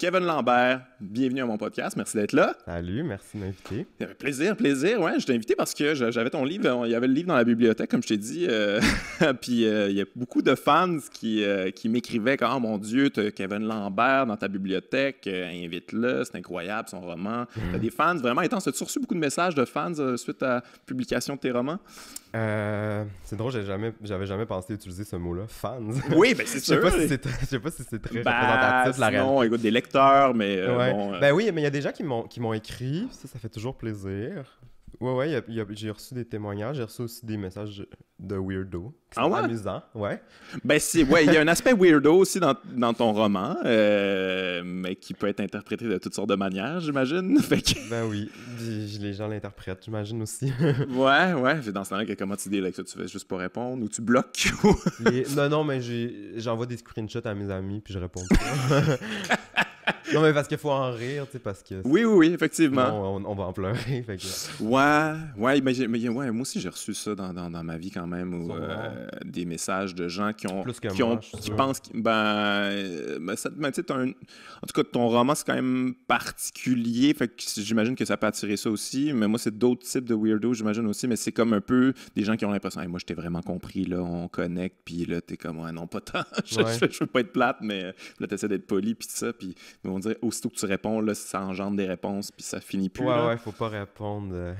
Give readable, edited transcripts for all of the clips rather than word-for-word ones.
Kevin Lambert. Bienvenue à mon podcast. Merci d'être là. Salut, merci de m'inviter. Plaisir. Ouais, je t'ai invité parce que j'avais ton livre. Il y avait le livre dans la bibliothèque, comme je t'ai dit. Puis il y a beaucoup de fans qui m'écrivaient comme « Oh mon Dieu, tu as Kevin Lambert dans ta bibliothèque. Invite-le, c'est incroyable son roman. » T'as des fans vraiment intenses. As-tu reçu beaucoup de messages de fans suite à la publication de tes romans? C'est drôle, j'avais jamais pensé utiliser ce mot-là, fans. Oui, ben c'est sûr. Je sais pas si c'est très représentatif de la réalité. Non, écoute, des lecteurs, mais ouais. bon... Ben oui, mais il y a des gens qui m'ont écrit, ça fait toujours plaisir. Ouais, j'ai reçu des témoignages, j'ai reçu aussi des messages de weirdo, qui sont amusants, ouais. Ben il y a un aspect weirdo aussi dans ton roman, mais qui peut être interprété de toutes sortes de manières, j'imagine. Ben oui, les gens l'interprètent, j'imagine aussi. ouais, dans ce temps-là, comment tu dis là, que tu fais juste pas répondre ou tu bloques? Non, mais j'envoie des screenshots à mes amis, puis je réponds pas. Non, mais parce qu'il faut en rire, tu sais, parce que... Oui, effectivement. On va en pleurer, fait que... Ouais, mais moi aussi, j'ai reçu ça dans ma vie quand même, où, des messages de gens qui pensent... tu sais, en tout cas, ton roman, c'est quand même particulier, fait que j'imagine que ça peut attirer ça aussi, mais moi, c'est d'autres types de weirdo, j'imagine aussi, mais c'est comme un peu des gens qui ont l'impression hey, « Moi, je t'ai vraiment compris, là, on connecte, puis là, t'es comme, ouais, non, pas tant, je veux pas être plate, mais là, t'essaies d'être poli, puis ça, puis... On dirait, aussitôt que tu réponds, là, ça engendre des réponses, puis ça finit plus. Ouais, faut pas répondre.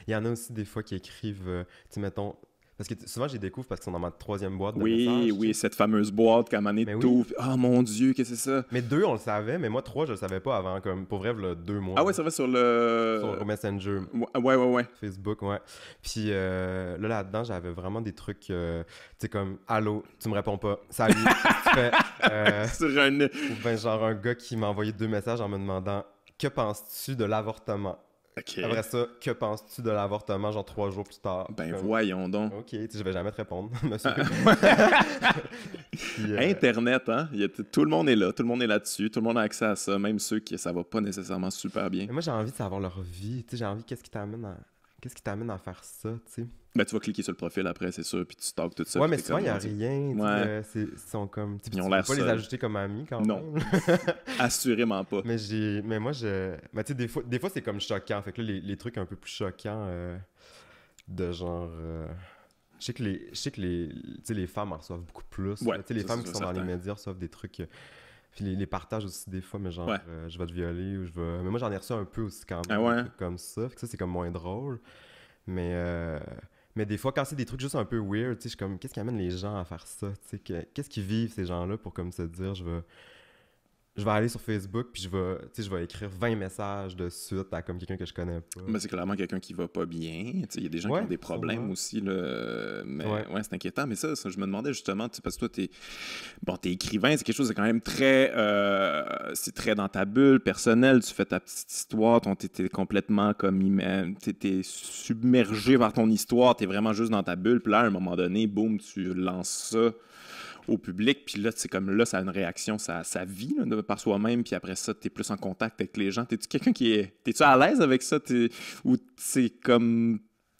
Il y en a aussi des fois qui écrivent, tu sais, mettons... Parce que souvent, je les découvre parce qu'ils sont dans ma 3e boîte de messages. Oui, cette fameuse boîte qu'à un moment donné, tout... Oh mon Dieu, qu'est-ce que c'est ça? Mais 2, on le savait, mais moi, 3, je le savais pas avant, comme pour vrai, là, 2 mois. Ah ouais, ça va sur le... Sur Messenger. Ouais. Facebook, ouais. Puis là-dedans, j'avais vraiment des trucs, tu sais, comme « Allô, tu me réponds pas. Salut, tu fais... sur un... Ou ben genre un gars qui m'a envoyé 2 messages en me demandant « Que penses-tu de l'avortement? » Okay. Après ça, « Que penses-tu de l'avortement? » Genre 3 jours plus tard. Ben voyons donc. OK, je vais jamais te répondre, monsieur. Puis, Internet, hein? Tout le monde est là, tout le monde est là-dessus, tout le monde a accès à ça, même ceux qui ça va pas nécessairement super bien. Mais moi, j'ai envie de savoir leur vie. J'ai envie, qu'est-ce qui t'amène à faire ça, tu sais? Ben, tu vas cliquer sur le profil après, c'est sûr, puis tu stalks tout ça. Ouais, mais souvent, il n'y a rien. Ouais. Ils sont comme... Ils ont l'air tu peux pas les ajouter comme amis, quand même. Non, assurément pas. Mais moi, mais tu sais, des fois, c'est comme choquant. Fait que là, les trucs un peu plus choquants de genre... Je sais que les femmes en reçoivent beaucoup plus. Ouais, les femmes qui sont dans les médias reçoivent des trucs... Puis les partages aussi des fois, mais genre, je vais te violer ou je vais... Mais moi, j'en ai reçu un peu aussi quand même. Des trucs comme ça. Fait que ça, c'est comme moins drôle. Mais des fois, quand c'est des trucs juste un peu weird, tu sais, je suis comme, qu'est-ce qui amène les gens à faire ça? Qu'est-ce qu'ils vivent, ces gens-là, pour comme se dire, je vais aller sur Facebook, puis je vais écrire 20 messages de suite à comme quelqu'un que je connais pas. Mais c'est clairement quelqu'un qui va pas bien. Il y a des gens qui ont des problèmes aussi. Là. Mais c'est inquiétant. Mais ça, je me demandais justement, parce que toi, t'es écrivain, c'est quelque chose de quand même très... c'est très dans ta bulle personnelle. Tu fais ta petite histoire, t'es complètement comme... T'es submergé par ton histoire, t'es vraiment juste dans ta bulle. Puis là, à un moment donné, boum, tu lances ça au public, puis là, c'est comme là, ça a une réaction, ça vit là, par soi-même, puis après ça, t'es plus en contact avec les gens. T'es-tu quelqu'un t'es-tu à l'aise avec ça? Ou c'est comme...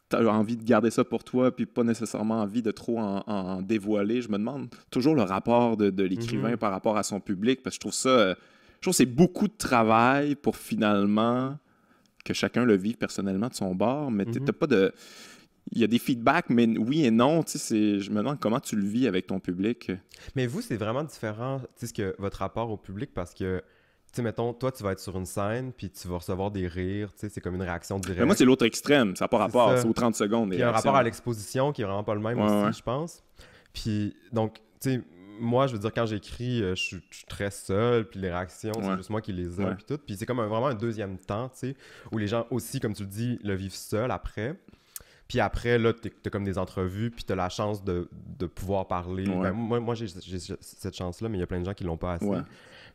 T'as envie de garder ça pour toi, puis pas nécessairement envie de trop en dévoiler? Je me demande toujours le rapport de l'écrivain par rapport à son public, parce que je trouve que c'est beaucoup de travail pour finalement que chacun le vive personnellement de son bord, mais t'as pas de... Il y a des feedbacks, mais oui et non. Je me demande comment tu le vis avec ton public. Mais vous, c'est vraiment différent, votre rapport au public, parce que, tu sais, mettons, toi, tu vas être sur une scène, puis tu vas recevoir des rires, tu sais, c'est comme une réaction directe. Mais moi, c'est l'autre extrême, ça n'a pas rapport, c'est aux 30 secondes. Puis il y a un rapport à l'exposition qui est vraiment pas le même aussi, je pense. Puis, donc, tu sais, moi, je veux dire, quand j'écris, je suis très seul, puis les réactions, c'est juste moi qui les ai, puis tout. Puis c'est comme vraiment un deuxième temps, tu sais, où les gens aussi, comme tu le dis, le vivent seul après. Puis après, là, t'as comme des entrevues, puis t'as la chance de pouvoir parler. Ben, moi j'ai cette chance-là, mais il y a plein de gens qui l'ont pas assez.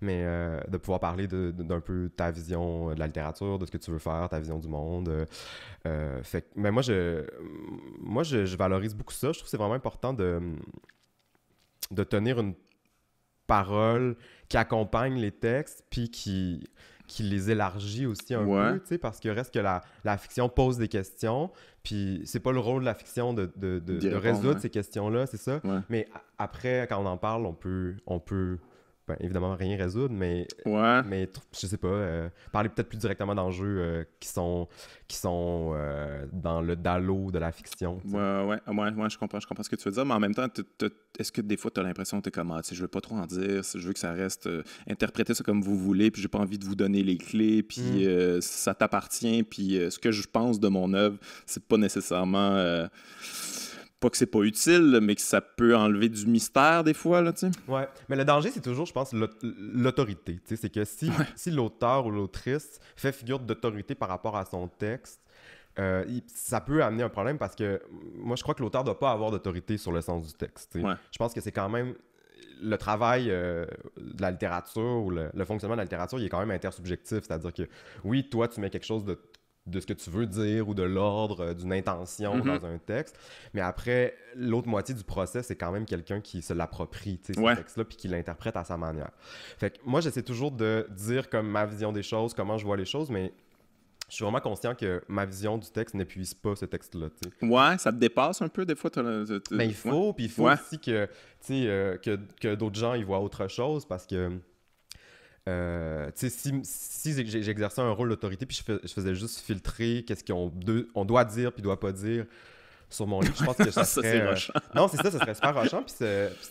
Mais de pouvoir parler d'un peu ta vision de la littérature, de ce que tu veux faire, ta vision du monde. Mais moi, je valorise beaucoup ça. Je trouve que c'est vraiment important de tenir une parole qui accompagne les textes, puis qui les élargit aussi un peu, tu sais, parce que reste que la fiction pose des questions, puis c'est pas le rôle de la fiction de résoudre ces questions-là, c'est ça. Mais après, quand on en parle, on peut évidemment rien résoudre, mais je sais pas, parler peut-être plus directement d'enjeux qui sont dans le dallo de la fiction. Ouais, je comprends ce que tu veux dire, mais en même temps, est-ce que des fois tu as l'impression que tu es comme je veux pas trop en dire, je veux que ça reste interprétez ça comme vous voulez, puis j'ai pas envie de vous donner les clés, puis ça t'appartient, puis ce que je pense de mon œuvre, c'est pas nécessairement pas que c'est pas utile, mais que ça peut enlever du mystère des fois, là, tu sais. Ouais, mais le danger, c'est toujours, je pense, l'autorité. Tu sais, c'est que si l'auteur ou l'autrice fait figure d'autorité par rapport à son texte, ça peut amener un problème parce que moi, je crois que l'auteur ne doit pas avoir d'autorité sur le sens du texte. Tu sais. Je pense que c'est quand même le travail de la littérature ou le fonctionnement de la littérature, il est quand même intersubjectif. C'est-à-dire que, oui, toi, tu mets quelque chose de ce que tu veux dire ou de l'ordre d'une intention dans un texte. Mais après, l'autre moitié du procès, c'est quand même quelqu'un qui se l'approprie, ce texte-là, puis qui l'interprète à sa manière. Fait que moi, j'essaie toujours de dire comme ma vision des choses, comment je vois les choses, mais je suis vraiment conscient que ma vision du texte n'épuise pas ce texte-là, tu sais. Ouais, ça te dépasse un peu, des fois. Mais il faut, puis il faut aussi que, que d'autres gens y voient autre chose, parce que si j'exerçais un rôle d'autorité puis je faisais juste filtrer qu'est-ce qu'on doit dire puis doit pas dire sur mon livre, je pense que ça serait... c'est rochant. Non, c'est ça serait super rochant, puis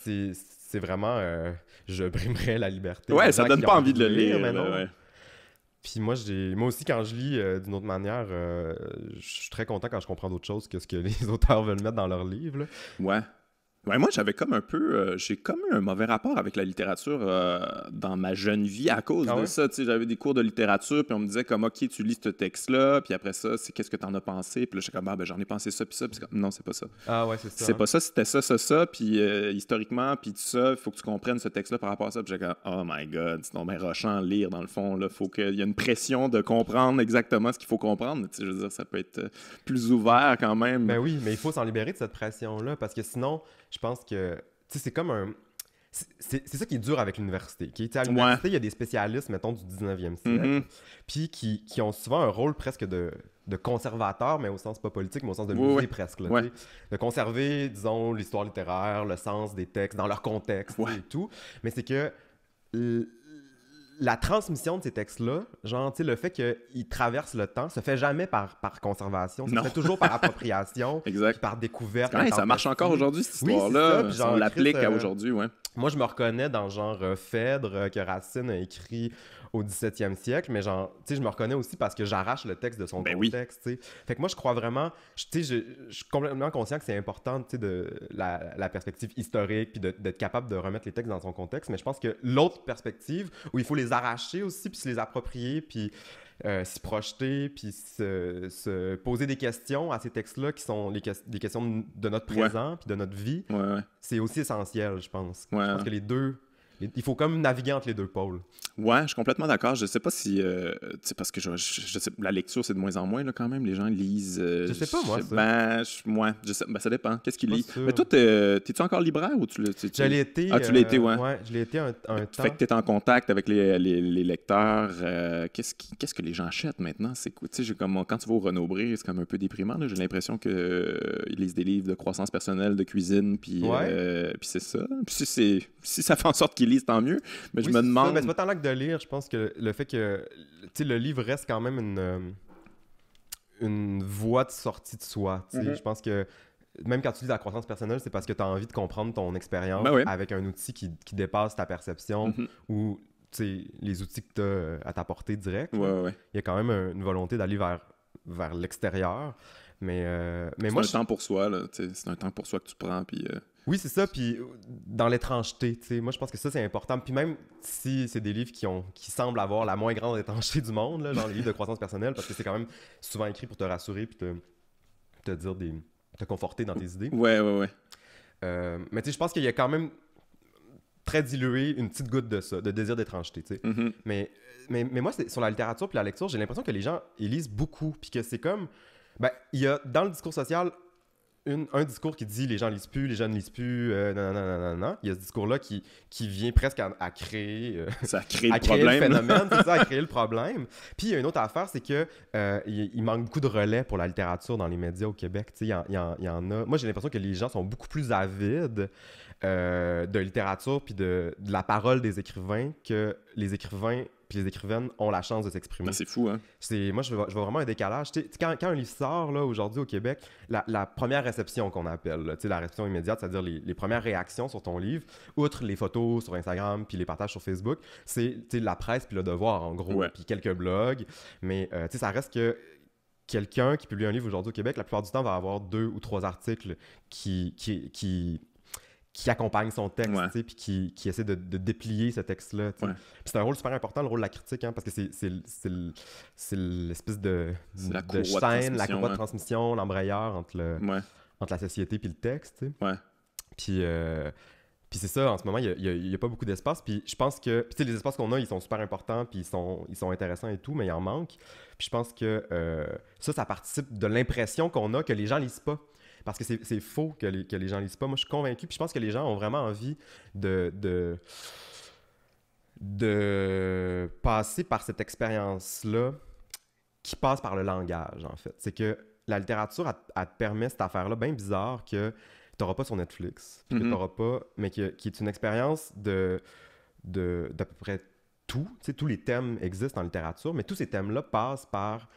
c'est vraiment... je brimerais la liberté. Ouais, ça donne pas envie de le lire, mais non. Ouais. Puis moi aussi, quand je lis d'une autre manière, je suis très content quand je comprends d'autres choses que ce que les auteurs veulent mettre dans leurs livres, là. Ouais. Ouais, moi, j'avais comme un peu... j'ai comme eu un mauvais rapport avec la littérature dans ma jeune vie à cause de ça. Tu sais, j'avais des cours de littérature, puis on me disait comme, OK, tu lis ce texte-là, puis après ça, c'est qu'est-ce que t'en as pensé? Puis là, j'étais comme, j'en ai pensé ça, puis ça. Puis non, c'est pas ça. Ah ouais, c'est ça. C'est pas ça, c'était ça, puis historiquement, puis tout ça, il faut que tu comprennes ce texte-là par rapport à ça. Puis j'étais comme, oh my God, c'est donc bien rochant à lire, dans le fond. Il faut qu'il y ait une pression de comprendre exactement ce qu'il faut comprendre. Tu sais, je veux dire, ça peut être plus ouvert quand même. Ben oui, mais il faut s'en libérer de cette pression-là, parce que sinon... Je pense que, tu sais, c'est comme un... C'est ça qui est dur avec l'université. À l'université, il y a des spécialistes, mettons, du 19e siècle, puis qui ont souvent un rôle presque de conservateur, mais au sens pas politique, mais au sens de musée presque. Là, de conserver, disons, l'histoire littéraire, le sens des textes dans leur contexte et tout. Mais c'est que la transmission de ces textes-là, genre, tu sais, le fait qu'ils traversent le temps, se fait jamais par conservation, ça se fait toujours par appropriation, par découverte. Ça marche encore aujourd'hui, cette histoire-là. Oui, on l'applique à aujourd'hui, Moi, je me reconnais dans genre Phèdre, que Racine a écrit au 17e siècle, mais genre, tu sais, je me reconnais aussi parce que j'arrache le texte de son contexte, tu sais. Fait que moi, je crois vraiment, tu sais, je suis complètement conscient que c'est important, tu sais, de la perspective historique, puis d'être capable de remettre les textes dans son contexte, mais je pense que l'autre perspective, où il faut les arracher aussi, puis se les approprier, puis s'y projeter, puis se poser des questions à ces textes-là qui sont des questions de notre présent, puis de notre vie, c'est aussi essentiel, je pense. Je pense que les deux... Il faut comme naviguer entre les deux pôles. Ouais, je suis complètement d'accord. Je sais pas si... tu sais, parce que je sais, la lecture, c'est de moins en moins, là, quand même. Les gens lisent... je sais pas, moi, ça. Je sais, ça dépend. Qu'est-ce qu'ils lisent? Mais toi, t'es-tu encore libraire ou tu Je l'ai été. Ah, tu l'as été, ouais. Ouais, je l'ai été un temps. Fait que t'es en contact avec les lecteurs. Qu'est-ce que les gens achètent maintenant? C'est quoi? Tu sais, quand tu vas au Renaud-Bré, c'est comme un peu déprimant, là. J'ai l'impression qu'ils lisent des livres de croissance personnelle, de cuisine, puis c'est ça. Puis si ça fait en sorte qu'ils lisent, tant mieux. Mais je me demande... Mais c'est pas tant là que de lire. Je pense que le fait que le livre reste quand même une voie de sortie de soi. Je pense que même quand tu lis la croissance personnelle, c'est parce que tu as envie de comprendre ton expérience avec un outil qui dépasse ta perception ou les outils que tu as à ta portée direct. Il y a quand même une volonté d'aller vers l'extérieur. Mais moi, c'est un temps pour soi, là. C'est un temps pour soi que tu prends, puis... Oui, c'est ça, puis dans l'étrangeté, tu sais, moi je pense que ça c'est important, puis même si c'est des livres qui semblent avoir la moins grande étrangeté du monde, là, genre les livres de croissance personnelle, parce que c'est quand même souvent écrit pour te rassurer, puis te dire te conforter dans tes idées. Ouais. Mais tu sais, je pense qu'il y a quand même très dilué une petite goutte de ça, de désir d'étrangeté, tu sais. Mais moi, sur la littérature puis la lecture, j'ai l'impression que les gens, ils lisent beaucoup, puis que c'est comme... Ben, il y a dans le discours social un discours qui dit les gens lisent plus, les jeunes lisent plus, non. Il y a ce discours-là qui vient presque à créer, ça crée le problème. Le phénomène, c'est ça, à créer le problème. Puis il y a une autre affaire, c'est que il manque beaucoup de relais pour la littérature dans les médias au Québec. Il y en a. Moi, j'ai l'impression que les gens sont beaucoup plus avides de littérature puis de la parole des écrivains que les écrivains puis les écrivaines ont la chance de s'exprimer. Ben, c'est fou, hein? Moi, je vois vraiment un décalage. Quand un livre sort, là, aujourd'hui au Québec, la première réception qu'on appelle, là, la réception immédiate, c'est-à-dire les premières réactions sur ton livre, outre les photos sur Instagram puis les partages sur Facebook, c'est la presse puis Le Devoir, en gros, puis quelques blogs. Mais ça reste que quelqu'un qui publie un livre aujourd'hui au Québec, la plupart du temps, va avoir 2 ou 3 articles qui accompagne son texte, puis qui essaie de déplier ce texte-là. Puis c'est un rôle super important, le rôle de la critique, parce que c'est l'espèce de chaîne, la courroie de transmission, l'embrayeur entre la société et le texte. Puis c'est ça, en ce moment, il n'y a pas beaucoup d'espace. Puis je pense que les espaces qu'on a, ils sont super importants, puis ils sont intéressants et tout, mais il en manque. Puis je pense que ça participe de l'impression qu'on a que les gens lisent pas. Parce que c'est faux que les gens lisent pas. Moi, je suis convaincu. Puis je pense que les gens ont vraiment envie de passer par cette expérience-là qui passe par le langage, en fait. C'est que la littérature, elle te permet cette affaire-là bien bizarre que tu n'auras pas sur Netflix. Puis que tu n'auras pas... Mais qui est une expérience d'à peu près tout. Tu sais, tous les thèmes existent en littérature, mais tous ces thèmes-là passent par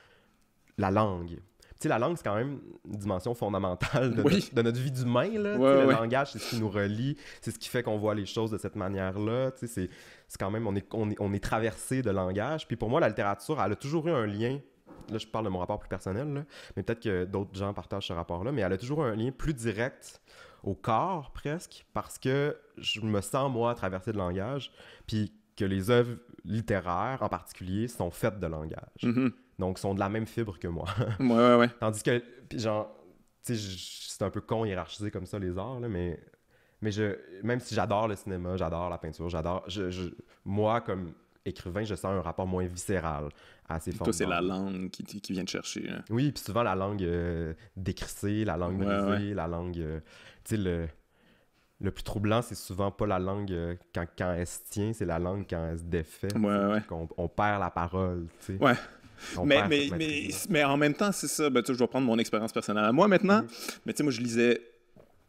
la langue. Tu sais, la langue, c'est quand même une dimension fondamentale de notre vie d'humain. Le langage, c'est ce qui nous relie, c'est ce qui fait qu'on voit les choses de cette manière-là. Tu sais, c'est quand même, on est traversé de langage. Puis pour moi, la littérature, elle a toujours eu un lien. Là, je parle de mon rapport plus personnel, là, mais peut-être que d'autres gens partagent ce rapport-là, mais elle a toujours un lien plus direct au corps, presque, parce que je me sens, moi, traversé de langage, puis que les œuvres littéraires, en particulier, sont faites de langage. Donc, sont de la même fibre que moi. Ouais. Tandis que, genre, tu sais, c'est un peu con hiérarchisé comme ça, les arts, là, mais même si j'adore le cinéma, j'adore la peinture, moi, comme écrivain, je sens un rapport moins viscéral à ces formes. Toi, c'est la langue qui vient te chercher. Hein. Oui, puis souvent, la langue décrissée, la langue brisée, la langue... tu sais, le plus troublant, c'est souvent pas la langue quand elle se tient, c'est la langue quand elle se défait. On perd la parole, tu sais. Ouais. Mais en même temps, c'est ça. Ben, je vais prendre mon expérience personnelle à moi maintenant. Mais tu sais, moi, je lisais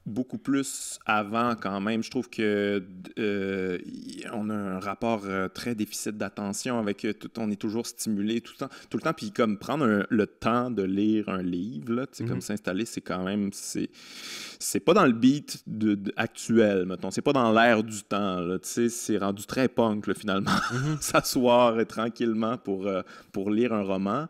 beaucoup plus avant quand même. Je trouve que on a un rapport très déficit d'attention avec on est toujours stimulé tout le temps. Puis comme prendre le temps de lire un livre, là, comme s'installer, c'est quand même... C'est pas dans le beat actuel, mettons. C'est pas dans l'air du temps. Là, c'est rendu très punk, là, finalement. S'asseoir tranquillement pour lire un roman.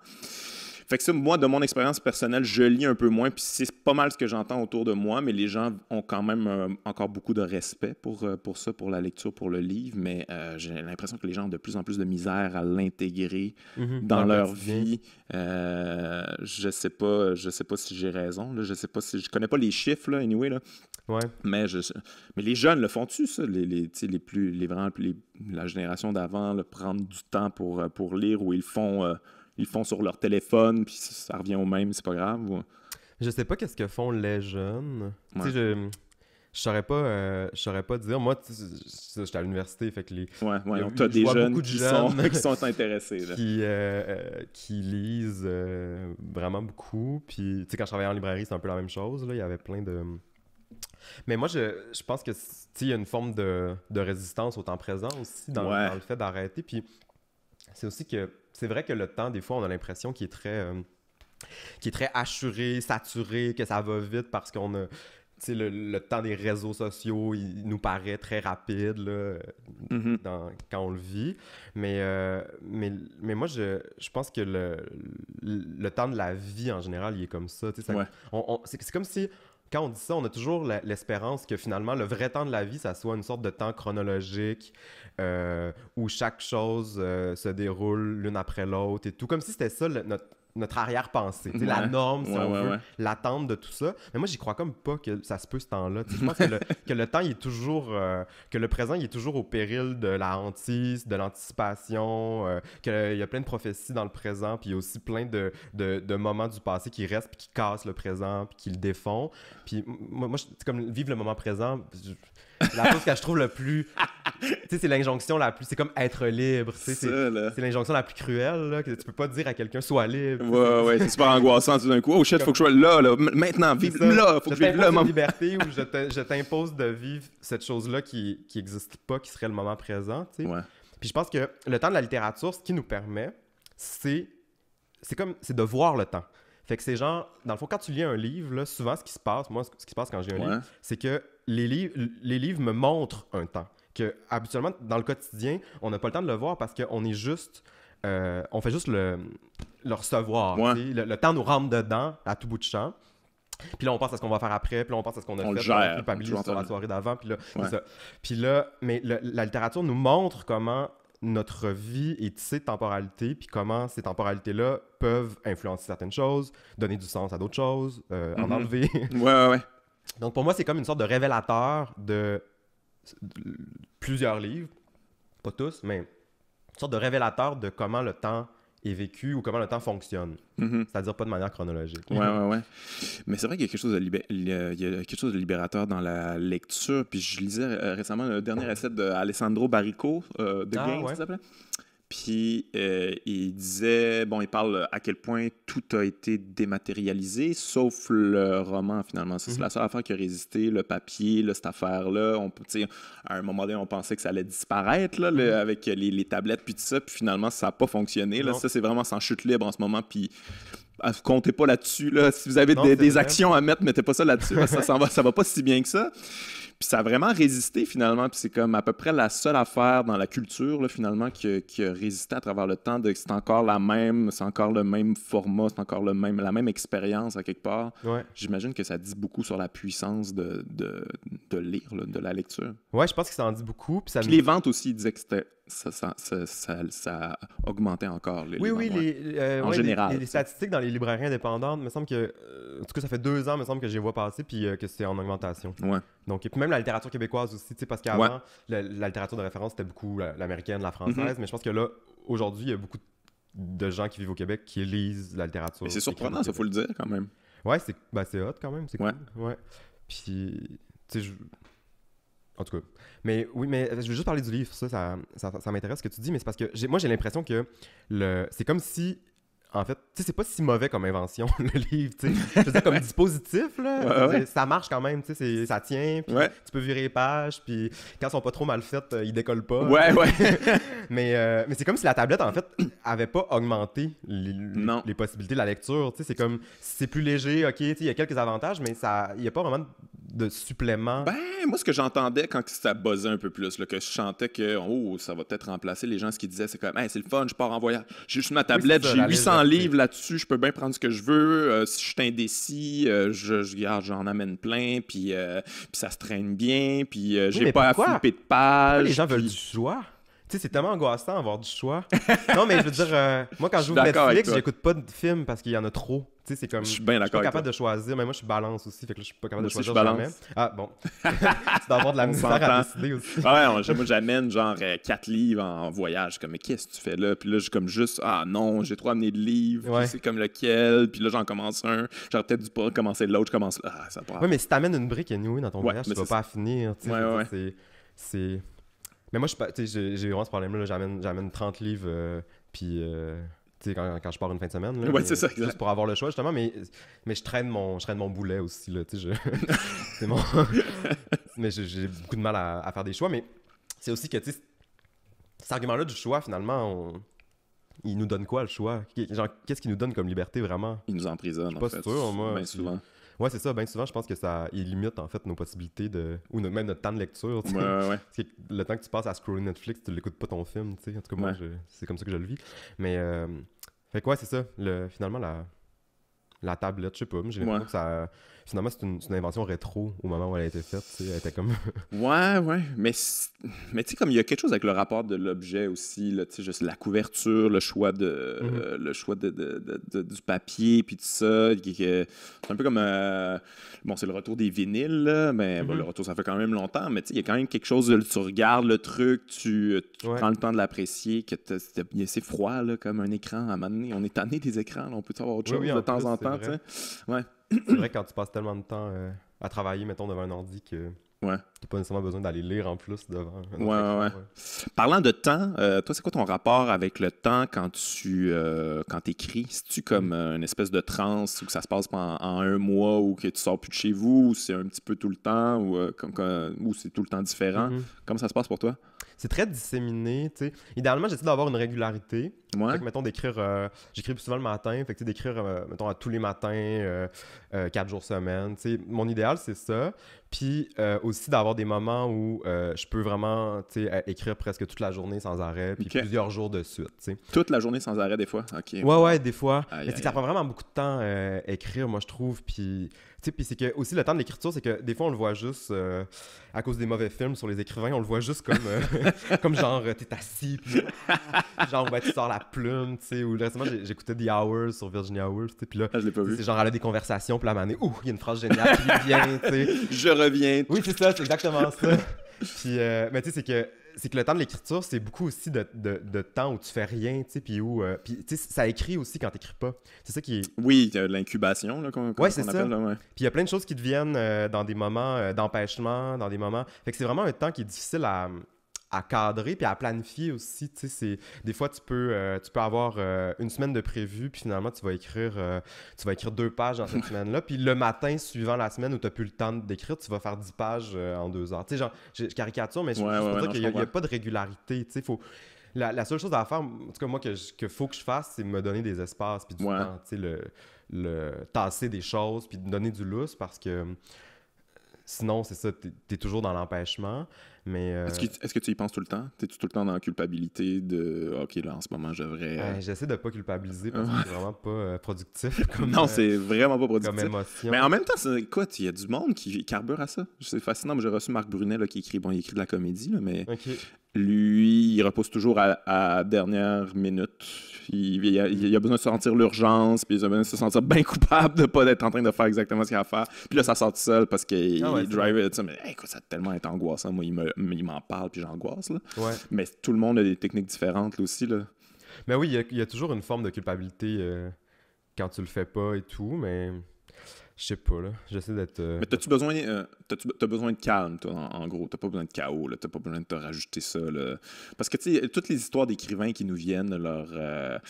Fait que ça, moi, de mon expérience personnelle, je lis un peu moins, puis c'est pas mal ce que j'entends autour de moi, mais les gens ont quand même encore beaucoup de respect pour ça, pour la lecture, pour le livre, mais j'ai l'impression que les gens ont de plus en plus de misère à l'intégrer dans leur vie. Je sais pas si j'ai raison, là, je connais pas les chiffres, là, anyway, là. Ouais. Mais les jeunes le font-tu, ça? La génération d'avant, là, prendre du temps pour lire, ou ils font sur leur téléphone, puis ça revient au même, c'est pas grave? Ou... Je sais pas qu'est-ce que font les jeunes. Tu sais, je saurais pas dire. Moi, j'étais à l'université, fait que t'as des jeunes qui sont intéressés. Là. Qui lisent vraiment beaucoup. Puis, tu sais, quand je travaillais en librairie, c'est un peu la même chose. Là. Il y avait plein de... Mais moi, je pense que il y a une forme de résistance au temps présent aussi dans le fait d'arrêter. Puis, c'est aussi que c'est vrai que le temps, des fois, on a l'impression qu'il est très assuré, saturé, que ça va vite parce qu'on a... Tu sais, le temps des réseaux sociaux, il nous paraît très rapide là, quand on le vit. Mais moi, je pense que le temps de la vie, en général, il est comme ça. Tu sais, c'est comme si... Quand on dit ça, on a toujours l'espérance que finalement, le vrai temps de la vie, ça soit une sorte de temps chronologique où chaque chose se déroule l'une après l'autre et tout. Comme si c'était ça notre arrière-pensée, la norme, si on veut, l'attente de tout ça. Mais moi, j'y crois comme pas que ça se peut ce temps-là. Je pense que le temps, il est toujours... que le présent, il est toujours au péril de la hantise, de l'anticipation, qu'il y a plein de prophéties dans le présent, puis il y a aussi plein de moments du passé qui restent, puis qui cassent le présent, puis qui le défont. Puis moi c'est comme vivre le moment présent... La chose que je trouve le plus... c'est l'injonction la plus... C'est comme être libre. C'est l'injonction la plus cruelle, là, que tu peux pas dire à quelqu'un « sois libre ». Ouais, c'est super angoissant tout d'un coup. « Oh shit, faut que je sois là, maintenant, vive là, faut que je vive là. » Je t'impose une liberté ou je t'impose de vivre cette chose-là qui n'existe pas, qui serait le moment présent, tu sais. Ouais. Puis je pense que le temps de la littérature, ce qui nous permet, c'est de voir le temps. Fait que c'est genre, dans le fond, quand tu lis un livre, là, souvent ce qui se passe, moi, ce qui se passe quand j'ai un livre, c'est que les livres me montrent un temps. Que habituellement, dans le quotidien, on n'a pas le temps de le voir parce qu'on est juste... on fait juste le recevoir. Ouais. Le temps nous rentre dedans à tout bout de champ. Puis là, on pense à ce qu'on va faire après, puis là, on pense à ce qu'on a fait, le gère, on culpabilise sur la soirée d'avant, puis là, c'est ça. Puis là, mais la littérature nous montre comment notre vie est tissée de temporalité, puis comment ces temporalités-là peuvent influencer certaines choses, donner du sens à d'autres choses, en enlever. Ouais. Donc pour moi, c'est comme une sorte de révélateur de plusieurs livres, pas tous, mais une sorte de révélateur de comment le temps est vécu ou comment le temps fonctionne. C'est-à-dire pas de manière chronologique. Ouais. Mais c'est vrai qu'il y a quelque chose de libérateur dans la lecture. Puis je lisais récemment le dernier essai d'Alessandro Baricco, de Gaines, ça s'appelait. Puis il disait, il parle à quel point tout a été dématérialisé, sauf le roman finalement. C'est la seule affaire qui a résisté, le papier, là, cette affaire-là. À un moment donné, on pensait que ça allait disparaître là, avec les tablettes, puis tout ça. Puis finalement, ça n'a pas fonctionné. Là. Ça, c'est vraiment sans chute libre en ce moment. Puis comptez pas là-dessus. Là. Si vous avez des actions à mettre, mettez pas ça là-dessus. Là. Ça va pas si bien que ça. Puis ça a vraiment résisté finalement, puis c'est comme à peu près la seule affaire dans la culture là, finalement qui a résisté à travers le temps. C'est encore c'est encore le même format, c'est encore la même expérience à quelque part. Ouais. J'imagine que ça dit beaucoup sur la puissance de lire, là, de la lecture. Ouais, je pense que ça en dit beaucoup. Puis les ventes aussi, ils disaient que ça augmentait encore. En général. Les statistiques dans les librairies indépendantes, il me semble que, en tout cas, ça fait 2 ans, il me semble que je les vois passer, puis que c'est en augmentation. Ouais. Donc, et puis même la littérature québécoise aussi, parce qu'avant, la littérature de référence, c'était beaucoup l'américaine, la française, mais je pense que là, aujourd'hui, il y a beaucoup de gens qui vivent au Québec qui lisent la littérature. Et c'est surprenant, ça, faut le dire, quand même. Ouais, c'est hot, quand même, c'est cool. Ouais. Puis, tu sais, en tout cas. Mais oui, mais je veux juste parler du livre. Ça m'intéresse ce que tu dis, mais c'est parce que moi, j'ai l'impression que c'est comme si, en fait, tu sais, c'est pas si mauvais comme invention, le livre, tu sais. Je veux dire, comme dispositif, là, ça marche quand même, tu sais, ça tient, puis tu peux virer les pages, puis quand elles sont pas trop mal faites, ils décollent pas. Ouais. mais c'est comme si la tablette, en fait, avait pas augmenté les possibilités de la lecture, tu sais. C'est comme, c'est plus léger, ok, tu sais, il y a quelques avantages, mais il y a pas vraiment de supplément. Moi, ce que j'entendais quand ça buzzait un peu plus, là, que je chantais que ça va peut-être remplacer les gens, ce qu'ils disaient, c'est comme, hey, c'est le fun, je pars en voyage, j'ai juste ma tablette, j'ai 800 livres là-dessus, je peux bien prendre ce que je veux, si je suis indécis, j'en amène plein, puis ça se traîne bien, puis j'ai pas à flipper de pages. Pourquoi les gens veulent du choix? Tu sais, c'est tellement angoissant d'avoir du choix. Non, mais je veux dire, moi, quand j'ouvre Netflix, j'écoute pas de films parce qu'il y en a trop. Tu sais, c'est comme. Je suis bien d'accord. Je suis pas capable de choisir, mais moi, je suis balance aussi. Fait que là, je suis pas capable de choisir jamais. Ah, bon. Tu dois avoir de la misère à décider aussi. Moi, j'amène genre 4 livres en voyage. Comme, mais qu'est-ce que tu fais là? Puis là, j'ai comme juste, non, j'ai trop amené de livres. Puis c'est comme lequel? Puis là, j'en commence un. J'aurais peut-être dû pas commencer l'autre. Je commence là. Ça part. Oui, mais si t'amènes une brique anyway dans ton voyage, tu vas pas finir. C'est. Mais moi, j'ai vraiment ce problème-là. J'amène 30 livres, puis tu sais, quand je pars une fin de semaine. Là, c'est ça, exact. Juste pour avoir le choix, justement. Mais je traîne mon boulet aussi. Là, c'est mon... mais j'ai beaucoup de mal à faire des choix. Mais c'est aussi que, tu sais, cet argument-là du choix, finalement, il nous donne quoi, le choix? Genre, qu'est-ce qu'il nous donne comme liberté, vraiment? Il nous emprisonne, en fait. Pas sûr, moi. Bien souvent. Ouais, c'est ça. Bien souvent, je pense que il limite, en fait, nos possibilités ou même notre temps de lecture. Ouais. Parce que le temps que tu passes à scroller Netflix, tu l'écoutes pas ton film, tu sais. En tout cas, moi, c'est comme ça que je le vis. Mais, fait quoi, c'est ça. Finalement, la tablette, je sais pas. J'ai l'impression que ça... finalement, c'est une invention rétro au moment où elle a été faite. Elle était comme... ouais. Mais tu sais, comme il y a quelque chose avec le rapport de l'objet aussi, là, juste la couverture, le choix le choix du papier, puis tout ça. C'est un peu comme... bon, c'est le retour des vinyles, là, mais bon, le retour, ça fait quand même longtemps, mais tu sais, il y a quand même quelque chose, tu regardes le truc, tu prends le temps de l'apprécier, que c'est froid, là, comme un écran. À un moment donné, on est tanné des écrans, là, on peut avoir autre chose de temps en temps, tu sais. Ouais. C'est vrai que quand tu passes tellement de temps à travailler, mettons, devant un ordi que t'as pas nécessairement besoin d'aller lire en plus devant un autre écran. Parlant de temps, toi, c'est quoi ton rapport avec le temps quand tu écris? C'est-tu comme une espèce de transe où que ça se passe en un mois ou que tu sors plus de chez vous ou c'est un petit peu tout le temps ou c'est tout le temps différent? Comment ça se passe pour toi? C'est très disséminé, tu sais. Idéalement, j'essaie d'avoir une régularité. Ouais. Fait que, mettons, d'écrire... j'écris plus souvent le matin. Fait que, d'écrire, mettons, à tous les matins, 4 jours semaine. Tu sais, mon idéal, c'est ça. Puis aussi d'avoir des moments où je peux vraiment, tu sais, écrire presque toute la journée sans arrêt. Puis plusieurs jours de suite, tu sais. Toute la journée sans arrêt, des fois? OK. Ouais, des fois. Mais ça prend vraiment beaucoup de temps écrire, moi, je trouve. Puis... Tu sais, puis c'est que aussi le temps de l'écriture, c'est que des fois on le voit juste à cause des mauvais films sur les écrivains, on le voit juste comme comme genre t'es assis puis genre tu sors la plume, tu sais, ou récemment j'écoutais The Hours sur Virginia Woolf, tu sais, puis là je l'ai pas vu. C'est genre elle a des conversations, puis la manée, il y a une phrase géniale qui lui vient, tu sais. Je reviens. Oui, c'est ça, c'est exactement ça. Puis mais tu sais c'est que le temps de l'écriture, c'est beaucoup aussi de temps où tu fais rien, tu sais, puis où... puis, tu sais, ça écrit aussi quand t'écris pas. C'est ça qui est... Oui, l'incubation, là, qu'on c'est appelle. ça. Là, ouais. Puis il y a plein de choses qui te viennent dans des moments d'empêchement, dans des moments... Fait que c'est vraiment un temps qui est difficile à cadrer puis à planifier aussi, tu sais, des fois tu peux avoir une semaine de prévu puis finalement tu vas écrire 2 pages dans cette semaine-là, puis le matin suivant la semaine où tu n'as plus le temps d'écrire, tu vas faire 10 pages en 2 heures. Tu sais, genre, je caricature, mais je veux dire qu'il n'y a pas de régularité, tu sais, faut... La seule chose à faire, en tout cas moi, que faut que je fasse, c'est me donner des espaces puis du temps, tu sais, le tasser des choses puis me donner du lousse, parce que sinon, c'est ça, t'es toujours dans l'empêchement. Mais Est-ce que tu y penses tout le temps? T'es-tu tout le temps dans la culpabilité de « OK, là, en ce moment, je devrais... J'essaie de pas culpabiliser parce que c'est vraiment pas productif. Non, c'est vraiment pas productif. Comme émotion. Mais en même temps, écoute, il y a du monde qui carbure à ça. C'est fascinant. Moi, j'ai reçu Marc Brunet là, qui écrit... Bon, il écrit de la comédie, là, mais lui, il repose toujours à dernière minute. Il a besoin de sentir l'urgence, puis il a besoin de se sentir bien coupable de pas être en train de faire exactement ce qu'il a à faire. Puis là, ça sort tout seul parce qu'il drive... Mais écoute, ça a tellement été angoissant. Moi, il m'en parle, puis j'angoisse. Là. Ouais. Mais tout le monde a des techniques différentes là, aussi. Là. Mais oui, il y a toujours une forme de culpabilité quand tu le fais pas et tout, mais je sais pas, là. J'essaie d'être... Mais t'as besoin de calme, toi, en gros. T'as pas besoin de chaos, là. T'as pas besoin de te rajouter ça, là. Parce que, tu sais, toutes les histoires d'écrivains qui nous viennent, leur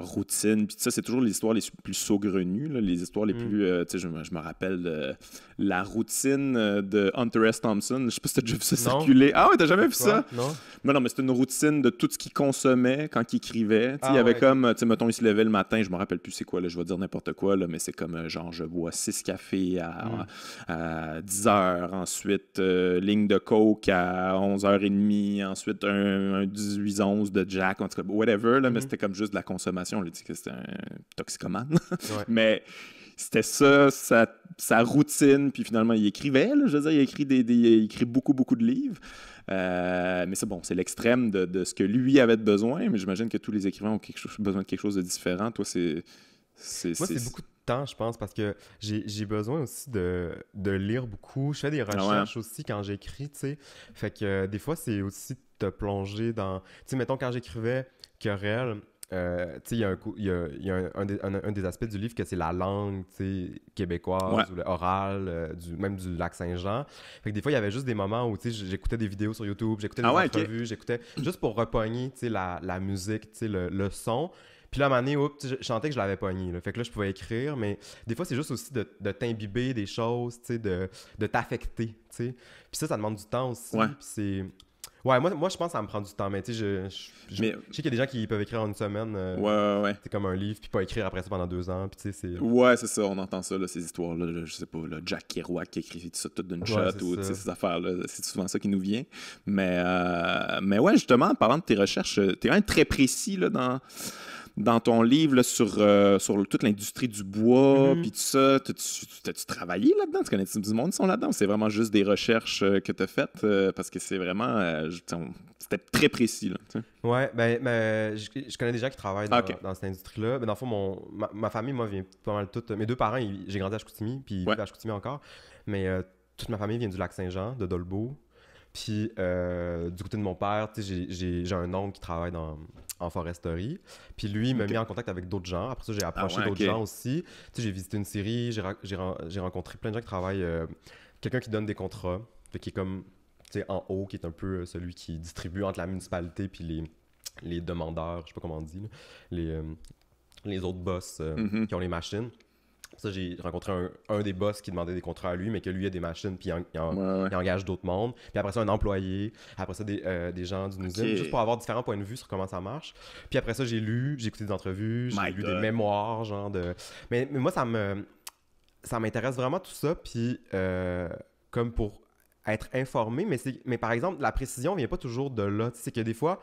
routine, puis ça, c'est toujours les histoires les plus saugrenues, là, les histoires les plus... tu sais, je me rappelle de la routine de Hunter S. Thompson. Je sais pas si t'as déjà vu ça circuler. Ah ouais, t'as jamais vu ça? Non. Mais non, mais c'était une routine de tout ce qu'il consommait quand il écrivait. Il y avait comme, tu sais, mettons, il se levait le matin, je me rappelle plus c'est quoi, là, je vais dire n'importe quoi, là, mais c'est comme genre, je bois 6 cafés à 10 heures, ensuite ligne de coke à 11h30, ensuite un 18 onces de Jack, en tout cas, whatever, là, mais c'était comme juste de la consommation. On lui dit que c'était un toxicomane. Mais c'était ça, sa routine, puis finalement, il écrivait, là, je veux dire, il écrit beaucoup, beaucoup de livres. Mais c'est bon, c'est l'extrême de ce que lui avait besoin, mais j'imagine que tous les écrivains ont besoin de quelque chose de différent. Toi, Moi, c'est beaucoup de temps, je pense, parce que j'ai besoin aussi de lire beaucoup. Je fais des recherches aussi quand j'écris, tu sais. Fait que des fois, c'est aussi de te plonger dans... Tu sais, mettons, quand j'écrivais Querelle, tu sais, il y a un des aspects du livre que c'est la langue, tu sais, québécoise ou l'oral, même du Lac-Saint-Jean. Fait que des fois, il y avait juste des moments où, tu sais, j'écoutais des vidéos sur YouTube, j'écoutais des entrevues, j'écoutais juste pour repogner, tu sais, la musique, tu sais, le son. Puis là, à un moment donné, je sentais que je l'avais pogné. Là. Fait que là, je pouvais écrire, mais des fois, c'est juste aussi de t'imbiber des choses, tu sais, de t'affecter, tu sais. Puis ça demande du temps aussi. Puis c'est... Ouais, moi, je pense que ça me prend du temps, mais tu sais, je sais qu'il y a des gens qui peuvent écrire en une semaine. C'est comme un livre, puis pas écrire après ça pendant 2 ans, puis tu sais, c'est... Ouais, c'est ça, on entend ça, là, ces histoires-là, là, je sais pas, là, Jack Kerouac qui écrit ça tout d'une shot, ou ces affaires-là, c'est souvent ça qui nous vient. Mais ouais, justement, en parlant de tes recherches, t'es quand même très précis, là, dans ton livre là, sur toute l'industrie du bois, puis tout ça, t'as-tu travaillé là-dedans? Tu connais du monde qui sont là-dedans? C'est vraiment juste des recherches que tu as faites? Parce que c'est vraiment... c'était très précis. Là, ouais, je connais des gens qui travaillent dans cette industrie-là. Mais dans le fond, ma famille, moi, vient pas mal toute... Mes deux parents, j'ai grandi à Chicoutimi, puis ils vivent à Chicoutimi encore. Mais toute ma famille vient du Lac-Saint-Jean, de Dolbeau. Puis du côté de mon père, j'ai un oncle qui travaille en foresterie. Puis lui, il m'a mis en contact avec d'autres gens. Après ça, j'ai approché d'autres gens aussi. J'ai visité une série, j'ai rencontré plein de gens qui travaillent... quelqu'un qui donne des contrats, qui est comme en haut, qui est un peu celui qui distribue entre la municipalité puis les demandeurs, je sais pas comment on dit, là, les autres boss qui ont les machines. Ça, j'ai rencontré un des boss qui demandait des contrats à lui, mais que lui a des machines, puis il engage d'autres mondes. Puis après ça, un employé. Après ça, des gens d'une usine, juste pour avoir différents points de vue sur comment ça marche. Puis après ça, j'ai écouté des entrevues, j'ai lu des mémoires, genre de... Mais moi, ça m'intéresse vraiment tout ça, puis comme pour être informé, mais par exemple, la précision vient pas toujours de là. C'est que des fois,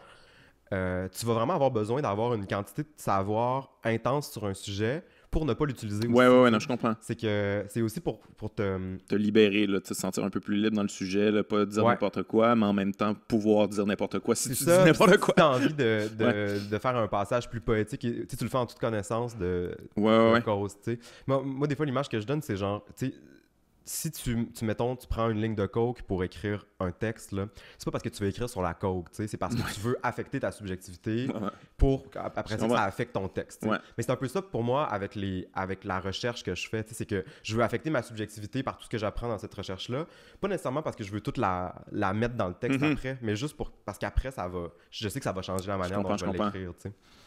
tu vas vraiment avoir besoin d'avoir une quantité de savoir intense sur un sujet pour ne pas l'utiliser aussi. Ouais, non, je comprends. C'est aussi pour te libérer, là, te sentir un peu plus libre dans le sujet, là, pas dire n'importe quoi, mais en même temps pouvoir dire n'importe quoi si tu dis n'importe quoi. Si tu as envie de faire un passage plus poétique, tu le fais en toute connaissance de cause. Moi, des fois, l'image que je donne, c'est genre... Si mettons, tu prends une ligne de coke pour écrire un texte, là, c'est pas parce que tu veux écrire sur la coke, c'est parce que tu veux affecter ta subjectivité pour après ça affecte ton texte. Mais c'est un peu ça pour moi avec la recherche que je fais, c'est que je veux affecter ma subjectivité par tout ce que j'apprends dans cette recherche-là, pas nécessairement parce que je veux toute la mettre dans le texte après, mais juste parce qu'après, je sais que ça va changer la manière dont je vais l'écrire.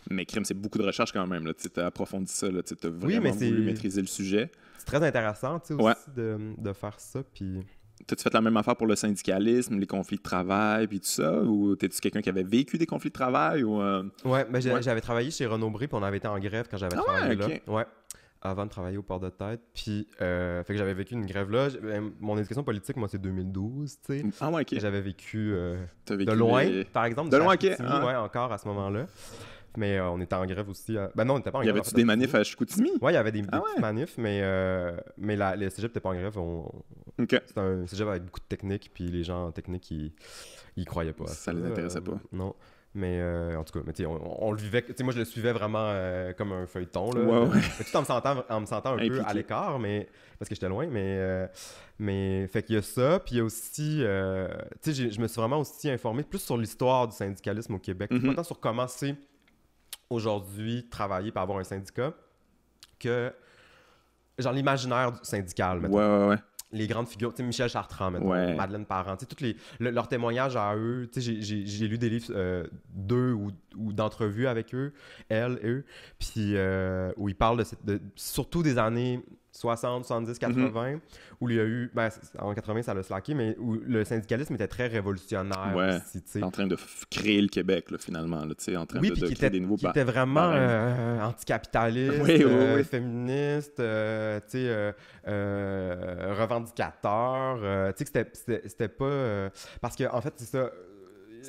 Mais crime, c'est beaucoup de recherche quand même, tu as approfondi ça, tu as vraiment voulu maîtriser le sujet. C'est très intéressant aussi de faire ça. Puis... T'as-tu fait la même affaire pour le syndicalisme, les conflits de travail, puis tout ça? Ou t'es-tu quelqu'un qui avait vécu des conflits de travail? Ouais, j'avais travaillé chez Renaud-Bré, puis on avait été en grève quand j'avais travaillé là. Ouais, avant de travailler au port de tête. Puis, fait que j'avais vécu une grève là. Mon éducation politique, moi, c'est 2012, tu sais. Ah ouais, OK. J'avais vécu de loin, par exemple. De loin, OK. Ouais, encore à ce moment-là. Mais on était en grève aussi. Ben non, on n'était pas en grève. Y avait-tu des manifs à Chicoutimi? Ouais, il y avait des petites manifs, mais le cégep n'était pas en grève. C'était un cégep avec beaucoup de techniques, puis les gens en technique, ils croyaient pas. Ça les intéressait pas. Non. Mais en tout cas, on le vivait. Moi, je le suivais vraiment comme un feuilleton. Là, ouais. Tout en me sentant un peu à l'écart, mais parce que j'étais loin. Mais fait qu'il y a ça. Puis il y a aussi. Je me suis vraiment aussi informé plus sur l'histoire du syndicalisme au Québec. Pas tant sur comment c'est aujourd'hui travailler pour avoir un syndicat que genre l'imaginaire syndical, mettons. Ouais. Les grandes figures, tu sais, Michel Chartrand, mettons, Madeleine Parent, tu sais, leurs témoignages à eux, tu sais, j'ai lu des livres d'eux ou d'entrevues avec eux, eux, puis où ils parlent surtout des années 60, 70, 80, où il y a eu, en 80 ça l'a slacké, mais où le syndicalisme était très révolutionnaire aussi, tu sais. En train de créer le Québec, là, finalement, là, tu sais, en train de créer des nouveaux qui était vraiment anticapitaliste, féministe, tu sais, revendicateur, tu sais, que c'était pas... parce que, en fait, c'est ça...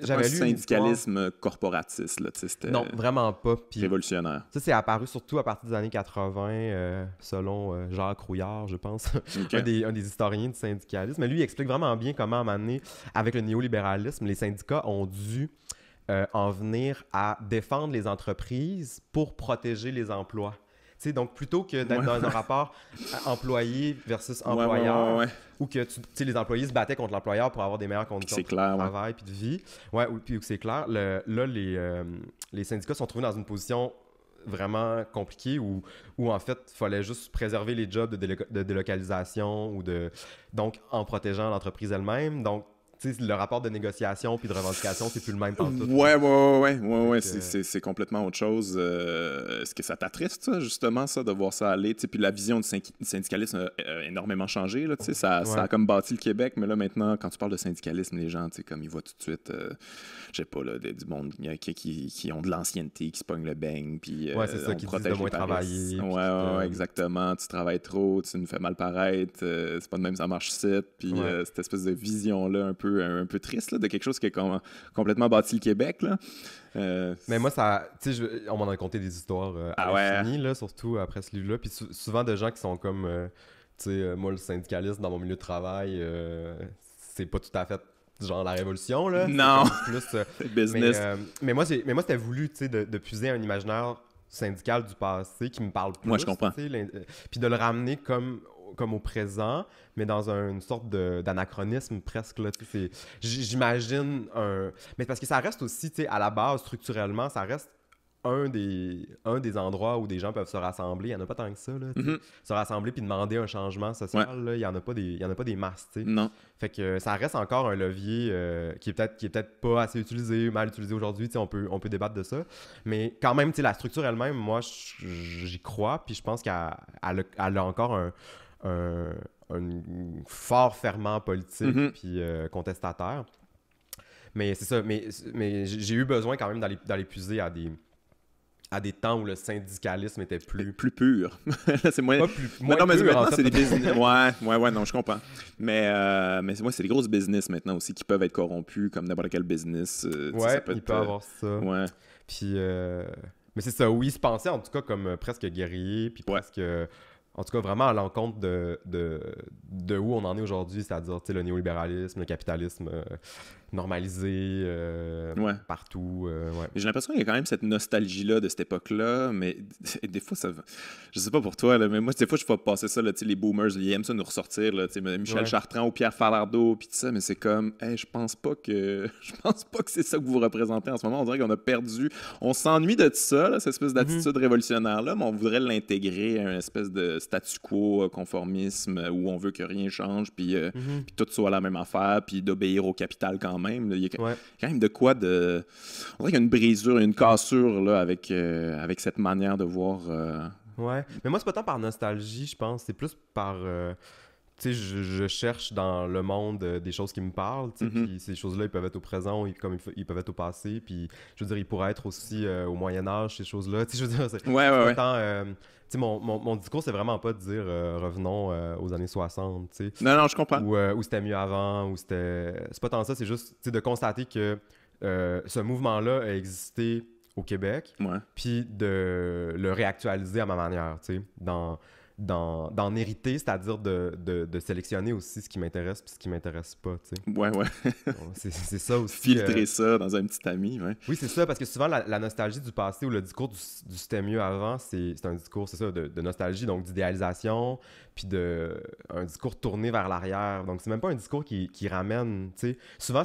J'avais lu syndicalisme corporatiste, là, tu sais, c'était... Non, vraiment pas. Puis, révolutionnaire. Ça, c'est apparu surtout à partir des années 80, selon Jacques Rouillard, je pense, un des historiens du syndicalisme. Mais lui, il explique vraiment bien comment, à un moment donné, avec le néolibéralisme, les syndicats ont dû en venir à défendre les entreprises pour protéger les emplois. T'sais, donc, plutôt que d'être dans un rapport employé versus employeur, où que les employés se battaient contre l'employeur pour avoir des meilleures conditions de travail et de vie, puis où c'est clair, là, les syndicats sont trouvés dans une position vraiment compliquée où en fait, il fallait juste préserver les jobs de délocalisation donc en protégeant l'entreprise elle-même. Donc, le rapport de négociation puis de revendication, c'est plus le même pantoute. Ouais. C'est complètement autre chose. Est-ce que ça t'attriste, ça, justement, ça, de voir ça aller? Puis la vision du syndicalisme a énormément changé. Là, ça a comme bâti le Québec, mais là, maintenant, quand tu parles de syndicalisme, les gens, comme ils voient tout de suite, je sais pas, là, du monde qui ont de l'ancienneté, qui se pognent le beigne, puis c'est ça, qui disent de moins travailler. Ouais, exactement. Tu travailles trop, tu nous fais mal paraître, c'est pas de même ça marche ici. Puis cette espèce de vision-là, un peu peu triste là, de quelque chose qui a complètement bâti le Québec. Là. Mais moi, ça, tu sais, on m'en a conté des histoires à l'infini, là, surtout après ce livre-là. Puis souvent de gens qui sont comme, tu sais, moi, le syndicalisme dans mon milieu de travail, c'est pas tout à fait genre la révolution, là. Non! Plus, business. Mais moi, c'était voulu, tu sais, de puiser un imaginaire syndical du passé qui me parle plus. Moi, je comprends. Puis de le ramener comme au présent, mais dans une sorte d'anachronisme presque. Là, j'imagine un... Mais parce que ça reste aussi, tu sais, à la base, structurellement, ça reste un des endroits où des gens peuvent se rassembler. Il n'y en a pas tant que ça. Là, se rassembler puis demander un changement social. Là, il n'y en a pas des masses. T'sais. Non. Fait que ça reste encore un levier qui est peut-être pas assez utilisé, mal utilisé aujourd'hui. On peut débattre de ça. Mais quand même, la structure elle-même, moi, j'y crois. Puis je pense qu'elle a encore un fort ferment politique puis contestataire. Mais c'est ça. Mais j'ai eu besoin quand même d'aller puiser à des temps où le syndicalisme était plus pur. C'est moins... moins non, mais pur, maintenant, en fait. c'est des business. Ouais, non, je comprends. Mais moi, c'est des grosses business maintenant aussi qui peuvent être corrompus comme n'importe quel business. Ouais, il peut avoir ça. Ouais. Puis, mais c'est ça, oui, se penser en tout cas comme presque guerrier, puis presque... En tout cas, vraiment à l'encontre de où on en est aujourd'hui, c'est-à-dire le néolibéralisme, le capitalisme normalisé partout. J'ai l'impression qu'il y a quand même cette nostalgie-là de cette époque-là, mais des fois, ça va... Je sais pas pour toi, là, mais moi, des fois, je fais passer ça, là, les boomers, ils aiment ça nous ressortir, là, Michel Chartrand ou Pierre Falardeau, puis tout ça, mais c'est comme, hey, je pense pas que c'est ça que vous représentez en ce moment. On dirait qu'on a perdu... On s'ennuie de ça, là, cette espèce d'attitude révolutionnaire-là, mais on voudrait l'intégrer à une espèce de statu quo, conformisme, où on veut que rien change, puis tout soit la même affaire, puis d'obéir au capital quand même. Là. Il y a quand même de quoi de... On dirait qu'il y a une brisure, une cassure là, avec cette manière de voir... Ouais, mais moi, c'est pas tant par nostalgie, je pense. C'est plus par... tu sais, je cherche dans le monde des choses qui me parlent, tu sais, puis ces choses-là, ils peuvent être au présent comme ils peuvent être au passé, puis je veux dire, ils pourraient être aussi au Moyen-Âge, ces choses-là. Tu sais, je veux dire, c'est pas tant... tu sais, mon discours, c'est vraiment pas de dire revenons aux années 60, tu sais. Non, je comprends. Ou c'était mieux avant, ou c'était... C'est pas tant ça, c'est juste, tu sais, de constater que ce mouvement-là a existé au Québec, puis de le réactualiser à ma manière, tu sais, d'en hériter, c'est-à-dire de sélectionner aussi ce qui m'intéresse puis ce qui m'intéresse pas, tu sais. Ouais. C'est ça aussi. Filtrer ça dans un petit ami, ouais. Oui, c'est ça, parce que souvent, la nostalgie du passé ou le discours du c'était mieux avant, c'est un discours, c'est ça, de nostalgie, donc d'idéalisation, puis un discours tourné vers l'arrière. Donc, c'est même pas un discours qui ramène, tu sais. Souvent,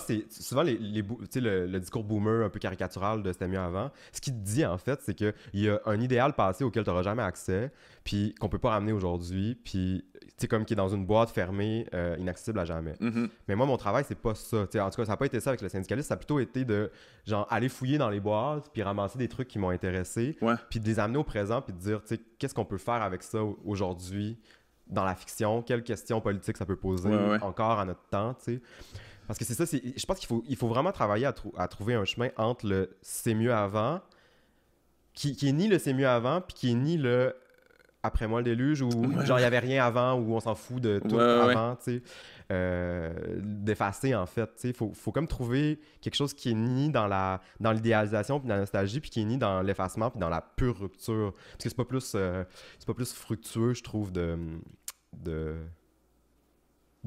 le discours boomer un peu caricatural de c'était mieux avant. Ce qu'il te dit, en fait, c'est qu'il y a un idéal passé auquel tu n'auras jamais accès, puis qu'on peut pas ramener aujourd'hui, puis tu sais, comme qui est dans une boîte fermée, inaccessible à jamais. Mais moi, mon travail, c'est pas ça. T'sais, en tout cas, ça n'a pas été ça avec le syndicalisme, ça a plutôt été de genre aller fouiller dans les boîtes, puis ramasser des trucs qui m'ont intéressé, puis de les amener au présent, puis de dire, tu sais, qu'est-ce qu'on peut faire avec ça aujourd'hui dans la fiction, quelles questions politiques ça peut poser encore à notre temps, tu sais. Parce que c'est ça, je pense qu'il faut vraiment travailler à trouver un chemin entre le « c'est mieux avant », qui est ni le « c'est mieux avant », puis qui est ni le après moi le déluge, où genre il n'y avait rien avant, où on s'en fout de tout avant, tu sais, d'effacer en fait, tu sais, faut comme trouver quelque chose qui est ni dans l'idéalisation puis dans la nostalgie, puis qui est ni dans l'effacement puis dans la pure rupture, parce que c'est pas plus fructueux, je trouve, de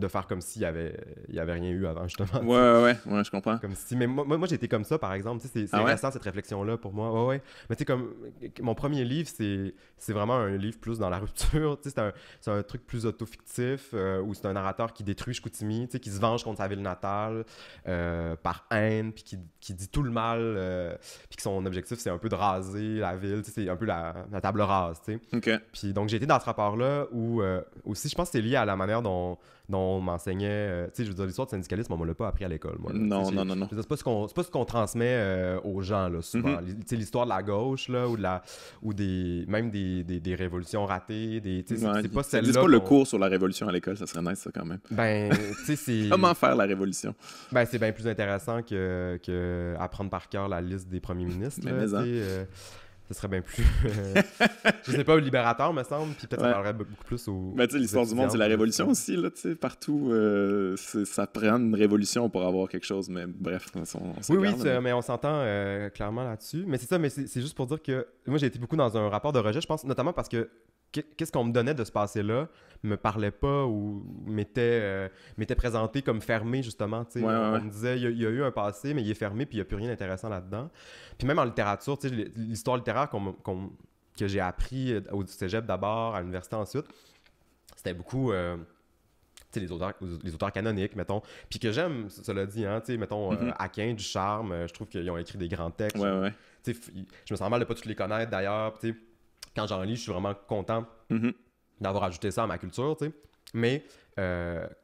faire comme s'il y avait rien eu avant, justement. Ouais, je comprends. Comme si, mais moi j'ai été comme ça, par exemple. Tu sais, c'est récent, cette réflexion-là, pour moi. Ouais. Mais tu sais, comme mon premier livre, c'est vraiment un livre plus dans la rupture. Tu sais, c'est un truc plus auto-fictif, où c'est un narrateur qui détruit Chicoutimi, tu sais, qui se venge contre sa ville natale par haine, puis qui dit tout le mal, puis que son objectif, c'est un peu de raser la ville. Tu sais, c'est un peu la table rase, tu sais. OK. Puis donc, j'ai été dans ce rapport-là où, aussi, je pense que c'est lié à la manière dont on m'enseignait, tu sais, je veux dire, l'histoire du syndicalisme, on me l'a pas appris à l'école, moi. Là. Non. C'est pas ce qu'on transmet aux gens, là, souvent. Tu sais, l'histoire de la gauche, là, ou même des révolutions ratées, c'est pas celle-là. C'est pas le cours sur la révolution à l'école, ça serait nice, ça, quand même. Ben, tu sais, c'est... Comment faire la révolution? Ben, c'est bien plus intéressant que apprendre par cœur la liste des premiers ministres, là, ce serait bien plus, je sais pas, libérateur, me semble, puis peut-être ça parlerait beaucoup plus aux... Mais tu sais, l'histoire du monde, c'est la révolution aussi, là, tu sais, partout, ça prend une révolution pour avoir quelque chose, mais bref, oui, mais on s'entend clairement là-dessus, mais c'est ça, mais c'est juste pour dire que moi, j'ai été beaucoup dans un rapport de rejet, je pense, notamment parce que qu'est-ce qu'on me donnait de ce passé-là me parlait pas ou m'était présenté comme fermé, justement. On me disait, il y a eu un passé, mais il est fermé, puis il n'y a plus rien d'intéressant là-dedans. Puis même en littérature, l'histoire littéraire que j'ai appris au cégep d'abord, à l'université ensuite, c'était beaucoup... les auteurs canoniques, mettons. Puis que j'aime, cela dit, hein, mettons, Aquin, Ducharme, je trouve qu'ils ont écrit des grands textes. Je me sens mal de pas tous les connaître, d'ailleurs. Quand j'en lis, je suis vraiment content d'avoir ajouté ça à ma culture, tu sais. Mais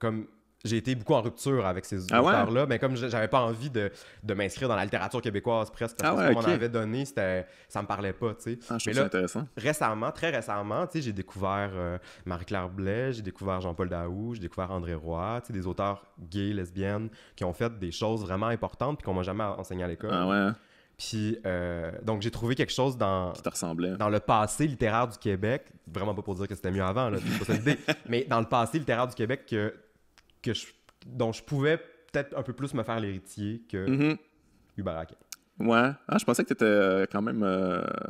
comme j'ai été beaucoup en rupture avec ces auteurs-là, mais comme j'avais pas envie de m'inscrire dans la littérature québécoise presque, parce que ce qu'on m'en avait donné, ça me parlait pas, tu sais. Je trouve ça intéressant. Très récemment, tu sais, j'ai découvert Marie-Claire Blais, j'ai découvert Jean-Paul Daou, j'ai découvert André Roy, tu sais, des auteurs gays, lesbiennes, qui ont fait des choses vraiment importantes puis qu'on m'a jamais enseigné à l'école. Puis, donc, j'ai trouvé quelque chose dans le passé littéraire du Québec, vraiment pas pour dire que c'était mieux avant, là, c'est pas ça l'idée, mais dans le passé littéraire du Québec dont je pouvais peut-être un peu plus me faire l'héritier que Hubert Aquin. Ouais. Je pensais que tu étais quand même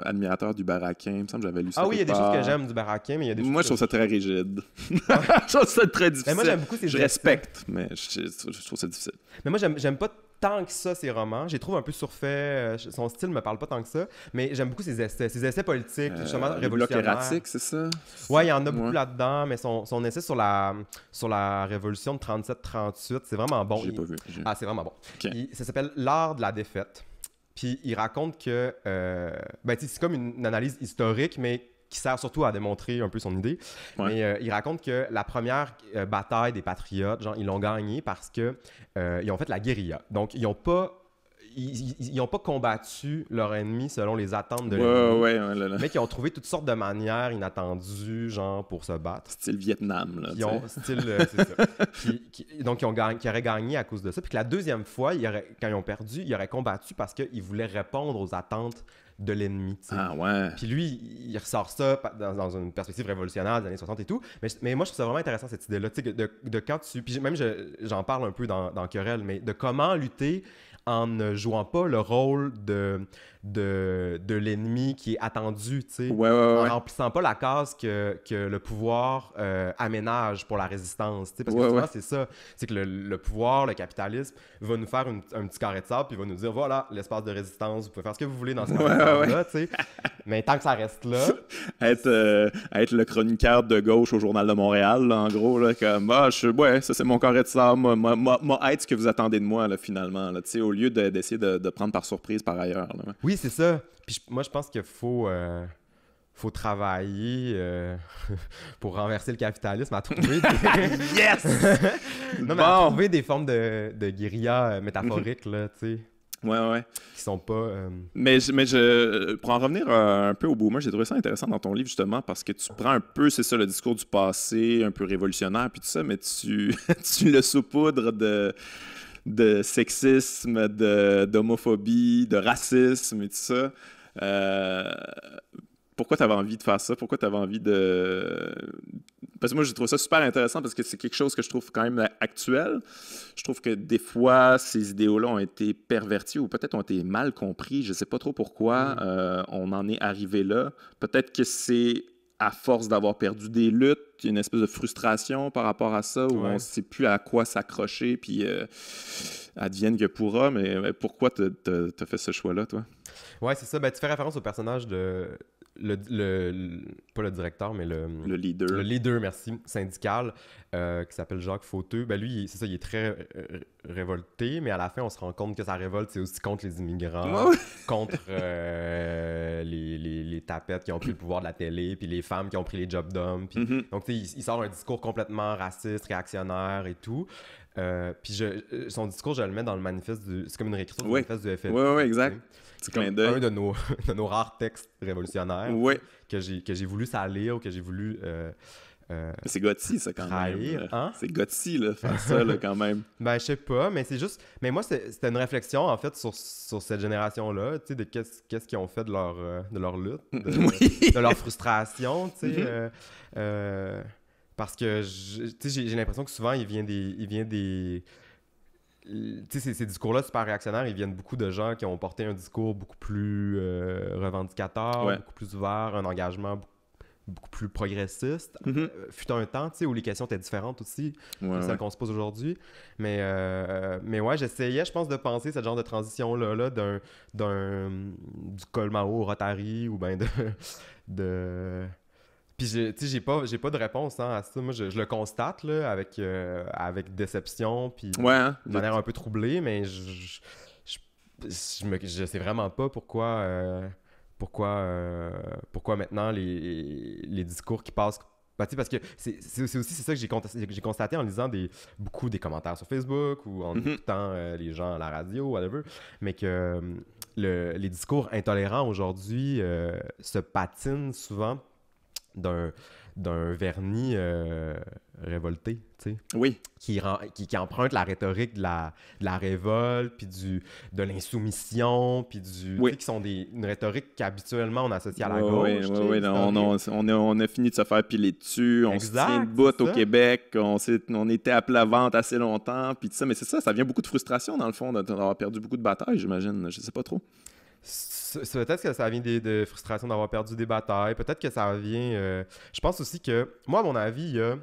admirateur d'Hubert Aquin. Il me semble que j'avais lu ça. Oui, il y a des choses que j'aime d'Hubert Aquin, mais il y a des choses... Moi, je trouve ça très rigide. Je trouve ça très difficile. Mais moi, j'aime beaucoup ses respecte, mais je trouve ça difficile. Mais moi, j'aime pas tant que ça ses romans. J'ai trouvé un peu surfait. Son style me parle pas tant que ça, mais j'aime beaucoup ses essais politiques, justement révolutionnaires. Le bloc erratique, c'est ça? Ouais, il y en a beaucoup là-dedans, mais son essai sur la révolution de 37-38, c'est vraiment bon. J'ai pas vu. C'est vraiment bon. Okay. Ça s'appelle L'art de la défaite. Puis il raconte que c'est comme une analyse historique, mais qui sert surtout à démontrer un peu son idée. Mais il raconte que la première bataille des patriotes, genre, ils l'ont gagnée parce que ils ont fait la guérilla. Donc, ils n'ont pas combattu leur ennemi selon les attentes de l'ennemi, mais qui ont trouvé toutes sortes de manières inattendues, genre, pour se battre. Style Vietnam, là. C'est ça. Donc, qui auraient gagné à cause de ça. Puis que la deuxième fois, quand ils ont perdu, ils auraient combattu parce qu'ils voulaient répondre aux attentes de l'ennemi. T'sais. Puis lui, il ressort ça dans une perspective révolutionnaire des années 60 et tout. Mais moi, je trouve ça vraiment intéressant, cette idée-là. De quand tu... Puis même, j'en parle un peu dans Querelle, mais de comment lutter en ne jouant pas le rôle de l'ennemi qui est attendu, tu sais, en remplissant pas la case que le pouvoir aménage pour la résistance, tu sais, parce que souvent c'est ça, c'est que le pouvoir, le capitalisme va nous faire un petit carré de sable puis va nous dire voilà l'espace de résistance, vous pouvez faire ce que vous voulez dans ce carré-là, tu sais, mais tant que ça reste là, être le chroniqueur de gauche au Journal de Montréal, là, en gros, là, comme ça c'est mon carré de sable, moi être ce que vous attendez de moi là, finalement, là, tu sais, au lieu d'essayer de prendre par surprise par ailleurs. Là. Oui, c'est ça. Puis moi, je pense qu'il faut travailler pour renverser le capitalisme, à trouver yes! Non, mais à trouver des formes de guérilla métaphoriques, là, tu sais. Qui sont pas... Mais pour en revenir un peu au boomer, j'ai trouvé ça intéressant dans ton livre, justement, parce que tu prends un peu, c'est ça, le discours du passé, un peu révolutionnaire, puis tout ça, mais tu le saupoudres de sexisme, d'homophobie, de racisme et tout ça. Pourquoi tu avais envie de faire ça? Pourquoi tu avais envie de... Parce que moi, je trouve ça super intéressant parce que c'est quelque chose que je trouve quand même actuel. Je trouve que des fois, ces idéaux-là ont été pervertis ou peut-être ont été mal compris. Je ne sais pas trop pourquoi on en est arrivé là. Peut-être que c'est à force d'avoir perdu des luttes, il y a une espèce de frustration par rapport à ça, où on ne sait plus à quoi s'accrocher, puis advienne que pourra. Mais pourquoi tu as fait ce choix-là, toi? Ouais, c'est ça. Ben, tu fais référence au personnage de... pas le directeur, mais le leader. Le leader, merci, syndical, qui s'appelle Jacques Fauteux. Ben lui, c'est ça, il est très révolté, mais à la fin, on se rend compte que sa révolte, c'est aussi contre les immigrants, contre les tapettes qui ont pris le pouvoir de la télé, puis les femmes qui ont pris les jobs d'hommes. Donc, tu sais, il sort un discours complètement raciste, réactionnaire et tout. Puis son discours, je le mets dans le manifeste c'est comme une réécriture du manifeste du FLQ. Oui, exact. C'est un de nos rares textes révolutionnaires que j'ai voulu salir, que j'ai voulu c'est gutsy, ça, quand trahir, même. Hein? C'est gutsy, là, faire ça, là, quand même. Ben, je sais pas, mais c'est juste... Mais moi, c'était une réflexion, en fait, sur cette génération-là, tu sais, de qu'est-ce qu'ils ont fait de leur lutte, de leur frustration, tu sais. Parce que, tu sais, j'ai l'impression que souvent, il vient des... Tu sais, ces discours-là super réactionnaires, ils viennent beaucoup de gens qui ont porté un discours beaucoup plus revendicateur, beaucoup plus ouvert, un engagement beaucoup plus progressiste. Fut un temps, tu sais, où les questions étaient différentes aussi de celles qu'on se pose aujourd'hui. Mais ouais, j'essayais, je pense, de penser ce genre de transition-là du Colmao au Rotary ou bien de... Puis, tu sais, j'ai pas de réponse à ça. Moi, je le constate là, avec déception, puis de manière un peu troublée, mais je sais vraiment pas pourquoi maintenant les discours qui passent... Ben, parce que c'est aussi ça que j'ai constaté en lisant beaucoup des commentaires sur Facebook ou en écoutant les gens à la radio, whatever, mais que les discours intolérants aujourd'hui se patinent souvent d'un vernis révolté, tu sais. Oui. Qui emprunte la rhétorique de la révolte, puis de l'insoumission, puis tu sais, qui sont une rhétorique qu'habituellement on associe à la gauche. Oui, on a fini de se faire piler dessus, on se tient debout au Québec, on était à plat ventre assez longtemps, puis tout ça, mais c'est ça, ça vient beaucoup de frustration dans le fond, d'avoir perdu beaucoup de batailles, j'imagine, je sais pas trop. Peut-être que ça vient de frustration d'avoir perdu des batailles. Peut-être que ça vient... Je pense aussi que, moi, à mon avis, il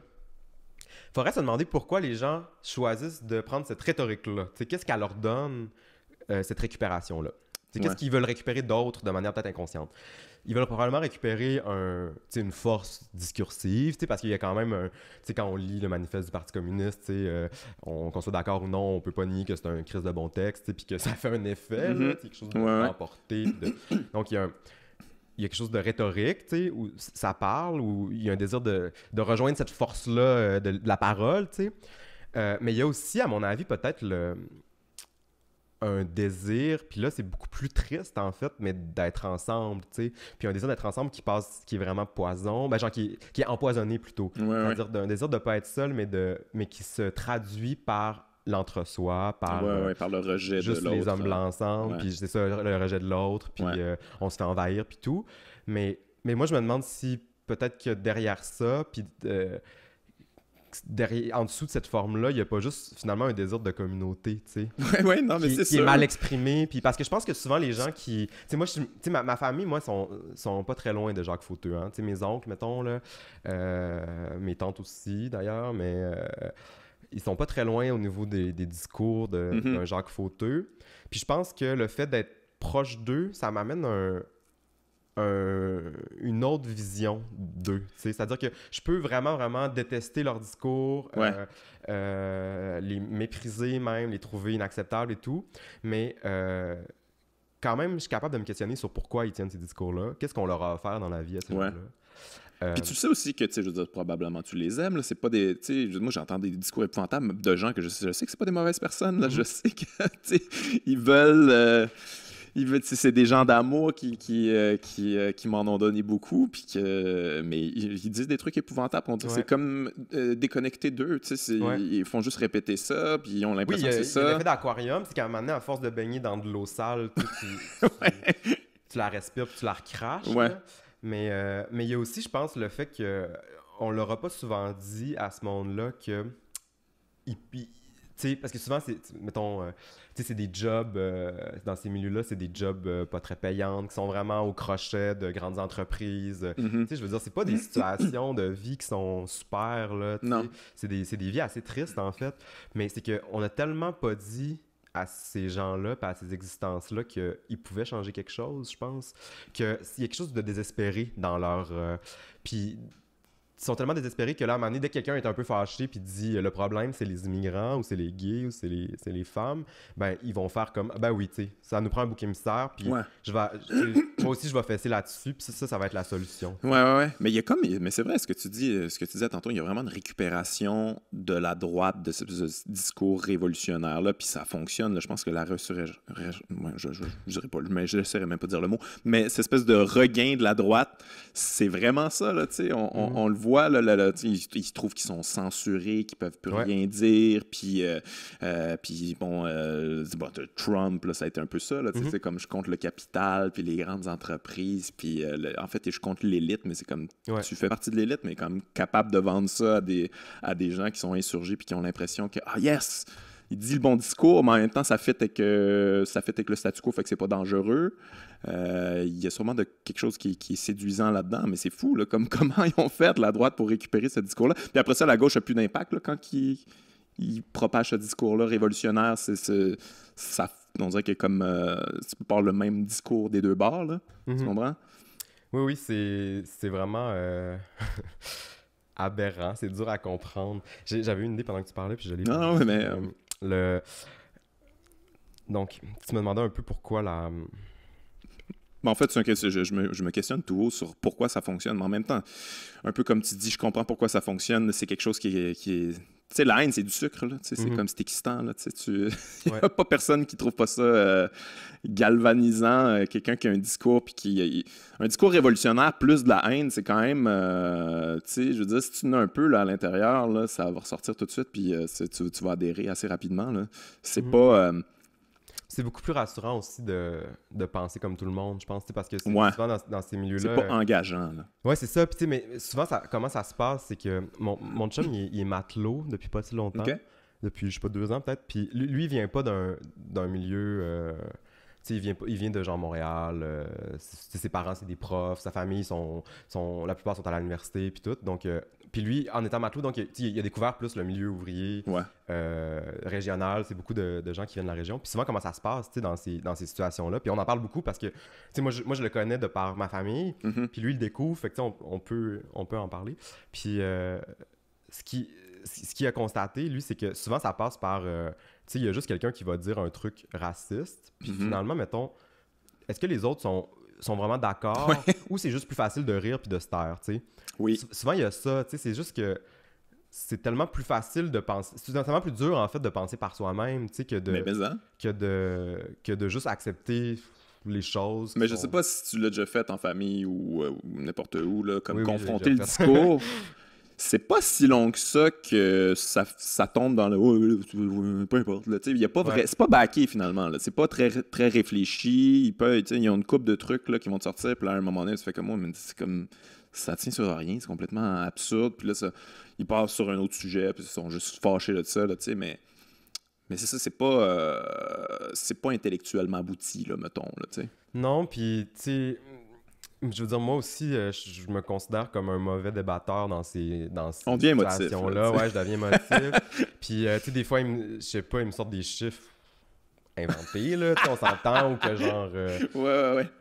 faudrait se demander pourquoi les gens choisissent de prendre cette rhétorique-là. Qu'est-ce qu'elle leur donne, cette récupération-là? Qu'est-ce qu'ils veulent récupérer d'autre de manière peut-être inconsciente? Ils veulent probablement récupérer une force discursive, parce qu'il y a quand même quand on lit le manifeste du Parti communiste, qu'on soit d'accord ou non, on peut pas nier que c'est un crise de bon texte, puis que ça fait un effet, quelque chose de emporté. Donc, il y a quelque chose de rhétorique, où ça parle, où il y a un désir de rejoindre cette force-là de la parole, mais il y a aussi, à mon avis, peut-être un désir, puis là, c'est beaucoup plus triste, en fait, mais d'être ensemble, tu sais. Puis un désir d'être ensemble qui est vraiment poison, genre qui est empoisonné, plutôt. C'est-à-dire d'un désir de pas être seul, mais qui se traduit par l'entre-soi, par le rejet de l'autre. Juste les hommes blancs ensemble, puis c'est ça, le rejet de l'autre, puis on se fait envahir, puis tout. Mais moi, je me demande si peut-être que derrière ça, puis... en dessous de cette forme-là, il n'y a pas juste finalement un désir de communauté, tu sais. Non, mais c'est qui est mal exprimé. Puis parce que je pense que souvent les gens qui... Tu sais, moi, ma famille, moi, sont pas très loin de Jacques Fauteux. Hein. Tu sais, mes oncles, mettons, là, mes tantes aussi, d'ailleurs, mais ils sont pas très loin au niveau des discours d'un Jacques Fauteux. Puis je pense que le fait d'être proche d'eux, ça m'amène une autre vision d'eux. C'est-à-dire que je peux vraiment, vraiment détester leur discours, les mépriser même, les trouver inacceptables et tout, mais quand même, je suis capable de me questionner sur pourquoi ils tiennent ces discours-là, qu'est-ce qu'on leur a offert dans la vie à ces gens-là. Puis tu sais aussi que, tu sais, je veux dire, probablement tu les aimes, là, c'est pas des... Tu sais, moi, j'entends des discours épouvantables de gens que je sais que c'est pas des mauvaises personnes, là, je sais que, tu sais, ils veulent... c'est des gens d'amour qui m'en ont donné beaucoup, puis mais ils disent des trucs épouvantables. C'est comme déconnecté d'eux. Ils font juste répéter ça, puis ils ont l'impression que c'est ça. L'effet d'aquarium, c'est qu'à un moment donné, à force de baigner dans de l'eau sale, tu la respires puis tu la recraches. Mais il y a aussi, je pense, le fait qu'on leur a pas souvent dit à ce monde-là que... parce que souvent, mettons, c'est des jobs, dans ces milieux-là, c'est des jobs pas très payantes, qui sont vraiment au crochet de grandes entreprises. Je veux dire, c'est pas des situations de vie qui sont super, là. C'est des vies assez tristes, en fait. Mais c'est qu'on a tellement pas dit à ces gens-là, à ces existences-là, qu'ils pouvaient changer quelque chose, je pense. Qu'il y a quelque chose de désespéré dans leur... Puis... Ils sont tellement désespérés que là, à un moment donné, dès que quelqu'un est un peu fâché puis dit le problème, c'est les immigrants ou c'est les gays ou c'est les femmes, ben ils vont faire comme ben oui, tu sais, ça nous prend un bouc émissaire puis je moi aussi, je vais fesser là-dessus, puis ça va être la solution. Ouais. Mais il y a comme... Mais c'est vrai, ce que tu disais tantôt, il y a vraiment une récupération de la droite de ce discours révolutionnaire-là, puis ça fonctionne. Là. Je pense que la résurrection... je dirais pas, mais je ne saurais même pas dire le mot, mais cette espèce de regain de la droite, c'est vraiment ça, là, tu sais. On le voit, là ils se trouvent qu'ils sont censurés, qu'ils peuvent plus rien dire, puis bon, Trump, là, ça a été un peu ça, là, c'est comme je compte le capital, puis les grandes entreprises, puis en fait, je compte l'élite, mais c'est comme, tu fais partie de l'élite, mais comme capable de vendre ça à des gens qui sont insurgés, puis qui ont l'impression que, yes, il dit le bon discours, mais en même temps, ça fit avec le statu quo, fait que c'est pas dangereux. Il y a sûrement quelque chose qui est séduisant là-dedans, mais c'est fou, là, comment ils ont fait, la droite, pour récupérer ce discours-là. Puis après ça, la gauche n'a plus d'impact, là, quand il propage ce discours-là révolutionnaire. Ça, on dirait que comme tu parles le même discours des deux bords, là. Tu comprends? Oui, c'est vraiment aberrant. C'est dur à comprendre. J'avais une idée pendant que tu parlais, puis je l'ai pas. Non, mais... Donc, tu me demandais un peu pourquoi la... En fait, je me questionne tout haut sur pourquoi ça fonctionne, mais en même temps, un peu comme tu dis, je comprends pourquoi ça fonctionne. C'est quelque chose qui est... Tu sais, la haine, c'est du sucre, là. C'est comme c'est excitant, là. Il n'y a pas personne qui trouve pas ça galvanisant. Quelqu'un qui a un discours, puis un discours révolutionnaire plus de la haine, c'est quand même... tu sais, je veux dire, si tu en as un peu là, à l'intérieur, là, ça va ressortir tout de suite, puis tu vas adhérer assez rapidement, là. C'est pas... C'est beaucoup plus rassurant aussi de penser comme tout le monde, je pense, parce que c'est souvent dans ces milieux-là... C'est pas engageant, là. Ouais, c'est ça. Puis, mais souvent, comment ça se passe, c'est que mon chum, il est matelot depuis pas si longtemps. Okay. Depuis, je sais pas, 2 ans peut-être. Puis lui, il vient pas d'un milieu... tu sais, il vient de genre Montréal. Ses parents, c'est des profs. Sa famille, la plupart sont à l'université, puis tout. Donc... Puis lui, en étant matelot, donc il a découvert plus le milieu ouvrier régional. C'est beaucoup de gens qui viennent de la région. Puis souvent, comment ça se passe dans ces situations-là. Puis on en parle beaucoup parce que moi, je le connais de par ma famille. Puis lui, il le découvre. Fait que on peut en parler. Puis ce qu'il a constaté, lui, c'est que souvent, ça passe par... il y a juste quelqu'un qui va dire un truc raciste. Puis finalement, mettons, est-ce que les autres sont vraiment d'accord ou c'est juste plus facile de rire puis de se taire, tu sais? Oui. Souvent, il y a ça, tu sais, c'est juste que c'est tellement plus facile de penser... C'est tellement plus dur, en fait, de penser par soi-même, tu sais, que de juste accepter les choses. Mais je sais pas si tu l'as déjà fait en famille ou n'importe où, là, comme confronter le discours... C'est pas si long que ça que ça tombe dans le peu importe. Y a pas c'est pas backé finalement. Là. C'est pas très, très réfléchi. Ils ont une couple de trucs là, qui vont te sortir. Puis là, à un moment donné, tu fais comme moi, mais c'est comme ça tient sur rien. C'est complètement absurde. Puis là, ils passent sur un autre sujet. Puis ils sont juste fâchés de ça. Là, mais c'est ça, c'est pas intellectuellement abouti, là, mettons. Là, t'sais. Non, puis tu sais. Je veux dire, moi aussi, je me considère comme un mauvais débatteur dans ces situations-là. Ouais, je deviens motif. Puis, tu sais, des fois, je sais pas, ils me sortent des chiffres inventés, là, on s'entend, ou que genre...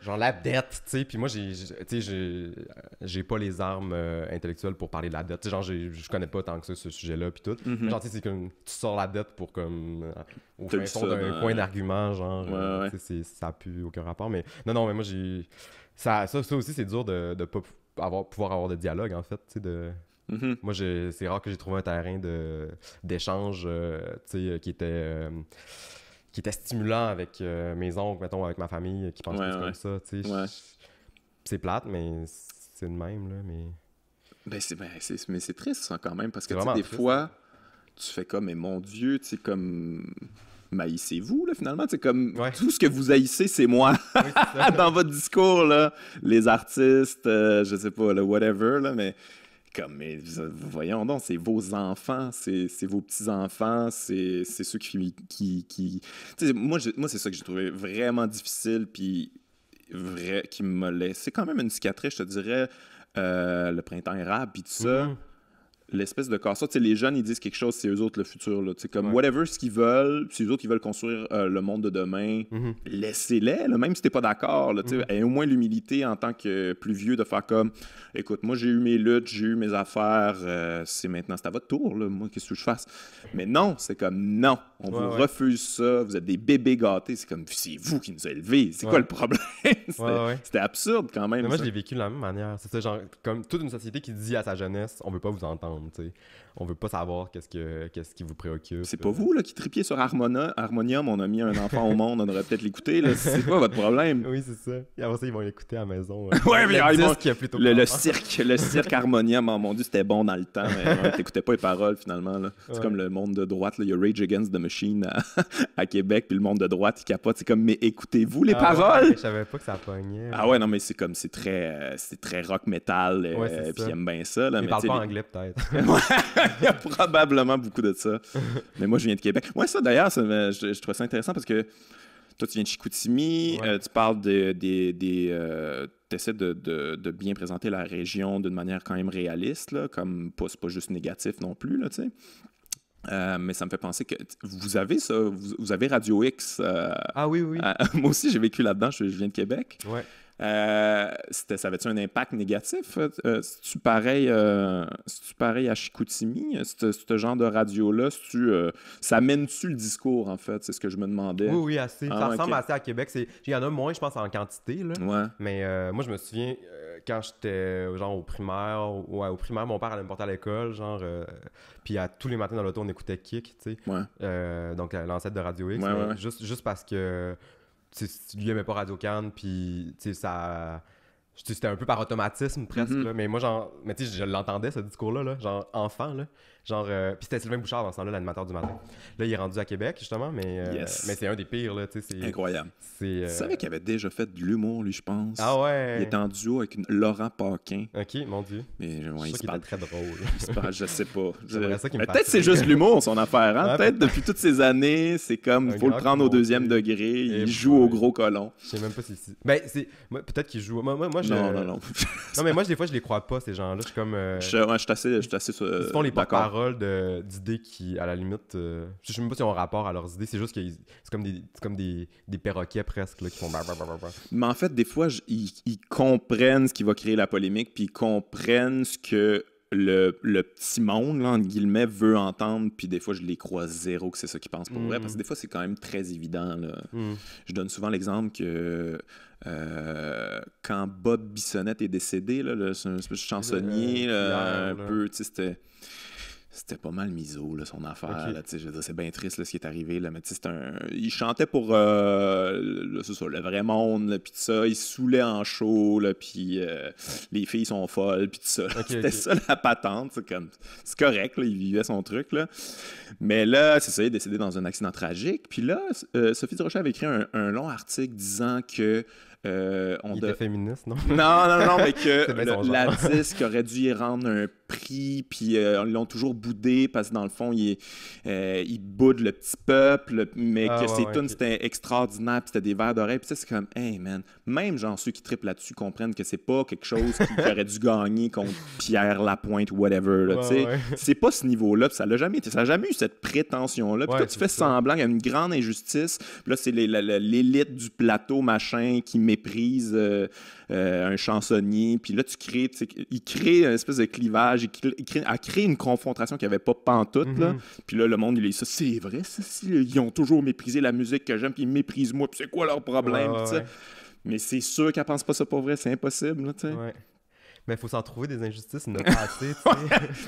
Genre la dette, tu sais. Puis moi, j'ai pas les armes intellectuelles pour parler de la dette. Tu sais, genre, je connais pas tant que ça, ce sujet-là, puis tout. Genre, tu sais, c'est comme... Tu sors la dette pour, comme... au fin fond d'un coin d'argument, genre... Tu sais, ça a plus aucun rapport, mais... Non, mais moi, j'ai... Ça aussi, c'est dur de pas pouvoir avoir de dialogue, en fait, tu sais, Moi, c'est rare que j'ai trouvé un terrain d'échange, tu sais, qui était stimulant avec mes oncles, mettons, avec ma famille, qui pensent comme ça, tu sais. C'est plate, mais c'est le même, là, mais... Mais c'est triste, ça, quand même, parce que, tu sais, des fois, tu fais comme, mais mon Dieu, tu sais, comme... Haïssez-vous, là, finalement. C'est comme tout ce que vous haïssez, c'est moi. Dans votre discours, là, les artistes, je sais pas, le whatever, là, mais voyons donc, c'est vos enfants, c'est vos petits-enfants, c'est ceux qui tu sais, moi, c'est ça que j'ai trouvé vraiment difficile, puis qui m'a laissé quand même une cicatrice, je te dirais, le printemps érable, puis tout ça. l'espèce de casse. Tu sais, les jeunes, ils disent quelque chose, c'est eux autres le futur. Là. Tu sais, comme whatever ce qu'ils veulent, c'est eux autres qui veulent construire le monde de demain. Laissez-les, là, même si t'es pas d'accord. Tu sais, aie au moins l'humilité en tant que plus vieux de faire comme écoute, moi j'ai eu mes luttes, j'ai eu mes affaires, c'est à votre tour. Là. Moi, qu'est-ce que je fasse? Mais non, c'est comme non, on vous refuse ça, vous êtes des bébés gâtés. C'est comme c'est vous qui nous avez élevés. C'est quoi le problème? C'était absurde quand même. Mais moi, je l'ai vécu de la même manière. C'est ça, genre, comme toute une société qui dit à sa jeunesse, on veut pas vous entendre, tu sais. On veut pas savoir qu'est-ce qui vous préoccupe. C'est pas vous là, qui tripiez sur Harmonium, on a mis un enfant au monde, on aurait peut-être l'écouter. Là. C'est quoi votre problème? Oui, c'est ça. Et après ça, ils vont l'écouter à la maison. Ouais, mais le cirque Harmonium, oh mon Dieu, c'était bon dans le temps, mais t'écoutais pas les paroles finalement. Là. C'est comme le monde de droite. Là. Il y a Rage Against the Machine à Québec, puis le monde de droite, il capote. C'est comme, mais écoutez-vous les paroles? Ouais, je savais pas que ça pognait. Ah ouais, non, mais c'est très rock metal, puis ils aiment bien ça. Là, ils parlent pas anglais peut-être. Il y a probablement beaucoup de ça. Mais moi, je viens de Québec. Ouais, ça d'ailleurs, je trouve ça intéressant parce que toi, tu viens de Chicoutimi, tu parles t'essaies de bien présenter la région d'une manière quand même réaliste, là, comme c'est pas juste négatif non plus, là, tu sais. Mais ça me fait penser que vous avez ça, vous avez Radio X. Ah oui. Moi aussi, j'ai vécu là-dedans, je viens de Québec. Ouais. Ça avait-tu un impact négatif? C'est-tu pareil à Chicoutimi? Ce genre de radio-là, ça mène-tu le discours, en fait? C'est ce que je me demandais. Oui, assez. Ça ressemble assez à Québec. Il y en a moins, je pense, en quantité. Là. Ouais. Mais moi, je me souviens, quand j'étais genre au primaire, mon père allait me porter à l'école, genre, puis tous les matins dans l'auto, on écoutait Kik, tu sais. Ouais. Donc, l'ancêtre de Radio X. Ouais. Juste parce que lui aimait pas Radio Cannes, puis ça c'était un peu par automatisme presque là. Mais moi mais tu sais, je l'entendais ce discours là, genre enfant là, genre puis c'était Sylvain Bouchard dans ce temps-là, l'animateur du matin. Là il est rendu à Québec justement, mais c'est un des pires là, tu sais, c'est incroyable. Tu savais qu'il avait déjà fait de l'humour lui, je pense. Ah ouais. Il était en duo avec Laurent Paquin. OK, mon Dieu. Mais il se parle très drôle. Je sais pas. Peut-être c'est juste l'humour son affaire, hein. Peut-être depuis toutes ces années, c'est comme faut le prendre au deuxième degré, il joue au gros colon. Je sais même pas si ben peut-être qu'il joue. Moi non. Non, mais moi, des fois, je les crois pas, ces gens-là. Je suis comme. Je suis assez ils font les porte-paroles d'idées qui, à la limite. Je sais même pas s'ils ont rapport à leurs idées. C'est juste que c'est comme des perroquets presque là, qui font. Mais en fait, des fois, ils comprennent ce qui va créer la polémique, puis ils comprennent ce que le petit monde, là, entre guillemets, veut entendre, puis des fois, je les crois zéro que c'est ça qu'ils pensent pour vrai, parce que des fois, c'est quand même très évident. Là. Je donne souvent l'exemple que quand Bob Bissonnette est décédé, là, c'est un espèce de chansonnier, un peu, tu sais, c'était pas mal miso, là, son affaire. Okay. Là, je veux dire, c'est bien triste là, ce qui est arrivé. Là, mais il chantait pour c'est ça, le vrai monde, puis tout ça. Il se saoulait en show, puis les filles sont folles, puis tout ça. C'était ça la patente. C'est correct, là, il vivait son truc. Là. Mais là, c'est ça, il est décédé dans un accident tragique. Puis là, Sophie Durocher avait écrit un long article disant que il était féministe, non? Non, mais que la disque aurait dû y rendre un prix, puis ils l'ont toujours boudé parce que dans le fond, il boude le petit peuple, mais que ses tunes c'était extraordinaire, puis c'était des vers d'oreille, puis ça, c'est comme, hey man, même genre ceux qui trippent là-dessus comprennent que c'est pas quelque chose qui aurait dû gagner contre Pierre Lapointe ou whatever, là, c'est pas ce niveau-là, puis ça n'a jamais eu cette prétention-là, puis toi, tu fais semblant qu'il y a une grande injustice, puis là, c'est l'élite du plateau, machin, qui méprise un chansonnier, puis là, il crée une espèce de clivage, il crée une confrontation qu'il n'y avait pas pantoute, là. Puis là, le monde, il est ça, c'est vrai, ça, ils ont toujours méprisé la musique que j'aime, puis ils méprisent moi, puis c'est quoi leur problème, mais c'est sûr qu'elle pense pas ça pour vrai, c'est impossible, là, tu sais. Ouais. Mais il faut s'en trouver des injustices, il y en a pas assez, tu sais.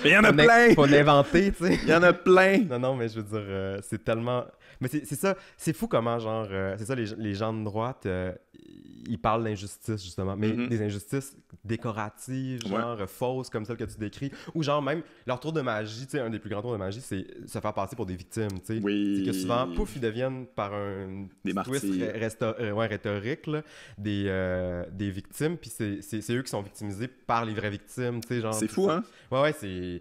Il y en a plein! Faut l'inventer, tu sais. Il y en a plein! Non, mais je veux dire, c'est tellement... Mais c'est ça, c'est fou comment, genre, c'est ça, les gens de droite, ils parlent d'injustice, justement, mais des injustices décoratives, genre fausses, comme celles que tu décris, ou genre même, leur tour de magie, tu sais, un des plus grands tours de magie, c'est se faire passer pour des victimes, tu sais. Oui. C'est que souvent, pouf, ils deviennent par un twist rhétorique, là, des victimes, puis c'est eux qui sont victimisés par les vraies victimes, tu sais, genre... C'est fou, hein? Ouais, c'est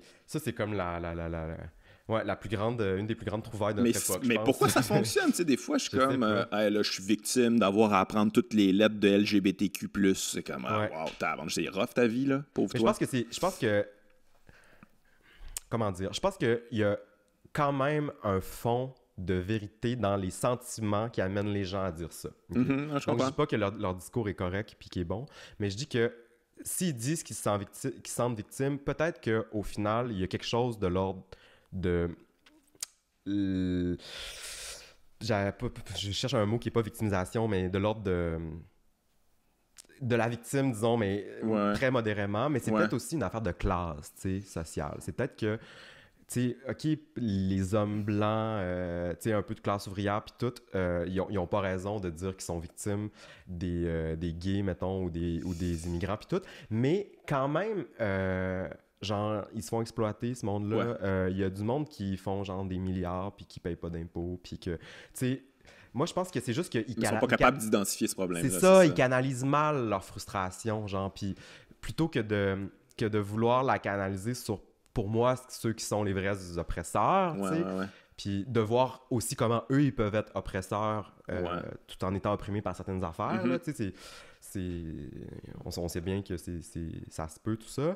comme une des plus grandes trouvailles de notre époque. Mais pourquoi ça fonctionne? Tu sais, des fois, je suis comme, là, je suis victime d'avoir à apprendre toutes les lettres de LGBTQ+. C'est comme, wow, c'est rough ta vie, là, pauvre toi. Je pense que comment dire? Je pense qu'il y a quand même un fond de vérité dans les sentiments qui amènent les gens à dire ça. Okay? Donc, je dis pas que leur discours est correct et qu'il est bon, mais je dis que s'ils disent qu'ils se sentent victimes, peut-être qu'au final, il y a quelque chose de l'ordre de... je cherche un mot qui n'est pas victimisation, mais de l'ordre de la victime, disons, mais très modérément. Mais c'est peut-être aussi une affaire de classe, tu sais, sociale. C'est peut-être que, tu sais, OK, les hommes blancs, tu sais, un peu de classe ouvrière, puis tout, ils n'ont pas raison de dire qu'ils sont victimes des gays, mettons, ou des immigrants, puis tout. Mais quand même... genre, ils se font exploiter, ce monde-là. Il y a du monde qui font, genre, des milliards, puis qui payent pas d'impôts, puis que, tu sais... Moi, je pense que c'est juste qu'ils ne sont pas capables d'identifier ce problème-là. C'est ça, ils canalisent mal leur frustration, genre, puis plutôt que de vouloir la canaliser sur, pour moi, ceux qui sont les vrais oppresseurs, tu sais, puis de voir aussi comment eux, ils peuvent être oppresseurs tout en étant opprimés par certaines affaires, là, tu sais, on sait bien que ça se peut, tout ça.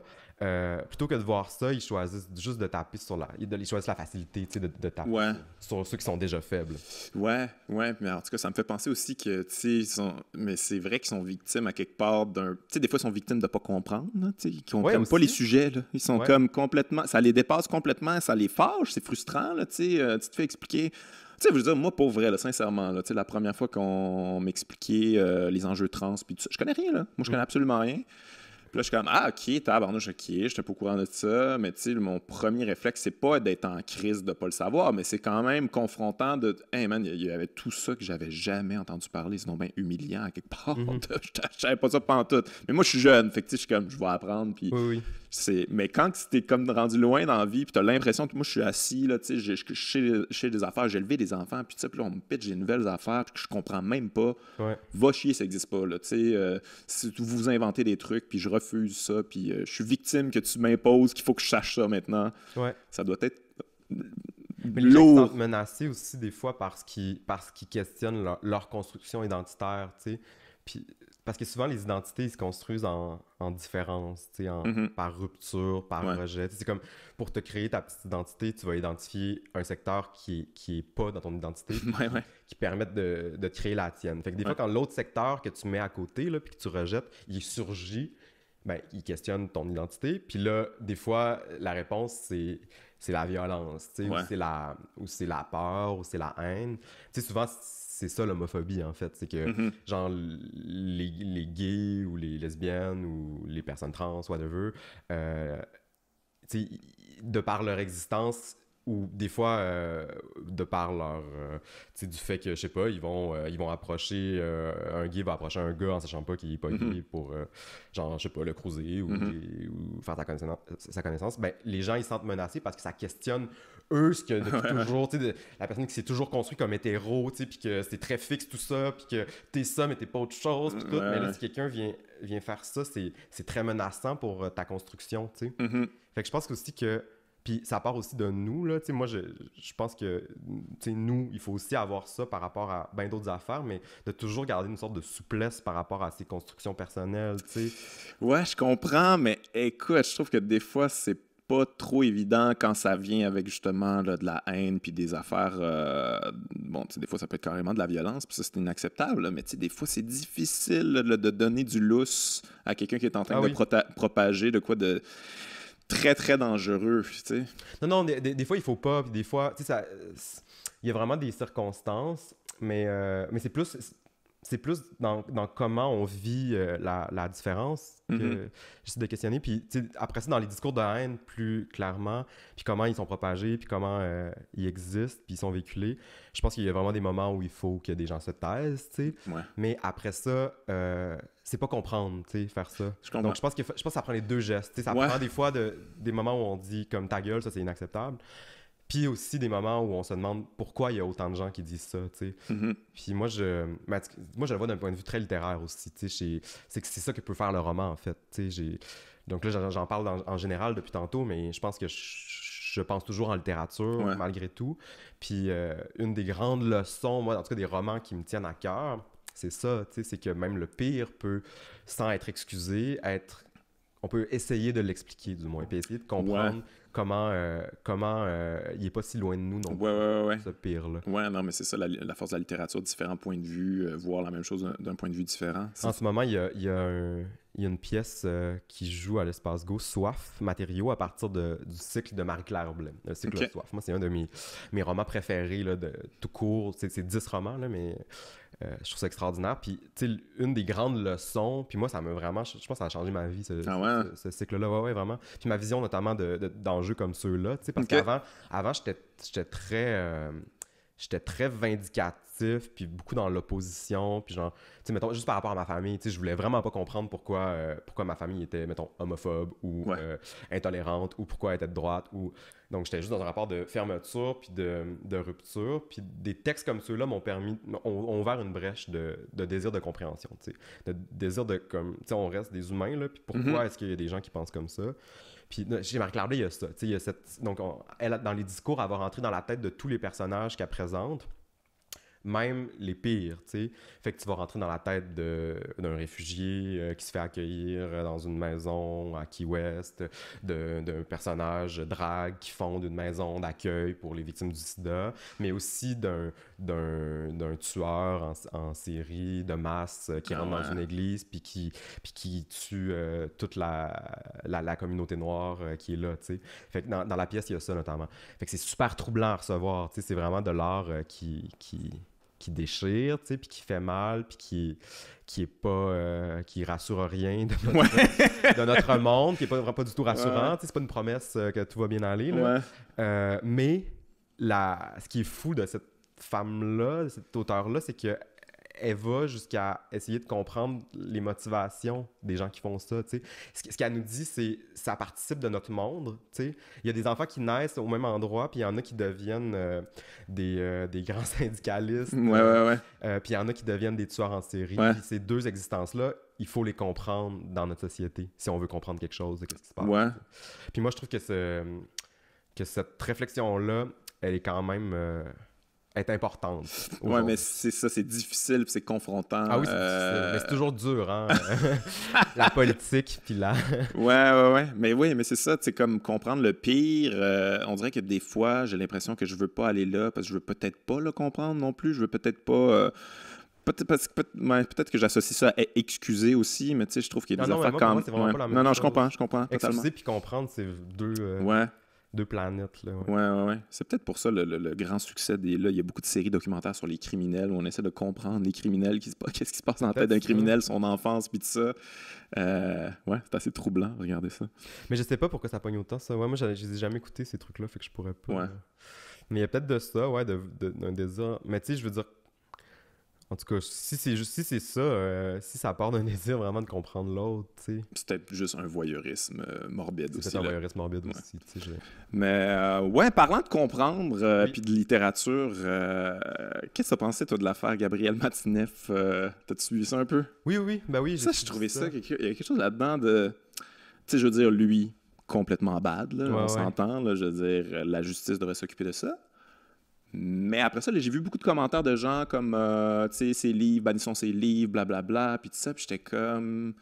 Plutôt que de voir ça, ils choisissent juste de taper sur ils choisissent la facilité, tu sais, de taper sur ceux qui sont déjà faibles. Ouais, mais en tout cas, ça me fait penser aussi que, tu sais, mais c'est vrai qu'ils sont victimes à quelque part d'un... Tu sais, des fois, ils sont victimes de pas comprendre, tu sais, ils comprennent pas les sujets, là. Ils sont comme complètement... Ça les dépasse complètement, ça les fâche, c'est frustrant, là, tu sais, tu te fais expliquer... Tu sais, je veux dire, moi, pour vrai, là, sincèrement, là, la première fois qu'on m'expliquait les enjeux trans, puis tout ça, je connais rien, là. Moi, je connais absolument rien. Puis là, je suis comme, ah, OK, tabarnouche, OK, j'étais pas au courant de ça. Mais tu sais, mon premier réflexe, c'est pas d'être en crise de pas le savoir, mais c'est quand même confrontant de, hey man, il y avait tout ça que j'avais jamais entendu parler. C'est donc bien humiliant à quelque part. Je savais pas ça pantoute. Mais moi, je suis jeune, fait que tu sais, je suis comme, je vais apprendre. Puis mais quand t'es comme rendu loin dans la vie, puis t'as l'impression que moi, je suis assis, là, tu sais, je sais des affaires, j'ai élevé des enfants, puis puis là, on me pitch des nouvelles affaires, puis que je comprends même pas. Va chier, ça existe pas, là, tu sais. Si vous inventez des trucs, puis je refuse ça, puis je suis victime que tu m'imposes, qu'il faut que je sache ça maintenant. Ça doit être mais les gens se sentent menacés aussi des fois parce qu'ils questionnent leur construction identitaire, tu sais. Puis parce que souvent, les identités, ils se construisent en différence, tu sais, par rupture, par rejet. C'est comme, pour te créer ta petite identité, tu vas identifier un secteur qui est pas dans ton identité, qui permettent de te créer la tienne. Fait que des fois, quand l'autre secteur que tu mets à côté, là, puis que tu rejettes, il surgit, ben, il questionne ton identité. Puis là, des fois, la réponse, c'est la violence, tu sais, ou c'est la peur, ou c'est la haine. Tu sais, souvent, c'est ça l'homophobie, en fait. C'est que, genre, les gays ou les lesbiennes ou les personnes trans, whatever, tu sais, de par leur existence, ou des fois, de par leur... tu sais, du fait que, je sais pas, ils vont approcher... un gay va approcher un gars en sachant pas qu'il est pas gay pour, genre, je sais pas, le cruiser ou faire sa connaissance. Ben, les gens, ils se sentent menacés parce que ça questionne eux, ce que depuis toujours, tu sais, la personne qui s'est toujours construite comme hétéro, tu sais, puis que c'est très fixe tout ça, puis que t'es ça, mais t'es pas autre chose, puis tout. Mais là, si quelqu'un vient faire ça, c'est très menaçant pour ta construction, tu sais. Fait que je pense aussi que... Puis ça part aussi de nous, là, tu sais, moi, je pense que, tu sais, nous, il faut aussi avoir ça par rapport à bien d'autres affaires, mais de toujours garder une sorte de souplesse par rapport à ses constructions personnelles, tu sais. Ouais, je comprends, mais écoute, je trouve que des fois, c'est pas trop évident quand ça vient avec justement là, de la haine puis des affaires bon, tu sais, des fois ça peut être carrément de la violence puis ça c'est inacceptable là, mais tu sais des fois c'est difficile là, de donner du lousse à quelqu'un qui est en train de propager de quoi de très très dangereux, tu sais. Non, des fois il faut pas, puis des fois tu sais il y a vraiment des circonstances, mais c'est plus dans comment on vit la différence que j'essaie de questionner. Puis après ça, dans les discours de haine, plus clairement, puis comment ils sont propagés, puis comment ils existent, puis ils sont véhiculés, je pense qu'il y a vraiment des moments où il faut que des gens se taisent, tu sais. Mais après ça, c'est pas comprendre, tu sais, faire ça. Donc je pense que ça prend les deux gestes. Tu sais, ça prend des fois des moments où on dit comme ta gueule, ça c'est inacceptable. Puis aussi des moments où on se demande pourquoi il y a autant de gens qui disent ça, tu sais. Puis moi, je le vois d'un point de vue très littéraire aussi, tu sais. C'est que c'est ça que peut faire le roman, en fait, tu sais. Donc là, j'en parle en général depuis tantôt, mais je pense que je pense toujours en littérature, malgré tout. Puis une des grandes leçons, moi, en tout cas des romans qui me tiennent à cœur, c'est ça, tu sais, c'est que même le pire peut, sans être excusé, être... on peut essayer de l'expliquer, du moins, puis essayer de comprendre comment il est pas si loin de nous, donc ce pire-là. Ouais, non, mais c'est ça, la force de la littérature, différents points de vue, voir la même chose d'un point de vue différent. En ce moment, il y a une pièce qui joue à l'Espace Go, Soif, matériaux, à partir du cycle de Marie-Claire Blais, le cycle de Soif. Moi, c'est un de mes romans préférés, là, de tout court. C'est 10 romans, là, mais je trouve ça extraordinaire. Puis, tu sais, une des grandes leçons, puis moi, ça m'a vraiment, je pense que ça a changé ma vie, ce cycle-là. Ouais, vraiment. Puis ma vision, notamment, d'enjeux comme ceux-là, tu sais, parce qu'avant, j'étais très vindicatif, puis beaucoup dans l'opposition, puis genre, tu sais, mettons, juste par rapport à ma famille, tu sais, je voulais vraiment pas comprendre pourquoi ma famille était, mettons, homophobe ou intolérante, ou pourquoi elle était de droite, ou... Donc, j'étais juste dans un rapport de fermeture, puis de rupture, puis des textes comme ceux-là m'ont ouvert une brèche de désir de compréhension, tu sais, de désir de, comme, tu sais, on reste des humains, là, puis pourquoi est-ce qu'il y a des gens qui pensent comme ça? Puis chez Marie-Claire Blais, il y a ça. Il y a donc, elle, dans les discours, elle va rentrer dans la tête de tous les personnages qu'elle présente, même les pires, tu sais. Fait que tu vas rentrer dans la tête d'un réfugié qui se fait accueillir dans une maison à Key West, d'un personnage drague qui fonde une maison d'accueil pour les victimes du sida, mais aussi d'un tueur en série de masse qui rentre dans une église puis qui tue toute la communauté noire qui est là, tu sais. Fait que dans la pièce, il y a ça notamment. Fait que c'est super troublant à recevoir, tu sais. C'est vraiment de l'art qui déchire, tu sais, puis qui fait mal, puis qui est pas... qui rassure rien de notre monde, qui est pas du tout rassurant, tu sais, c'est pas une promesse que tout va bien aller, là. Mais ce qui est fou de cette femme-là, de cet auteur-là, c'est que elle va jusqu'à essayer de comprendre les motivations des gens qui font ça, tu sais. Ce qu'elle nous dit, c'est ça participe de notre monde, tu sais. Il y a des enfants qui naissent au même endroit, puis il y en a qui deviennent des grands syndicalistes. Puis il y en a qui deviennent des tueurs en série. Puis ces deux existences-là, il faut les comprendre dans notre société, si on veut comprendre quelque chose de ce qui se passe. Puis moi, je trouve que cette réflexion-là, elle est quand même... est importante. Ouais, mais c'est ça, c'est difficile, puis c'est confrontant. Ah oui, c'est difficile, mais c'est toujours dur, hein? La politique, puis là... Ouais. Mais c'est ça, c'est comme comprendre le pire. On dirait que des fois, j'ai l'impression que je veux pas aller là, parce que je veux peut-être pas le comprendre non plus. Je veux peut-être pas... Peut-être que j'associe ça à excuser aussi, mais tu sais, je trouve qu'il y a des affaires quand même... Non, je comprends totalement. Excuser puis comprendre, c'est deux... deux planètes, là. Ouais. C'est peut-être pour ça le grand succès des... Là, il y a beaucoup de séries documentaires sur les criminels où on essaie de comprendre les criminels, qu'est-ce qui se passe dans la tête d'un criminel, son enfance, puis tout ça. C'est assez troublant, regardez ça. Mais je sais pas pourquoi ça pogne autant, ça. Ouais, moi, je les ai jamais écoutés, ces trucs-là, fait que je pourrais pas... Mais il y a peut-être de ça, d'un désir... Mais tu sais, je veux dire... En tout cas, si c'est ça, si ça part d'un désir vraiment de comprendre l'autre, tu sais. C'est peut-être juste un voyeurisme morbide aussi. C'est un voyeurisme morbide aussi, tu sais. Mais parlant de comprendre puis de littérature, qu'est-ce que t'as pensé, toi, de l'affaire Gabriel Matineff? T'as-tu suivi ça un peu? Oui, ben oui. Ça, j'ai trouvé ça. Il y a quelque chose là-dedans de... Tu sais, je veux dire, lui, complètement bad, là, on s'entend, là, je veux dire, la justice devrait s'occuper de ça. Mais après ça, là, j'ai vu beaucoup de commentaires de gens comme, tu sais, ses livres, bannissons ses livres, blablabla, puis tout ça, puis j'étais comme...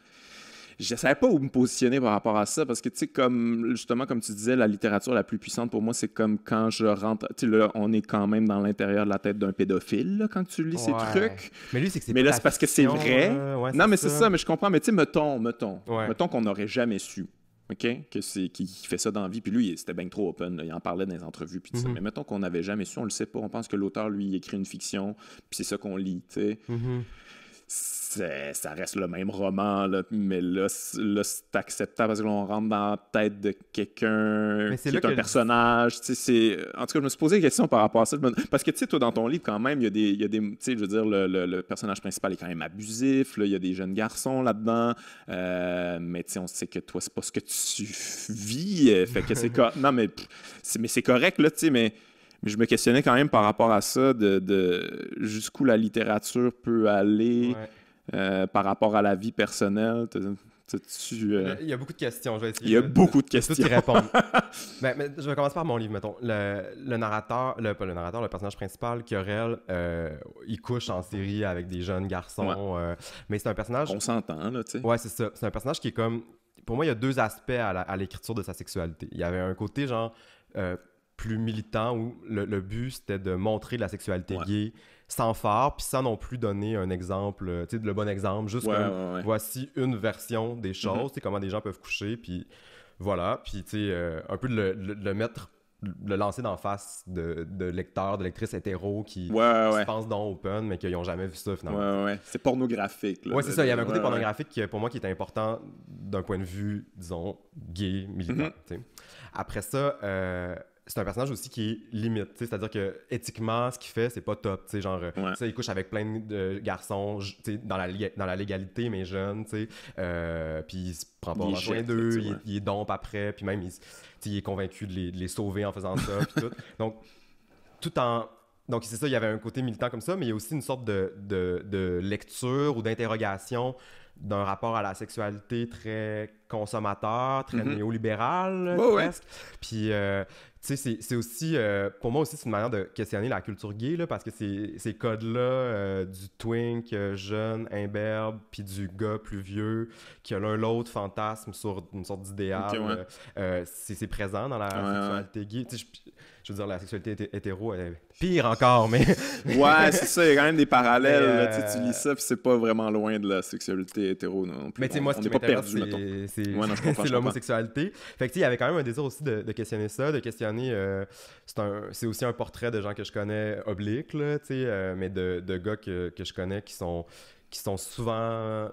Je savais pas où me positionner par rapport à ça, parce que, tu sais, comme tu disais, la littérature la plus puissante, pour moi, c'est comme quand je rentre... Tu sais, là, on est quand même dans l'intérieur de la tête d'un pédophile, là, quand tu lis ces trucs. Mais lui, c'est là, c'est parce que c'est vrai. Non, mais c'est ça, mais je comprends. Mais tu sais, mettons qu'on n'aurait jamais su. OK? Qui fait ça dans la vie. Puis lui, c'était bien trop open. Là. Il en parlait dans les entrevues. Puis ça. Mais mettons qu'on n'avait jamais su, on le sait pas. On pense que l'auteur, lui, il écrit une fiction. Puis c'est ça qu'on lit, tu sais. Ça reste le même roman, là, mais là c'est acceptable parce que là, on rentre dans la tête de quelqu'un qui est un personnage. En tout cas, je me suis posé des questions par rapport à ça. Parce que, tu sais, toi, dans ton livre, quand même, il y a des tu sais, je veux dire, le personnage principal est quand même abusif. Il y a des jeunes garçons là-dedans. Mais, tu sais, on sait que toi, c'est pas ce que tu vis. Fait que c'est... Non, mais c'est correct, là, tu sais, mais je me questionnais quand même par rapport à ça, de jusqu'où la littérature peut aller... par rapport à la vie personnelle. Il y a beaucoup de questions. Je vais essayer beaucoup de questions. Toutes y répondre. mais je vais commencer par mon livre, mettons. Le personnage principal, Querelle, il couche en série avec des jeunes garçons. Mais c'est un personnage... On s'entend, là, tu sais. Ouais, c'est ça. C'est un personnage qui est comme... pour moi, il y a deux aspects à l'écriture de sa sexualité. Il y avait un côté, genre, plus militant, où le but, c'était de montrer la sexualité gay sans phare, puis sans non plus donner un exemple, tu sais, le bon exemple, juste comme, voici une version des choses, tu sais, comment des gens peuvent coucher, puis voilà, puis tu sais, un peu de le lancer d'en face de lecteurs, de lectrices hétéros qui se pensent dans open, mais qui n'ont jamais vu ça, finalement. C'est pornographique. Ouais, c'est ça. Il y avait un côté pornographique pour moi qui était important d'un point de vue, disons, gay, militant. Après ça, c'est un personnage aussi qui est limite. C'est-à-dire que éthiquement, ce qu'il fait, c'est pas top. Genre, ça, il couche avec plein de garçons dans la légalité, mais jeunes. Puis il se prend pas soin d'eux, il est dompe après, puis même il est convaincu de les sauver en faisant ça. Puis tout. Donc, c'est ça, il y avait un côté militant comme ça, mais il y a aussi une sorte de lecture ou d'interrogation d'un rapport à la sexualité très consommateur, très néolibéral, presque. Puis, tu sais, c'est aussi, pour moi aussi, c'est une manière de questionner la culture gay, là, parce que ces codes-là, du twink jeune, imberbe, puis du gars plus vieux, qui a l'un l'autre fantasme sur une sorte d'idéal, c'est présent dans la sexualité gay. Tu sais, je veux dire, la sexualité hétéro est pire encore, mais... ouais, c'est ça, il y a quand même des parallèles. Là, tu lis ça, puis c'est pas vraiment loin de la sexualité hétéro non plus. Mais tu sais, moi, ce qui m'intéresse, c'est l'homosexualité. Fait que tu sais, il y avait quand même un désir aussi de questionner ça, de questionner... c'est aussi un portrait de gens que je connais obliques, là, tu sais, mais de gars que je connais qui sont souvent...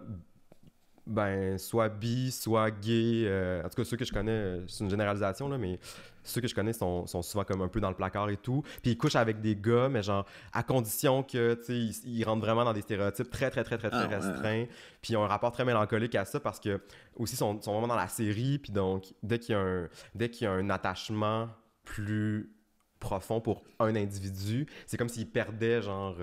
soit bi, soit gay. En tout cas, ceux que je connais, c'est une généralisation, là, mais ceux que je connais sont souvent comme un peu dans le placard et tout. Puis ils couchent avec des gars, mais genre à condition que, tu sais, ils rentrent vraiment dans des stéréotypes très restreints. Puis ils ont un rapport très mélancolique à ça parce que aussi sont vraiment dans la série. Puis donc, dès qu'il y a un attachement plus profond pour un individu, c'est comme s'ils perdaient genre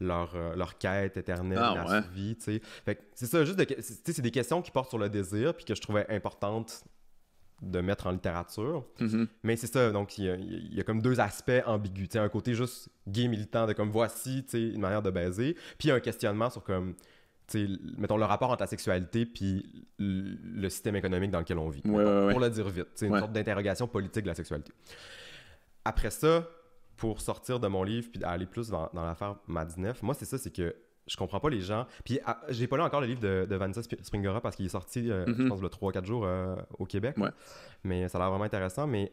leur quête éternelle à vie, tu sais. Fait que c'est ça, juste c'est des questions qui portent sur le désir puis que je trouvais importantes de mettre en littérature. Mais c'est ça, donc il y a comme deux aspects ambigus, tu sais, un côté juste gay militant de comme voici, tu sais, une manière de baiser, puis un questionnement sur comme tu sais, mettons le rapport entre la sexualité puis le système économique dans lequel on vit. Pour le dire vite, c'est une sorte d'interrogation politique de la sexualité. Après ça, pour sortir de mon livre puis aller plus dans l'affaire Madinef, moi, c'est ça, c'est que je comprends pas les gens. Puis j'ai pas lu encore le livre de Vanessa Springora parce qu'il est sorti, je pense, le 3-4 jours au Québec. Mais ça a l'air vraiment intéressant. Mais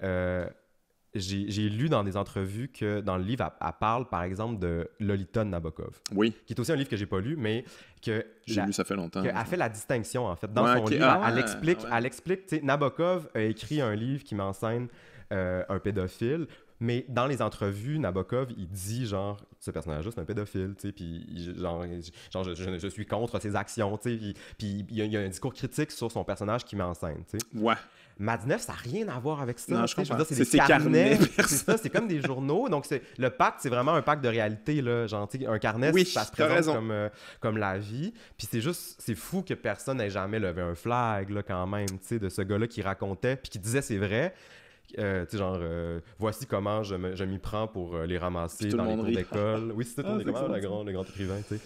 j'ai lu dans des entrevues que dans le livre, elle parle, par exemple, de Lolita Nabokov. Oui. Qui est aussi un livre que j'ai pas lu, mais que... J'ai lu ça fait longtemps. Elle fait la distinction, en fait. Dans son livre, elle explique, tu sais, Nabokov a écrit un livre qui m'enseigne un pédophile, mais dans les entrevues, Nabokov, il dit genre, ce personnage-là, c'est un pédophile, tu sais, puis genre je suis contre ses actions, tu sais, puis il y a un discours critique sur son personnage qui m'enseigne, tu sais. Ouais. Madinef, ça n'a rien à voir avec ça. Non, je veux dire, c'est des carnets. C'est ça, c'est comme des journaux. Donc, le pacte, c'est vraiment un pacte de réalité, là. Genre, un carnet, ça se présente comme la vie. Puis c'est fou que personne n'ait jamais levé un flag, là, quand même, tu sais, de ce gars-là qui racontait, puis qui disait c'est vrai. Tu sais, genre, voici comment je m'y prends pour les ramasser dans les cours d'école. Oui, c'est tout le grand écrivain, tu sais.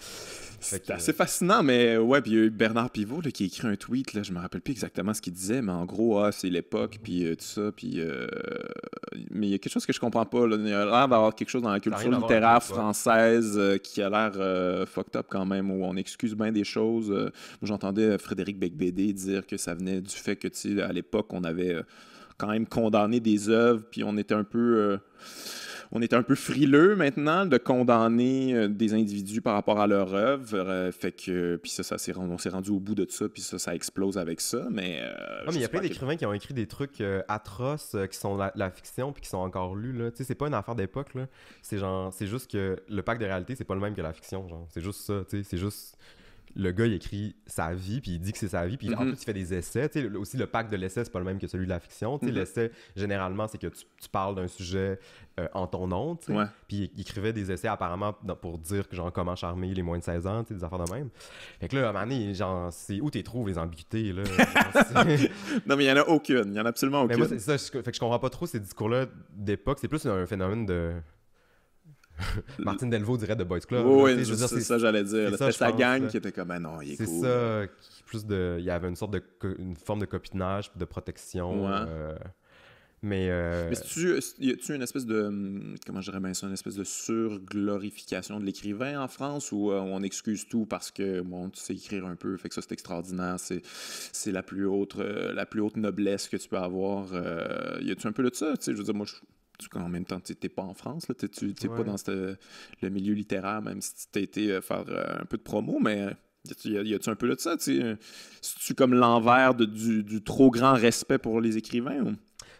C'est assez fascinant, mais ouais, puis il y a eu Bernard Pivot là, qui a écrit un tweet, là, je me rappelle plus exactement ce qu'il disait, mais en gros, c'est l'époque, puis tout ça, puis... mais il y a quelque chose que je comprends pas, là. Il y a l'air d'avoir quelque chose dans la culture littéraire française qui a l'air fucked up quand même, où on excuse bien des choses. Moi, j'entendais Frédéric Becbédé dire que ça venait du fait que, tu sais, à l'époque, on avait... quand même condamné des œuvres, puis on était un peu frileux maintenant de condamner des individus par rapport à leur œuvre. Fait que, puis ça on s'est rendu au bout de ça, puis ça explose avec ça, mais... mais il y a plein d'écrivains qui ont écrit des trucs atroces, qui sont la fiction, puis qui sont encore lus, là. Tu sais, c'est pas une affaire d'époque, là. C'est juste que le pacte de réalité, c'est pas le même que la fiction, genre. C'est juste ça, tu sais, c'est juste... Le gars, il écrit sa vie, puis il dit que c'est sa vie, puis en plus, il fait des essais. Tu sais, aussi, le pacte de l'essai, c'est pas le même que celui de la fiction. Tu sais, l'essai, généralement, c'est que tu parles d'un sujet en ton nom, tu sais. Puis il écrivait des essais, apparemment, pour dire que, genre, comment charmer les moins de 16 ans, tu sais, des affaires de même. Fait que là, à un moment donné, genre, c'est où tu trouves les ambiguïtés, là? Non, mais il y en a aucune. Il y en a absolument aucune. Mais moi, c'est ça. Fait que je comprends pas trop ces discours-là d'époque. C'est plus un phénomène de... Martine Delvaux dirait de Boys Club. Oui, c'est ça j'allais dire. C'était sa gang qui était comme, ben non, il est cool. C'est ça, il y avait une forme de copinage, de protection. Ouais. Mais y a-tu une espèce de, comment je dirais bien ça, une espèce de surglorification de l'écrivain en France où on excuse tout parce que, bon, tu sais écrire un peu, fait que ça, c'est extraordinaire, c'est la plus haute noblesse que tu peux avoir. Y a-tu un peu de ça? Tu sais, je veux dire, moi, en même temps, tu n'es pas en France, là, tu n'es pas dans le milieu littéraire, même si tu as été faire un peu de promo, mais y a-tu un peu de ça? C'est-tu comme l'envers du trop grand respect pour les écrivains? Ou?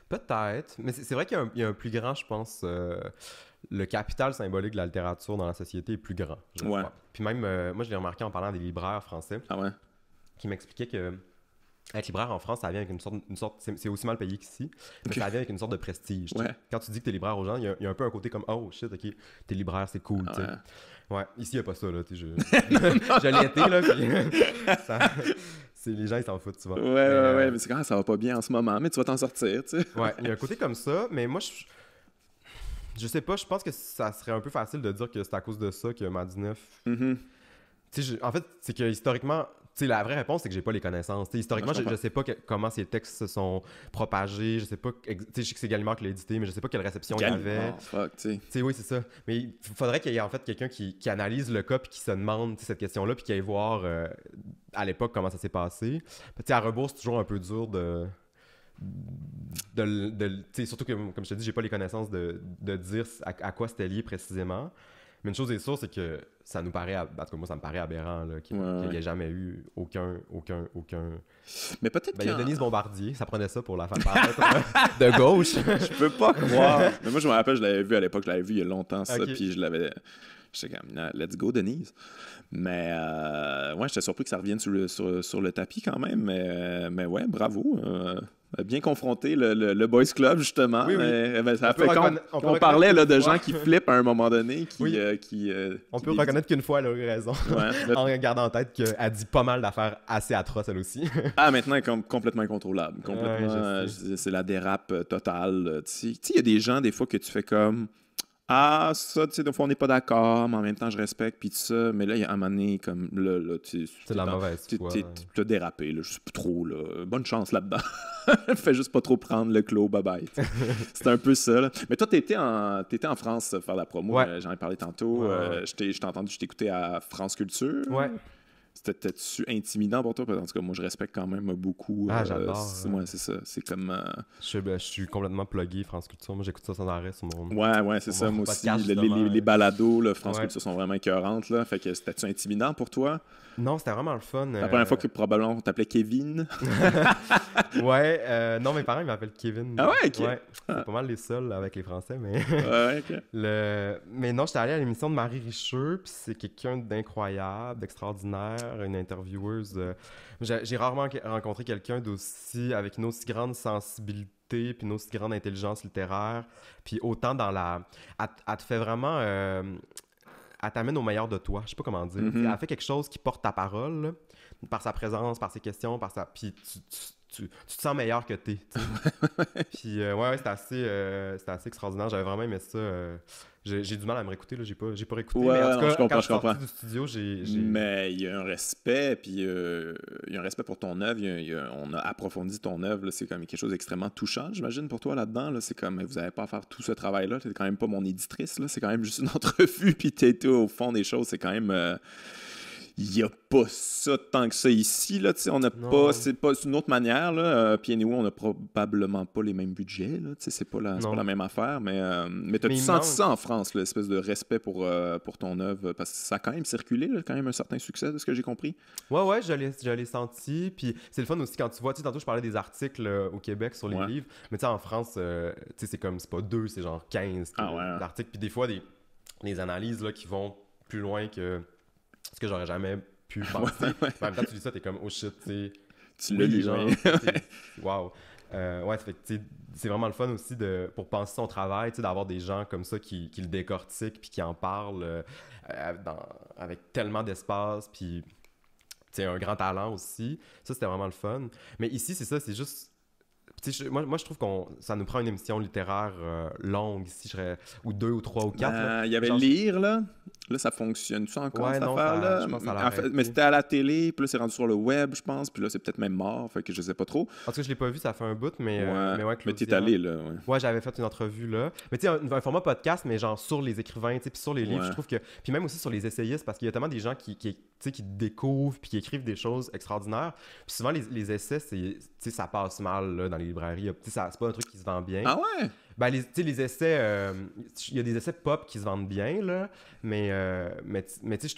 Peut-être, mais c'est vrai qu'il y a un plus grand, je pense, le capital symbolique de la littérature dans la société est plus grand. Ouais. Puis même, moi, je l'ai remarqué en parlant des libraires français, qui m'expliquaient que être libraire en France, ça vient avec une sorte c'est aussi mal payé qu'ici, mais ça vient avec une sorte de prestige. Ouais. Quand tu dis que t'es libraire aux gens, il y a un peu un côté comme « Oh shit, ok, t'es libraire, c'est cool. » Ouais, ici, il n'y a pas ça, là. Je l'ai été, là, puis les gens, ils s'en foutent souvent. Ouais, mais c'est quand même, ça va pas bien en ce moment, mais tu vas t'en sortir, tu sais. Ouais, il y a un côté comme ça, mais moi, je sais pas, je pense que ça serait un peu facile de dire que c'est à cause de ça que Madinef... En fait, c'est que historiquement... la vraie réponse, c'est que j'ai pas les connaissances. Historiquement, je sais pas comment ces textes se sont propagés. Je sais pas... je sais que c'est Gallimard qui l'a édité, mais je sais pas quelle réception il y avait. Oui, c'est ça. Mais il faudrait qu'il y ait en fait quelqu'un qui analyse le cas puis qui se demande cette question-là puis qui aille voir à l'époque comment ça s'est passé. À rebours, c'est toujours un peu dur surtout que, comme je te dis, j'ai pas les connaissances de dire à quoi c'était lié précisément. Mais une chose est sûre, c'est que ça nous paraît, en tout cas moi ça me paraît aberrant qu'il n'y ait jamais eu aucun. Mais peut-être il y a Denise Bombardier, ça prenait ça pour la faire paraître de gauche. Je peux pas croire. Mais moi je me rappelle, je l'avais vu à l'époque, je l'avais vu il y a longtemps ça, puis j'étais comme let's go Denise. Mais j'étais surpris que ça revienne sur le tapis quand même. Mais ouais, bravo. Bien confronté le Boys Club, justement. Oui. Ça fait qu'on parlait là, de gens qui flippent à un moment donné. On peut reconnaître qu'une fois, elle a eu raison. En gardant en tête qu'elle dit pas mal d'affaires assez atroces, elle aussi. Maintenant, elle est complètement incontrôlable. C'est la dérape totale. Il y a des gens, des fois, que tu fais comme... Ah, ça, tu sais, des fois, on n'est pas d'accord, mais en même temps, je respecte, puis tout ça. Mais là, il y a un moment donné, comme là, tu sais... C'est la mauvaise foi. Tu as dérapé, là, je sais plus trop, là. Bonne chance là-dedans. Fais juste pas trop prendre le clos, bye-bye. C'est un peu ça, là. Mais toi, t'étais en France faire la promo. Ouais. J'en ai parlé tantôt. Je t'ai entendu, je t'ai écouté à France Culture. Ouais. C'était-tu intimidant pour toi? En tout cas, moi, je respecte quand même beaucoup. J'adore. Ouais, c'est ça. C'est comme... Je suis complètement plugué France Culture. Moi, j'écoute ça sans arrêt sur mon... Ouais, c'est ça. Moi aussi, les balados, là, France Culture sont vraiment écœurantes. Là. Fait que c'était-tu intimidant pour toi? Non, c'était vraiment le fun. La première fois que probablement on t'appelait Kevin. Non, mes parents, ils m'appellent Kevin. Ah ouais, ok. Ouais, c'est pas mal les seuls avec les Français, mais... ouais, ok. Mais non, j'étais allé à l'émission de Marie Richeux, puis c'est quelqu'un d'incroyable, d'extraordinaire, une intervieweuse. J'ai rarement rencontré quelqu'un avec une aussi grande sensibilité puis une aussi grande intelligence littéraire, puis autant dans elle te fait vraiment... elle t'amène au meilleur de toi, je sais pas comment dire. Elle fait quelque chose qui porte ta parole, là, par sa présence, par ses questions, puis tu te sens meilleur que t'es. Puis c'était assez extraordinaire. J'avais vraiment aimé ça. J'ai du mal à me réécouter, là. J'ai pas réécouté. Ouais, mais en tout cas, je comprends, quand je suis sorti du studio, Mais il y a un respect, puis il y a un respect pour ton œuvre. On a approfondi ton œuvre. C'est comme quelque chose d'extrêmement touchant, j'imagine, pour toi là-dedans. Là. C'est comme, vous n'avez pas à faire tout ce travail-là. T'es quand même pas mon éditrice. Là. C'est quand même juste une entrevue, puis t'es au fond des choses. C'est quand même... Il n'y a pas ça tant que ça ici, là, on n'a pas, c'est une autre manière, là. Puis anyway, on n'a probablement pas les mêmes budgets, là, c'est pas la même affaire, mais t'as-tu senti ça en France, l'espèce de respect pour ton œuvre, parce que ça a quand même circulé, là, quand même un certain succès, de ce que j'ai compris. Ouais, je l'ai senti, puis c'est le fun aussi quand tu vois, tantôt je parlais des articles au Québec sur les livres, mais en France, c'est pas 2, c'est genre 15 d'articles, puis des fois des analyses là, qui vont plus loin que ce que j'aurais jamais pu penser. En même temps, tu dis ça, t'es comme, oh shit, tu l'as lu, genre. Wow. C'est vraiment le fun aussi pour penser son travail, d'avoir des gens comme ça qui le décortiquent puis qui en parlent avec tellement d'espace, puis un grand talent aussi. Ça, c'était vraiment le fun. Mais ici, c'est ça, c'est juste... moi, je trouve ça nous prend une émission littéraire longue ici, ou 2 ou 3 ou 4. Il y avait Lire, là. Là, ça fonctionne ça encore, cette affaire-là? Je pense à mais c'était à la télé, puis là, c'est rendu sur le web, je pense, puis là, c'est peut-être même mort, fait que je sais pas trop. En tout cas, je l'ai pas vu, ça fait un bout, mais ouais, mais t'es allé, là. Ouais, j'avais fait une entrevue, là. Mais tu sais, un format podcast, mais genre sur les écrivains, tu sais, puis sur les livres, je trouve que... Puis même aussi sur les essayistes, parce qu'il y a tellement des gens qui découvrent puis qui écrivent des choses extraordinaires. Puis souvent, les essais, ça passe mal, là, dans les librairies. C'est pas un truc qui se vend bien. Ah ouais? Ben, les essais, il y a des essais pop qui se vendent bien, là, mais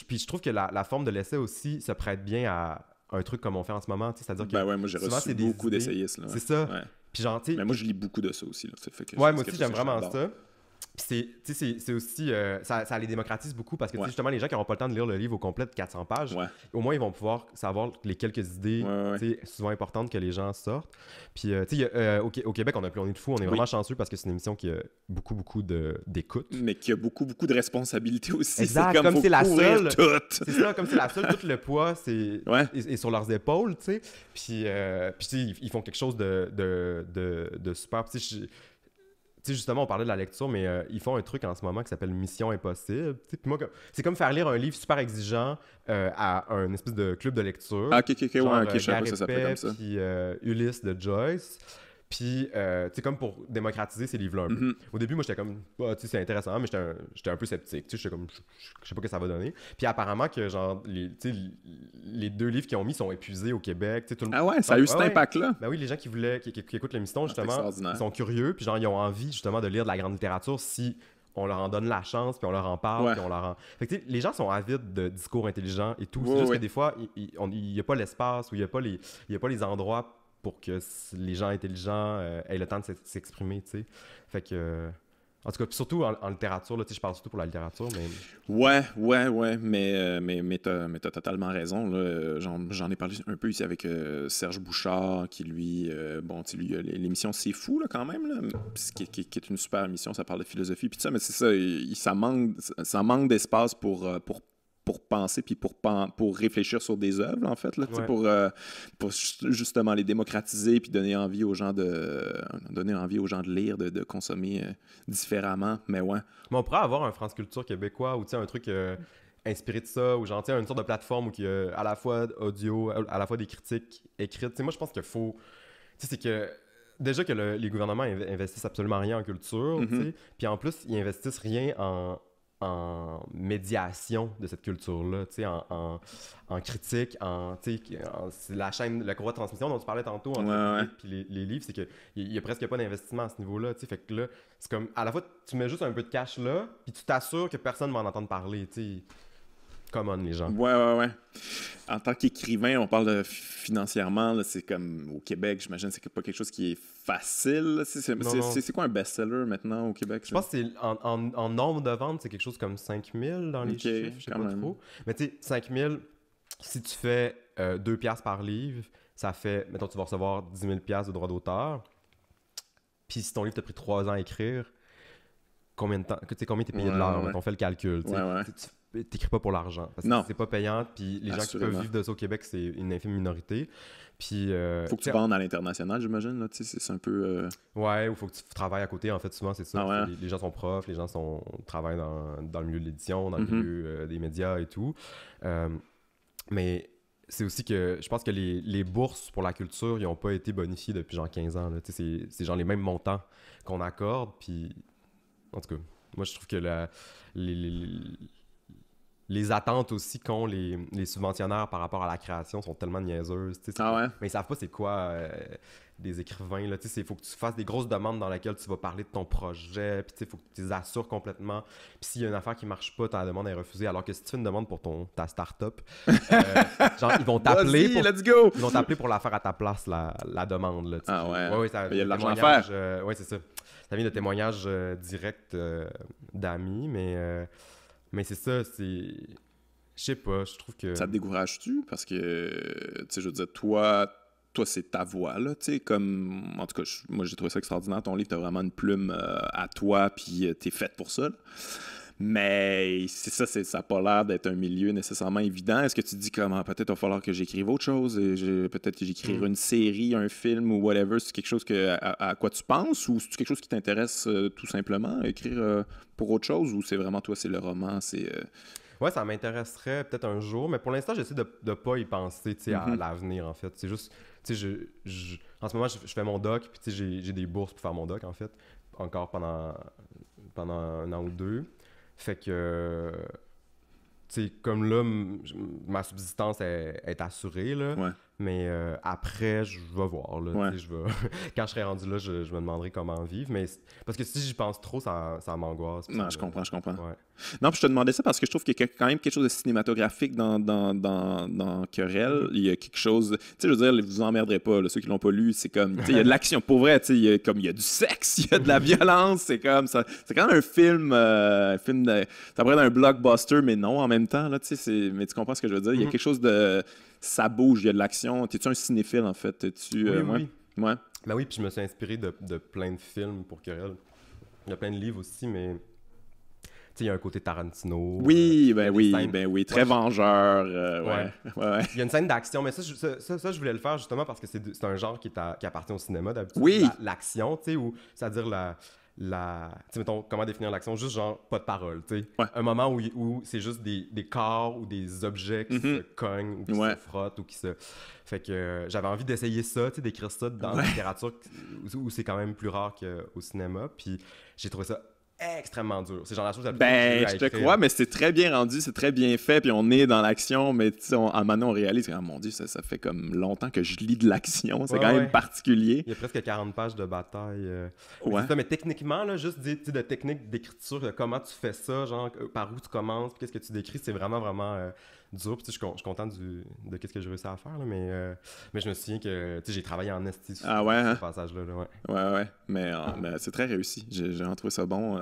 puis je trouve que la forme de l'essai aussi se prête bien à un truc comme on fait en ce moment, c'est-à-dire que... Ben ouais, moi j'ai reçu beaucoup d'essayistes, là. C'est ça. Ouais. Puis genre, mais moi je lis beaucoup de ça aussi, là. Fait que ouais, moi aussi j'aime vraiment ça. Puis c'est aussi... ça les démocratise beaucoup parce que justement, les gens qui n'auront pas le temps de lire le livre au complet de 400 pages, au moins ils vont pouvoir savoir les quelques idées souvent importantes que les gens sortent. Puis au Québec, on a plus On est de fou. On est vraiment chanceux parce que c'est une émission qui a beaucoup d'écoute. Mais qui a beaucoup de responsabilités aussi. Exact, c'est comme c'est la seule. C'est ça, comme c'est la seule, tout le poids est sur leurs épaules, tu sais. Puis ils font quelque chose de super. Tu sais, justement, on parlait de la lecture, mais ils font un truc en ce moment qui s'appelle Mission Impossible. Puis moi, c'est comme faire lire un livre super exigeant à un espèce de club de lecture. Ah, ok, je sais pas, ça s'appelle comme ça. Puis Ulysse de Joyce. Puis, tu sais, comme pour démocratiser ces livres-là un peu. Au début, moi, j'étais comme, tu sais, c'est intéressant, mais j'étais un peu sceptique. Tu sais, j'étais comme, je sais pas ce que ça va donner. Puis, apparemment, que genre, les 2 livres qu'ils ont mis sont épuisés au Québec. Ah ouais, ça a eu cet impact-là? Ben oui, les gens qui écoutent l'émission, justement, ils sont curieux. Puis, genre, ils ont envie, justement, de lire de la grande littérature si on leur en donne la chance, puis on leur en parle, puis on leur en... Fait que, tu sais, les gens sont avides de discours intelligents et tout. C'est juste que des fois, il n'y a pas l'espace ou il n'y a pas les endroits pour que les gens intelligents aient le temps de s'exprimer, tu sais. Fait que... en tout cas, surtout en littérature, là, tu sais, je parle surtout pour la littérature, mais... Ouais, mais t'as totalement raison, là. J'en ai parlé un peu ici avec Serge Bouchard, qui lui... lui, l'émission C'est fou, là, quand même, là, qui est une super émission, ça parle de philosophie, puis ça, mais c'est ça, ça manque d'espace pour penser puis pour réfléchir sur des œuvres, en fait, là, pour justement les démocratiser puis donner envie aux gens de lire, de consommer différemment, mais ouais. Mais on pourrait avoir un France Culture québécois ou un truc inspiré de ça, ou genre une sorte de plateforme où il y a à la fois audio, à la fois des critiques écrites. T'sais, moi, je pense qu'il faut... c'est que déjà que les gouvernements investissent absolument rien en culture, puis en plus, ils investissent rien en médiation de cette culture-là, en critique, c'est la chaîne, la courroie de transmission dont tu parlais tantôt entre puis les livres, c'est qu'il n'y a presque pas d'investissement à ce niveau-là, fait que là, c'est comme, à la fois, tu mets juste un peu de cash là, puis tu t'assures que personne ne va en entendre parler, come on, les gens. Ouais. En tant qu'écrivain, on parle de financièrement, là, c'est comme au Québec, j'imagine, c'est pas quelque chose qui est facile. C'est quoi un best-seller maintenant au Québec? Je pense que c'est en nombre de ventes, c'est quelque chose comme 5000 dans les chiffres, je sais pas trop. Mais tu sais, 5000, si tu fais 2 piastres par livre, ça fait, mettons, tu vas recevoir 10 000 piastres de droits d'auteur. Puis si ton livre t'a pris 3 ans à écrire, combien de temps, combien t'es payé de l'heure? On fait le calcul. T'écris pas pour l'argent parce que c'est pas payant, puis les gens qui peuvent vivre de ça au Québec, c'est une infime minorité. Puis faut que tu vendes à l'international, j'imagine, là, c'est un peu ouais, ou faut que tu travailles à côté, en fait, souvent c'est ça. Les gens sont profs, les gens travaillent dans le milieu de l'édition, dans le milieu des médias et tout. Mais c'est aussi que je pense que les bourses pour la culture, ils ont pas été bonifiées depuis genre 15 ans, là. C'est genre les mêmes montants qu'on accorde, puis en tout cas, moi je trouve que les attentes aussi qu'ont les subventionnaires par rapport à la création sont tellement niaiseuses. Mais ils savent pas c'est quoi des écrivains. Il faut que tu fasses des grosses demandes dans lesquelles tu vas parler de ton projet. Puis il faut que tu les assures complètement. Puis s'il y a une affaire qui marche pas, ta demande est refusée. Alors que si tu fais une demande pour ta start-up, genre ils vont t'appeler ils vont t'appeler pour la faire à ta place, la demande. Là, il y a de l'argent à faire. Oui, c'est ça. Ça vient de témoignages directs d'amis, mais c'est ça, je sais pas, je trouve que... Ça te décourage-tu? Parce que, tu sais, je veux dire, toi c'est ta voix, là, tu sais, comme... En tout cas, moi, j'ai trouvé ça extraordinaire. Ton livre, t'as vraiment une plume à toi, puis t'es faite pour ça, là. Mais c'est ça, ça n'a pas l'air d'être un milieu nécessairement évident. Est-ce que tu te dis comment peut-être il va falloir que j'écrive autre chose, peut-être que j'écrive une série, un film ou whatever, c'est quelque chose à quoi tu penses, ou c'est quelque chose qui t'intéresse tout simplement, écrire pour autre chose, ou c'est vraiment toi, c'est le roman, c'est... Ouais, ça m'intéresserait peut-être un jour, mais pour l'instant, j'essaie de ne pas y penser à l'avenir, en fait. C'est juste, tu sais, en ce moment, je fais mon doc, puis tu sais, j'ai des bourses pour faire mon doc, en fait, encore pendant 1 an ou 2. Fait que, tu sais, comme là, ma subsistance est assurée, là. Ouais. Mais après, je vais voir, là. Ouais. Quand je serai rendu là, je me demanderai comment vivre. Mais parce que si j'y pense trop, ça m'angoisse. Non, je comprends. Ouais. Non, puis je te demandais ça parce que je trouve qu'il y a quand même quelque chose de cinématographique dans Querelle. Il y a quelque chose... Tu sais, je veux dire, vous emmerderez pas, là, ceux qui l'ont pas lu, c'est comme... Tu sais, il y a de l'action. Pour vrai, tu sais, il y a du sexe, il y a de la violence, c'est comme ça. C'est quand même un film ça pourrait être un blockbuster, mais non, en même temps, là, tu sais, mais tu comprends ce que je veux dire? Il y a quelque chose de... Ça bouge, il y a de l'action. T'es-tu un cinéphile, en fait? Oui. Ouais. Ben oui, puis je me suis inspiré de plein de films pour Querelle. Il y a plein de livres aussi, mais... Tu sais, il y a un côté Tarantino. Oui, très vengeur. Ouais. Il y a une scène d'action, mais ça, je voulais le faire justement parce que c'est un genre qui appartient au cinéma d'habitude. Oui. L'action, tu sais, c'est-à-dire tu sais, mettons, comment définir l'action? Juste genre, pas de parole, tu sais. Ouais. Un moment où c'est juste des corps ou des objets qui se cognent ou qui se frottent ou qui se... Fait que j'avais envie d'essayer ça, tu sais, d'écrire ça dans la littérature où c'est quand même plus rare qu'au cinéma. Puis j'ai trouvé ça extrêmement dur. C'est genre la chose la plus dure à écrire. Je te crois, mais c'est très bien rendu, c'est très bien fait, puis on est dans l'action, mais à un moment donné, on réalise, oh mon Dieu, ça fait comme longtemps que je lis de l'action, c'est quand même particulier. Il y a presque 40 pages de bataille. Mais techniquement, là, juste de technique d'écriture, de comment tu fais ça, genre par où tu commences, puis qu'est-ce que tu décris, c'est vraiment, vraiment dur. Puis je suis content de qu'est-ce que j'ai réussi à faire, là, mais je me souviens que j'ai travaillé en esti sur ce passage-là. Ouais. Mais c'est très réussi. J'ai vraiment trouvé ça bon.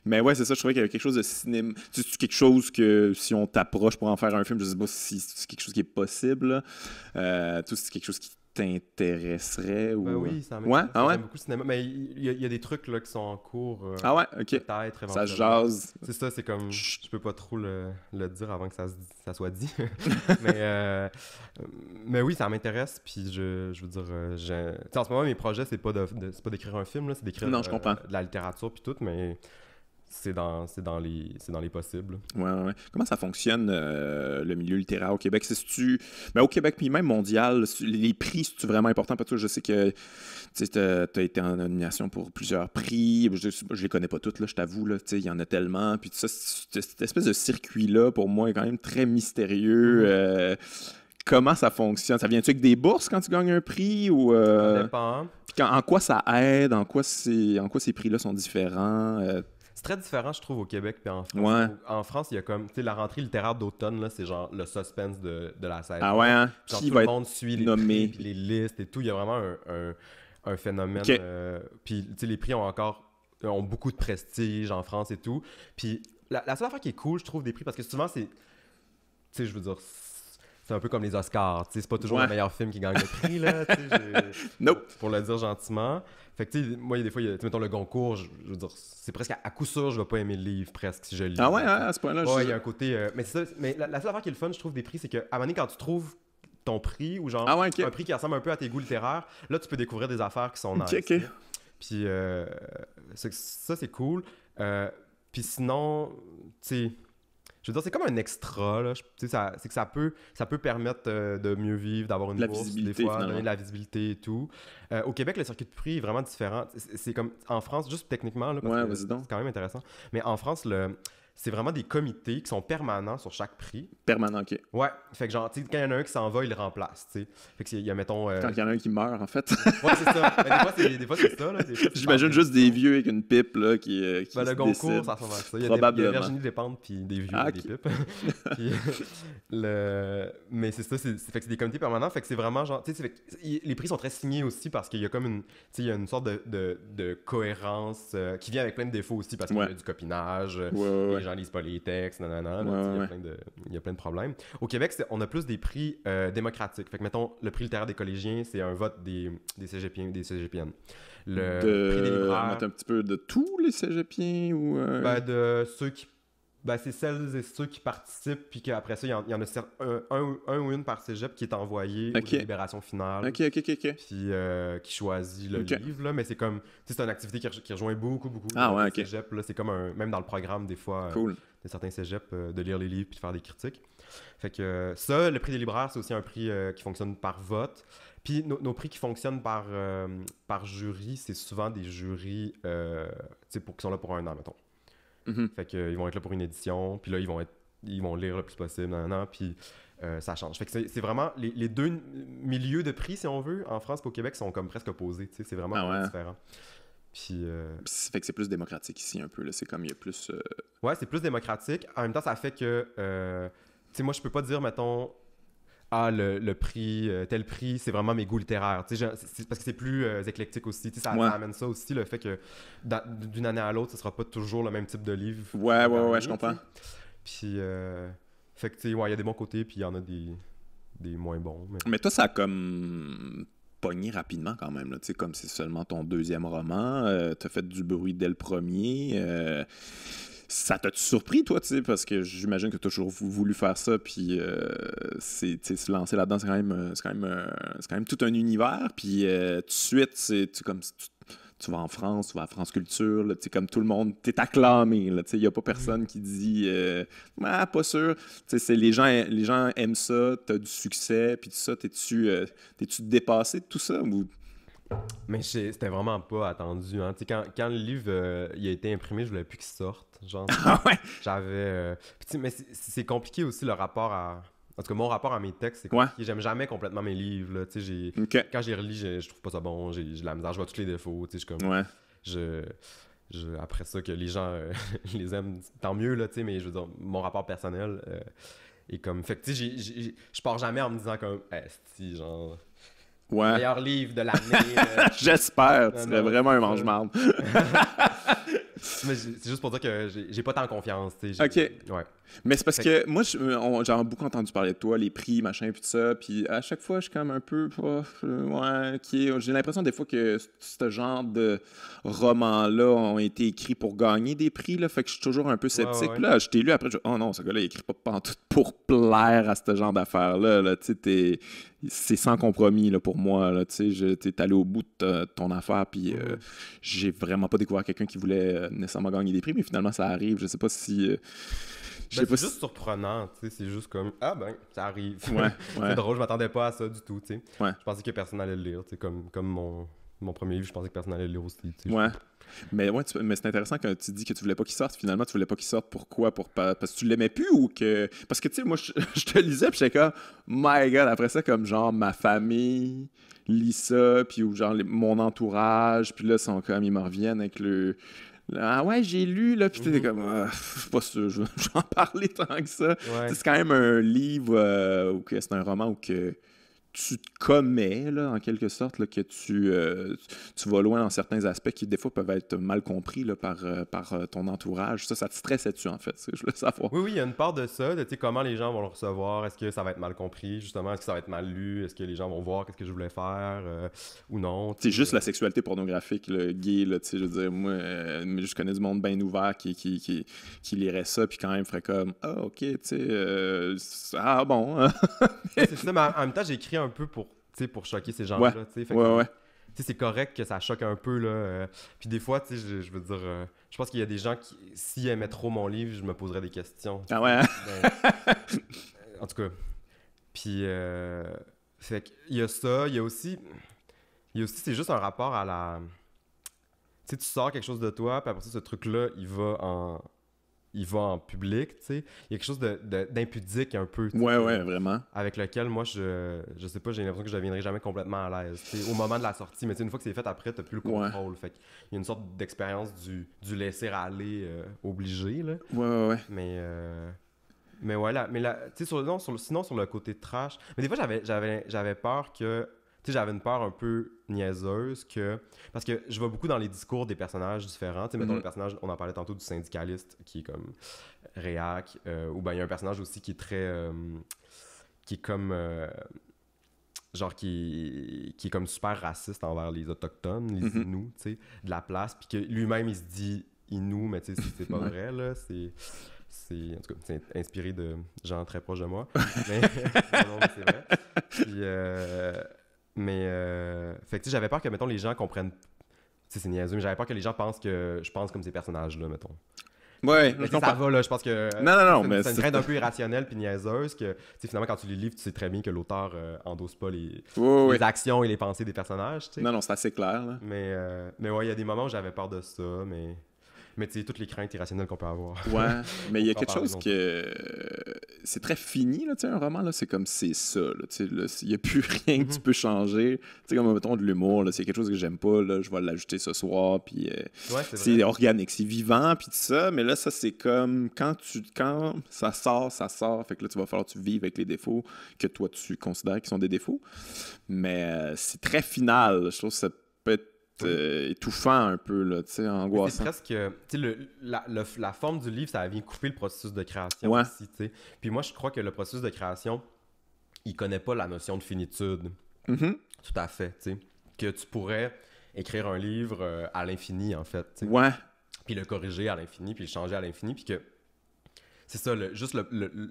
Mais ouais, c'est ça, je trouvais qu'il y avait quelque chose de cinéma. C'est quelque chose que si on t'approche pour en faire un film, je sais pas si c'est quelque chose qui est possible. C'est quelque chose qui t'intéresserait ou... Ben oui, ça m'intéresse. J'aime beaucoup le cinéma. Mais il y a des trucs là, qui sont en cours. Ah ouais, ok. Peut-être, ça jase. C'est ça, c'est comme... Je peux pas trop le dire avant que ça soit dit. mais oui, ça m'intéresse. Puis je veux dire... en ce moment, mes projets, c'est pas d'écrire un film, là, c'est d'écrire de la littérature puis tout, mais... C'est dans les possibles. Ouais. Comment ça fonctionne, le milieu littéraire au Québec? Mais au Québec, puis même mondial, les prix, c'est vraiment important? Parce que je sais que tu as été en nomination pour plusieurs prix. Je les connais pas toutes, là, je t'avoue. Il y en a tellement. Puis ça, cette espèce de circuit-là, pour moi, est quand même très mystérieux. Comment ça fonctionne? Ça vient-tu avec des bourses quand tu gagnes un prix? Ou, Ça dépend. En quoi ça aide? En quoi ces prix-là sont différents? C'est très différent, je trouve, au Québec et en France. Ouais. En France, il y a comme, tu sais, la rentrée littéraire d'automne, là, c'est genre le suspense de la saison. Ah ouais, hein? Genre, Qui tout va le être monde suit les nommé? prix, les listes et tout. Il y a vraiment un phénomène. Okay. Puis, tu sais, les prix ont beaucoup de prestige en France et tout. Puis, la seule affaire qui est cool, je trouve, des prix, parce que souvent, c'est... Tu sais, je veux dire... C'est un peu comme les Oscars, tu sais, c'est pas toujours le meilleur film qui gagne le prix, là, tu sais, nope. Pour le dire gentiment. Fait que, tu sais, moi, des fois, mettons, le Goncourt, je veux dire, c'est presque à coup sûr, je vais pas aimer le livre, presque, si je lis. Ah ouais, à ce point-là, il y a un côté... mais la seule affaire qui est le fun, je trouve, des prix, c'est qu'à un moment donné, quand tu trouves ton prix, ou genre un prix qui ressemble un peu à tes goûts littéraires, là, tu peux découvrir des affaires qui sont nice. Okay. Puis, ça, c'est cool. Puis sinon, tu sais... Je veux dire, c'est comme un extra, là. C'est que ça peut permettre de mieux vivre, d'avoir une bourse, des fois, donner de la visibilité et tout. Au Québec, le circuit de prix est vraiment différent. C'est comme en France, juste techniquement, là, parce que c'est quand même intéressant. Mais en France, c'est vraiment des comités qui sont permanents sur chaque prix. Permanent, OK. Ouais. Fait que genre, tu sais, quand il y en a un qui s'en va, il le remplace, tu sais. Fait que il y a, mettons... Quand il y en a un qui meurt, en fait. Ouais, c'est ça. Mais des fois, c'est ça, là. J'imagine juste des vieux avec une pipe, là, qui le Goncourt, ça ressemble à ça. Il y a Virginie Despentes, puis des vieux avec des pipes. Puis, mais c'est ça, fait que c'est des comités permanents. Fait que c'est vraiment genre... Tu sais, les prix sont très signés aussi parce qu'il y a comme une... Tu sais, il y a une sorte de cohérence qui vient avec plein de défauts aussi parce qu'il y a du copinage. Ouais. les gens lisent pas les textes, nanana, il y a plein de problèmes. Au Québec, on a plus des prix démocratiques. Fait que, mettons, le prix littéraire des collégiens, c'est un vote des cégepiens, des cégepiennes. Le prix des libraires... un petit peu de tous les cégepiens ou... de ceux qui... c'est celles et ceux qui participent, puis qu'après ça, il y en a un ou une par cégep qui est envoyé aux délibérations finales. Puis qui choisit le livre, là. Mais c'est comme... c'est une activité qui rejoint beaucoup les cégeps. Là. C'est comme même dans le programme, des fois, de certains cégeps, de lire les livres puis de faire des critiques. Fait que ça, le prix des libraires, c'est aussi un prix qui fonctionne par vote. Puis nos prix qui fonctionnent par jury, c'est souvent des jurys qui sont là pour un an, mettons. Fait qu'ils vont être là pour une édition, puis là, ils vont lire le plus possible, puis ça change. Fait que c'est vraiment... Les deux milieux de prix, si on veut, en France et au Québec, sont comme presque opposés. C'est vraiment différent. Puis... fait que c'est plus démocratique ici, un peu. Là. C'est comme il y a plus... Ouais, c'est plus démocratique. En même temps, ça fait que... moi, je peux pas dire, mettons... le prix, tel prix, c'est vraiment mes goûts littéraires. C'est parce que c'est plus éclectique aussi. Ça amène ça aussi, le fait que d'une année à l'autre, ce sera pas toujours le même type de livre. Ouais, je comprends. Puis, fait que, il y a des bons côtés, puis il y en a des moins bons. Mais toi, ça a comme pogné rapidement quand même. Là. Comme c'est seulement ton deuxième roman, t'as fait du bruit dès le premier. Ça t'a-tu surpris, toi, parce que j'imagine que tu as toujours voulu faire ça, puis se lancer là-dedans, c'est quand même tout un univers, puis tout de suite, tu vas en France, tu vas à France Culture, là, comme tout le monde, t'es acclamé, il n'y a pas personne qui dit pas sûr. Les gens aiment ça, t'as du succès, puis tout ça, t'es-tu dépassé de tout ça, ou... Mais c'était vraiment pas attendu. Hein. Quand le livre il a été imprimé, je voulais plus qu'il sorte. Genre, j'avais... mais c'est compliqué aussi le rapport à... En tout cas, mon rapport à mes textes, c'est compliqué. J'aime jamais complètement mes livres. Là. Quand je les relis, je trouve pas ça bon. J'ai la misère, je vois tous les défauts. Je suis comme... après ça, que les gens les aiment, tant mieux. Là, mais je veux dire, mon rapport personnel est comme... Fait que je pars jamais en me disant comme... genre... meilleur livre de l'année. J'espère, tu serais vraiment un mange-marde. Mais c'est juste pour dire que j'ai pas tant confiance. OK. Ouais. Mais c'est parce que moi, j'ai beaucoup entendu parler de toi, les prix, machin, puis tout ça. Puis à chaque fois, je suis comme un peu... J'ai l'impression des fois que ce genre de romans-là ont été écrits pour gagner des prix. Là, fait que je suis toujours un peu sceptique. Puis là, je t'ai lu après, oh non, ce gars-là, il écrit pas pantoute pour plaire à ce genre d'affaires-là. Là, c'est sans compromis là, pour moi. Là, t'es allé au bout de ton affaire, puis j'ai vraiment pas découvert quelqu'un qui voulait nécessairement gagner des prix, mais finalement, ça arrive. Je sais pas si... c'est juste surprenant, c'est juste comme ça arrive. C'est drôle, je m'attendais pas à ça du tout, Je pensais que personne allait le lire, comme mon premier livre, je pensais que personne allait le lire aussi. Mais c'est intéressant quand tu dis que tu voulais pas qu'il sorte. Finalement, tu voulais pas qu'il sorte. Pourquoi? Parce que tu l'aimais plus ou que... Parce que, moi, je te lisais, puis j'étais comme, my God, après ça, comme genre, ma famille lit ça, puis ou genre, mon entourage, puis là, ils me reviennent avec le... Ah ouais, j'ai lu, là, puis t'es comme, je suis pas sûr, je vais en parler tant que ça. C'est quand même un livre, ou que c'est un roman où que tu te commets, là, en quelque sorte, là, que tu vas loin dans certains aspects qui, des fois, peuvent être mal compris là, par ton entourage. Ça te stressait-tu, en fait? Je voulais savoir. Oui, il y a une part de ça, de comment les gens vont le recevoir. Est-ce que ça va être mal compris, justement? Est-ce que ça va être mal lu? Est-ce que les gens vont voir qu'est-ce que je voulais faire ou non? C'est juste la sexualité pornographique, le gay, là, je veux dire, moi, je connais du monde bien ouvert qui lirait ça, puis quand même ferait comme, OK, tu sais, bon. C'est ça, mais en même temps, j'ai écrit un peu pour choquer ces gens-là. C'est correct que ça choque un peu. Là, puis des fois, je veux dire, je pense qu'il y a des gens qui, s'ils aimaient trop mon livre, je me poserais des questions. Ah ouais? En tout cas. Puis, fait qu'il y a ça. Il y a aussi, c'est juste un rapport à la... Tu sais, tu sors quelque chose de toi, puis après ça, ce truc-là, il va en public, tu sais. Il y a quelque chose d'impudique un peu. Ouais, vraiment. Avec lequel, moi, je sais pas, j'ai l'impression que je deviendrai jamais complètement à l'aise. T'sais, au moment de la sortie, mais une fois que c'est fait, après, t'as plus le contrôle. Fait qu'il y a une sorte d'expérience du laisser-aller obligé, là. Ouais. Mais voilà, tu sais, sinon, sur le côté trash... Mais des fois, j'avais peur que... sais, j'avais une peur un peu niaiseuse que... Parce que je vois beaucoup dans les discours des personnages différents. Tu sais, mettons le personnage, on en parlait tantôt, du syndicaliste, qui est comme réac, ou bien il y a un personnage aussi qui est très... qui est comme... genre qui est comme super raciste envers les Autochtones, les Inuits, tu sais, de la place, puis que lui-même, il se dit Inuit, mais tu sais, c'est pas vrai, là, c'est en tout cas, c'est inspiré de gens très proches de moi, mais, non, mais c'est vrai. Puis, fait que tu sais, j'avais peur que, mettons, les gens comprennent, tu sais, c'est niaiseux, mais j'avais peur que les gens pensent que je pense comme ces personnages-là, mettons. Ouais, mais ça va, là, je pense que mais c'est une crainte un peu irrationnelle puis niaiseuse que, finalement, quand tu lis les livres, tu sais très bien que l'auteur endosse pas les actions et les pensées des personnages, tu sais. Non, c'est assez clair, là. Mais ouais, il y a des moments où j'avais peur de ça, mais tu sais, toutes les craintes irrationnelles qu'on peut avoir. Ouais, mais il y a quelque chose que... C'est très fini, là, tu sais, un roman, là, c'est comme c'est ça, là, tu sais, il n'y a plus rien que tu peux changer. Tu sais, comme, mettons, de l'humour, là, s'il y a quelque chose que j'aime pas, là, je vais l'ajouter ce soir, puis c'est organique, c'est vivant, puis tout ça, mais là, ça, c'est comme, quand ça sort, fait que là, tu vas falloir que tu vives avec les défauts que toi, tu considères qui sont des défauts, mais c'est très final, je trouve que ça peut être étouffant un peu, là, tu sais, angoissant. C'est presque, tu sais, la forme du livre, ça vient couper le processus de création aussi, tu sais. Puis moi, je crois que le processus de création, il connaît pas la notion de finitude. Tout à fait, tu sais. Que tu pourrais écrire un livre à l'infini, en fait, tu sais. Ouais. Puis le corriger à l'infini, puis le changer à l'infini, puis que c'est ça, juste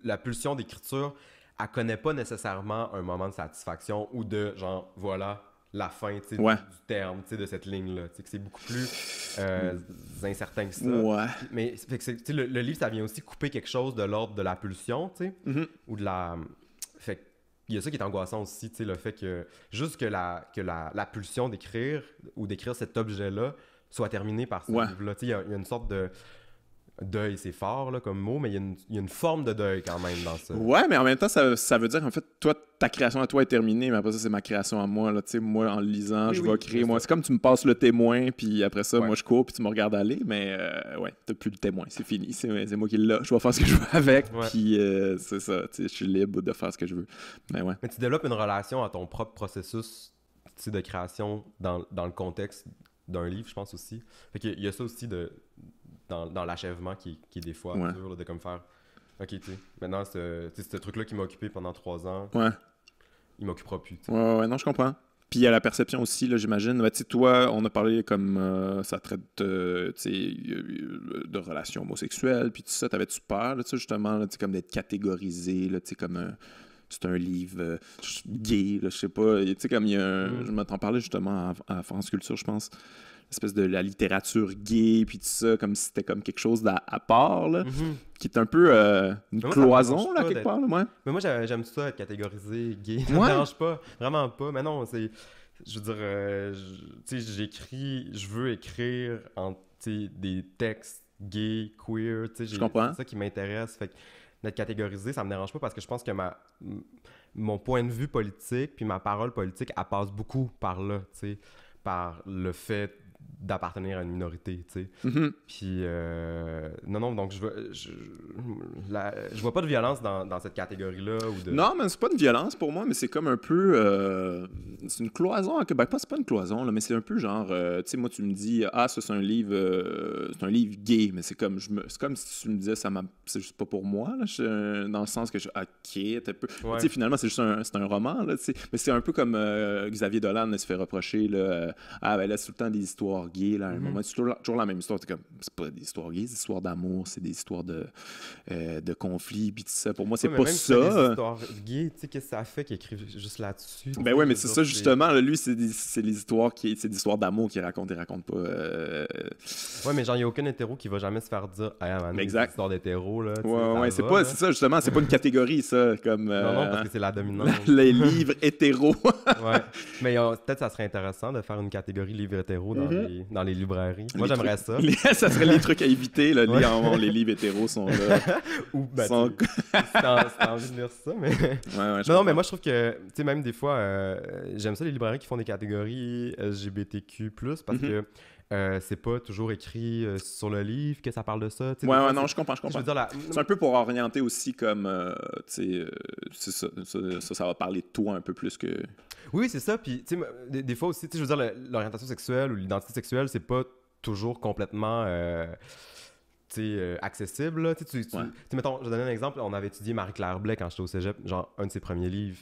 la pulsion d'écriture, elle connaît pas nécessairement un moment de satisfaction ou de genre, voilà, la fin, tu sais, du terme, tu sais, de cette ligne-là. Tu sais, que c'est beaucoup plus incertain que ça. Ouais. Mais fait que tu sais, le livre, ça vient aussi couper quelque chose de l'ordre de la pulsion, tu sais, ou de la... Fait il y a ça qui est angoissant aussi, tu sais, le fait que juste que la pulsion d'écrire ou d'écrire cet objet-là soit terminée par ce livre-là. Tu sais, il y a une sorte de... Deuil, c'est fort là, comme mot, mais il y a une forme de deuil quand même dans ça. Ouais, mais en même temps, ça veut dire, en fait, toi, ta création à toi est terminée, mais après ça, c'est ma création à moi. Là. Tu sais, moi, en le lisant, je vais créer. Moi, c'est comme tu me passes le témoin, puis après ça, moi, je cours, puis tu me regardes aller, mais ouais, t'as plus le témoin, c'est fini. C'est moi qui l'ai. Je vais faire ce que je veux avec, puis c'est ça. Tu sais, je suis libre de faire ce que je veux. Mais ouais. Mais tu développes une relation à ton propre processus de création dans le contexte d'un livre, je pense aussi. Fait qu'il y a ça aussi dans l'achèvement qui est des fois dur là, de comme faire OK, tu sais, maintenant ce truc-là qui m'a occupé pendant 3 ans, il m'occupera plus. T'sais. Ouais, non, je comprends. Puis il y a la perception aussi, là, j'imagine. Tu sais, toi, on a parlé comme ça traite de relations homosexuelles, puis tout ça. T'avais-tu peur, là, justement, là, comme d'être catégorisé, là, comme c'est un livre gay, là, je sais pas. Tu sais, comme il y a je m'entends parler justement à France Culture, je pense. Espèce de la littérature gay, puis tout ça, comme si c'était comme quelque chose à part, là, qui est un peu une cloison, là, quelque part. Là, ouais. Mais moi, j'aime ça, être catégorisé gay. Ça me dérange pas, vraiment pas. Mais non, c'est... Je veux dire, tu sais, je veux écrire des textes gays, queer, tu sais, je comprends. C'est ça qui m'intéresse. Fait que d'être catégorisé, ça me dérange pas parce que je pense que mon point de vue politique, puis ma parole politique, elle passe beaucoup par là, tu sais, par le fait d'appartenir à une minorité, tu sais. Puis, non, donc je vois pas de violence dans cette catégorie-là. Non, mais c'est pas une violence pour moi, mais c'est comme un peu... c'est une cloison. Ben, c'est pas une cloison, là, mais c'est un peu genre... tu sais, moi, tu me dis, ça, c'est un livre gay, mais c'est comme si tu me disais, c'est juste pas pour moi, là, dans le sens que OK, t'es peu... Tu sais, finalement, c'est juste un roman, là, tu sais. Mais c'est un peu comme Xavier Dolan là, se fait reprocher, là, ben là, c'est tout le temps des histoires gays, là, à un moment, c'est toujours la même histoire. C'est pas des histoires gays, c'est des histoires d'amour, c'est des histoires de conflits, puis tout ça. Pour moi, c'est pas ça. Des histoires gays, tu sais, qu'est-ce que ça fait qu'il écrive juste là-dessus? Ben ouais, mais c'est ça, justement. Là, lui, c'est des histoires c'est des histoires d'amour qu'il raconte. Il raconte pas... Ouais, mais genre, il n'y a aucun hétéro qui va jamais se faire dire « Hey, man, c'est une histoire d'hétéro, là. » Ouais, c'est ça, justement. C'est pas une catégorie, ça, comme... Non, parce que c'est la dominante. Les livres hétéros. Ouais, mais peut-être ça serait intéressant de faire une catégorie livres hétéros dans les librairies. Moi, j'aimerais ça. Ça serait les trucs à éviter, là. Les livres hétéros sont là. Ou, si t'as envie de lire ça, mais... non, mais moi, je trouve que, tu sais, même des fois, j'aime ça, les librairies qui font des catégories LGBTQ+, parce que c'est pas toujours écrit sur le livre que ça parle de ça. Ouais, non, je comprends. Je veux dire, c'est un peu pour orienter aussi comme, tu sais, ça va parler de toi un peu plus que... Oui, c'est ça. Puis, tu sais, des fois aussi, tu sais, je veux dire, l'orientation sexuelle ou l'identité sexuelle, c'est pas toujours complètement... accessible. Là. Mettons, je vais donner un exemple. On avait étudié Marie-Claire Blais quand j'étais au cégep, genre un de ses premiers livres,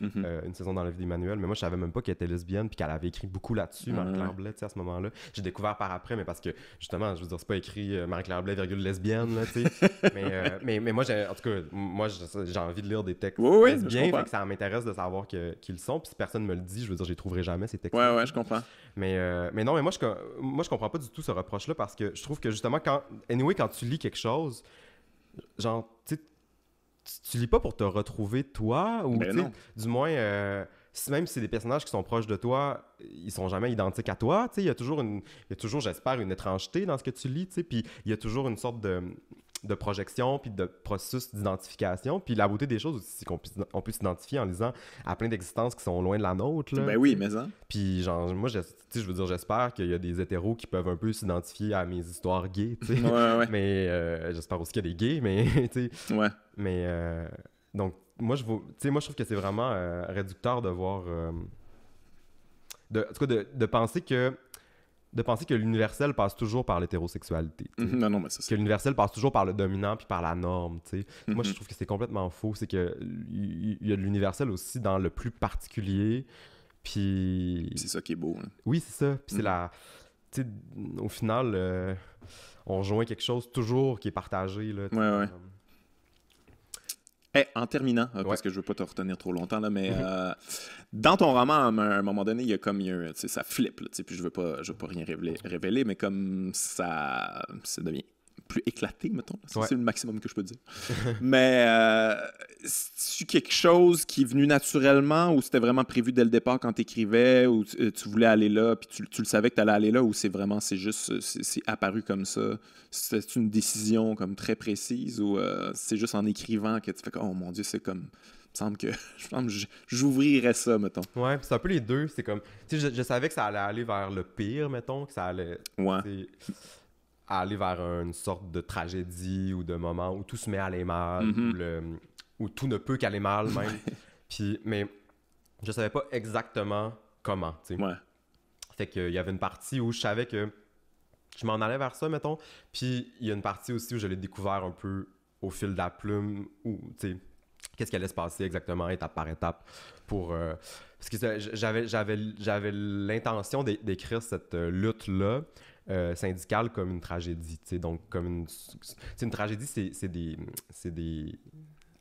Une saison dans la vie d'Emmanuel. Mais moi, je savais même pas qu'elle était lesbienne puis qu'elle avait écrit beaucoup là-dessus, Marie-Claire Blais, à ce moment-là. J'ai découvert par après, mais parce que, justement, je veux dire, c'est pas écrit Marie-Claire Blais, lesbienne, là, tu sais. mais moi, en tout cas, moi, j'ai envie de lire des textes lesbiens, fait que ça m'intéresse de savoir qu'ils sont. Puis si personne me le dit, je veux dire, je les trouverai jamais, ces textes. Ouais, je comprends. Mais non, mais moi, je comprends pas du tout ce reproche-là parce que je trouve que, justement, quand tu lis quelque chose, genre, tu lis pas pour te retrouver toi, ou du moins, même si c'est des personnages qui sont proches de toi, ils sont jamais identiques à toi, il y a toujours, j'espère, une étrangeté dans ce que tu lis, puis il y a toujours une sorte de projection, puis de processus d'identification. Puis la beauté des choses aussi, c'est qu'on peut s'identifier en lisant à plein d'existences qui sont loin de la nôtre. Là, ben oui, mais ça. Puis genre, moi, je veux dire, j'espère qu'il y a des hétéros qui peuvent un peu s'identifier à mes histoires gays, tu sais. Ouais. Mais j'espère aussi qu'il y a des gays, mais tu sais. Ouais. Mais donc, moi, je trouve que c'est vraiment réducteur de voir... en tout cas, de penser que l'universel passe toujours par l'hétérosexualité. Non, mais ça, que l'universel passe toujours par le dominant puis par la norme. Moi, je trouve que c'est complètement faux. C'est qu'il y a de l'universel aussi dans le plus particulier. Puis... C'est ça qui est beau. Hein. Oui, c'est ça. Puis c'est la... au final, on rejoint quelque chose toujours qui est partagé. Là, ouais. En terminant, parce que je veux pas te retenir trop longtemps, là, mais dans ton roman, à un moment donné, il y a comme ça flippe, là, puis je veux pas rien révéler, mais comme ça devient plus éclaté, mettons. C'est le maximum que je peux dire. Mais c'est quelque chose qui est venu naturellement, ou c'était vraiment prévu dès le départ quand tu écrivais, ou tu voulais aller là, puis tu le savais que tu allais aller là, ou c'est apparu comme ça? C'est une décision comme très précise, ou c'est juste en écrivant que tu fais oh mon Dieu, c'est comme... Il me semble que j'ouvrirais ça, mettons. Ouais, c'est un peu les deux. C'est comme... Je savais que ça allait aller vers le pire, mettons, que ça allait... aller vers une sorte de tragédie ou de moment où tout se met à aller mal, où tout ne peut qu'aller mal même. Mais je savais pas exactement comment, tu sais. Ouais. Fait qu'il y avait une partie où je savais que je m'en allais vers ça, mettons. Puis il y a une partie aussi où je l'ai découvert un peu au fil de la plume, où, tu sais, qu'est-ce qui allait se passer exactement, étape par étape, pour... parce que j'avais l'intention d'écrire cette lutte-là, syndicale comme une tragédie, tu sais, donc comme une tragédie, c'est des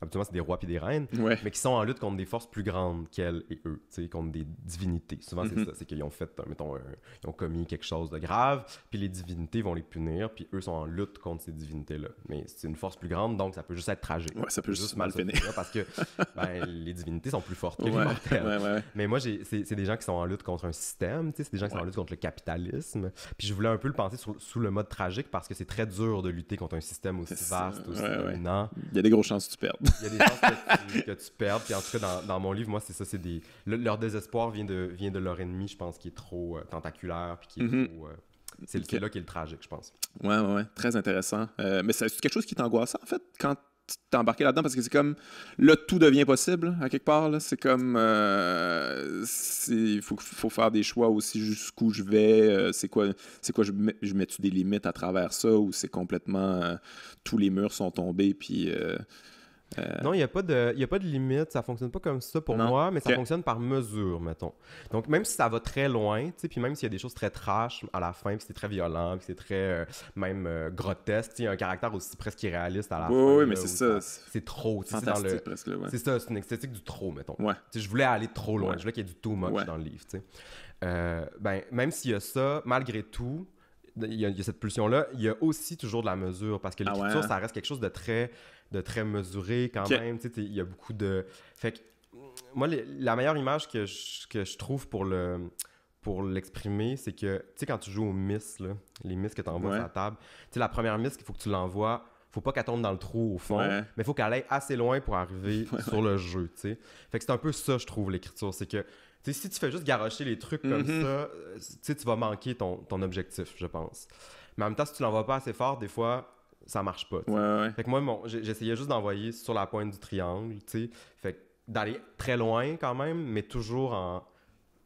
habituellement c'est des rois puis des reines, mais qui sont en lutte contre des forces plus grandes qu'elles et eux, tu sais, contre des divinités. Souvent c'est ça, c'est qu'ils ont fait, mettons, ils ont commis quelque chose de grave, puis les divinités vont les punir, puis eux sont en lutte contre ces divinités-là. Mais c'est une force plus grande, donc ça peut juste être tragique. Ouais, ça peut juste mal finir. Parce que les divinités sont plus fortes que les mortels. Mais moi, c'est des gens qui sont en lutte contre un système, tu sais, c'est des gens qui sont en lutte contre le capitalisme. Puis je voulais un peu le penser sous le mode tragique parce que c'est très dur de lutter contre un système aussi vaste, aussi dominant. Il y a des grosses chances que tu perdes. Il y a des chances que tu perdes. Puis en tout cas, dans mon livre, moi, c'est ça. Leur désespoir vient de leur ennemi, je pense, qui est trop tentaculaire. Puis qui est trop... c'est là qui est le tragique, je pense. Ouais. Très intéressant. Mais c'est quelque chose qui t'angoissait, en fait, quand tu t'es embarqué là-dedans, parce que c'est comme... Là, tout devient possible, à quelque part. Là. C'est comme... Il faut faire des choix aussi jusqu'où je vais. C'est quoi je mets-tu des limites à travers ça, ou c'est complètement... tous les murs sont tombés, puis... Non, il n'y a pas de limite, ça fonctionne pas comme ça pour moi, mais ça fonctionne par mesure, mettons. Donc, même si ça va très loin, tu sais, puis même s'il y a des choses très trash à la fin, puis c'est très violent, puis c'est très grotesque, il y a un caractère aussi presque irréaliste à la fin. Oui, mais c'est ça. C'est trop. Fantastique, presque. Ouais. C'est ça, c'est une esthétique du trop, mettons. Ouais. Je voulais aller trop loin, je voulais qu'il y ait du too much dans le livre, tu sais. Même s'il y a ça, malgré tout, il y a cette pulsion-là, il y a aussi toujours de la mesure, parce que l'écriture, ça reste quelque chose de très mesuré quand même. Tu sais, il y a beaucoup de... Fait que, moi, la meilleure image que je trouve pour l'exprimer, c'est que, tu sais, quand tu joues aux miss, là, les miss que tu envoies sur la table, tu sais, la première miss, il faut que tu l'envoies faut pas qu'elle tombe dans le trou au fond, mais il faut qu'elle aille assez loin pour arriver sur le jeu, tu sais. Fait que c'est un peu ça, je trouve, l'écriture. C'est que, tu sais, si tu fais juste garrocher les trucs comme ça, tu sais, tu vas manquer ton objectif, je pense. Mais en même temps, si tu l'envoies pas assez fort, des fois, ça marche pas. Fait que moi, j'essayais juste d'envoyer sur la pointe du triangle, tu sais. Fait que d'aller très loin quand même, mais toujours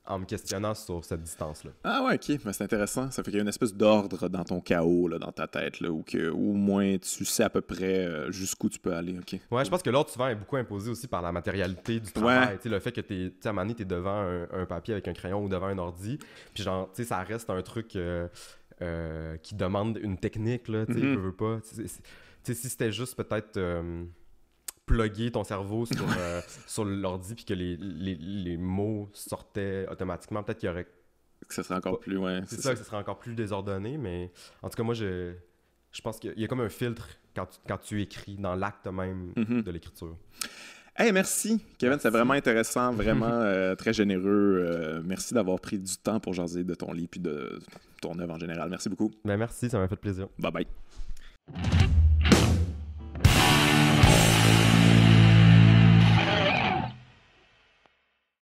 en me questionnant sur cette distance-là. Ah ouais, ok. Ben, c'est intéressant. Ça fait qu'il y a une espèce d'ordre dans ton chaos, là, dans ta tête, là, ou au moins tu sais à peu près jusqu'où tu peux aller. Ok. Ouais, je pense que l'ordre souvent est beaucoup imposé aussi par la matérialité du travail. Le fait que à un moment donné, t'es devant un papier avec un crayon ou devant un ordi, puis genre, tu sais, ça reste un truc qui demande une technique, là, tu sais, veux pas. Tu sais, si c'était juste peut-être... plugger ton cerveau sur l'ordi puis que les mots sortaient automatiquement, peut-être qu'il y aurait... Que ça serait encore plus... Ouais, c'est ça, que ça serait encore plus désordonné, mais en tout cas, moi, je pense qu'il y a comme un filtre quand tu écris dans l'acte même de l'écriture. Hey, merci, Kevin, c'était vraiment intéressant, vraiment très généreux. Merci d'avoir pris du temps pour jaser de ton livre puis de ton œuvre en général. Merci beaucoup. Ben merci, ça m'a fait plaisir. Bye bye.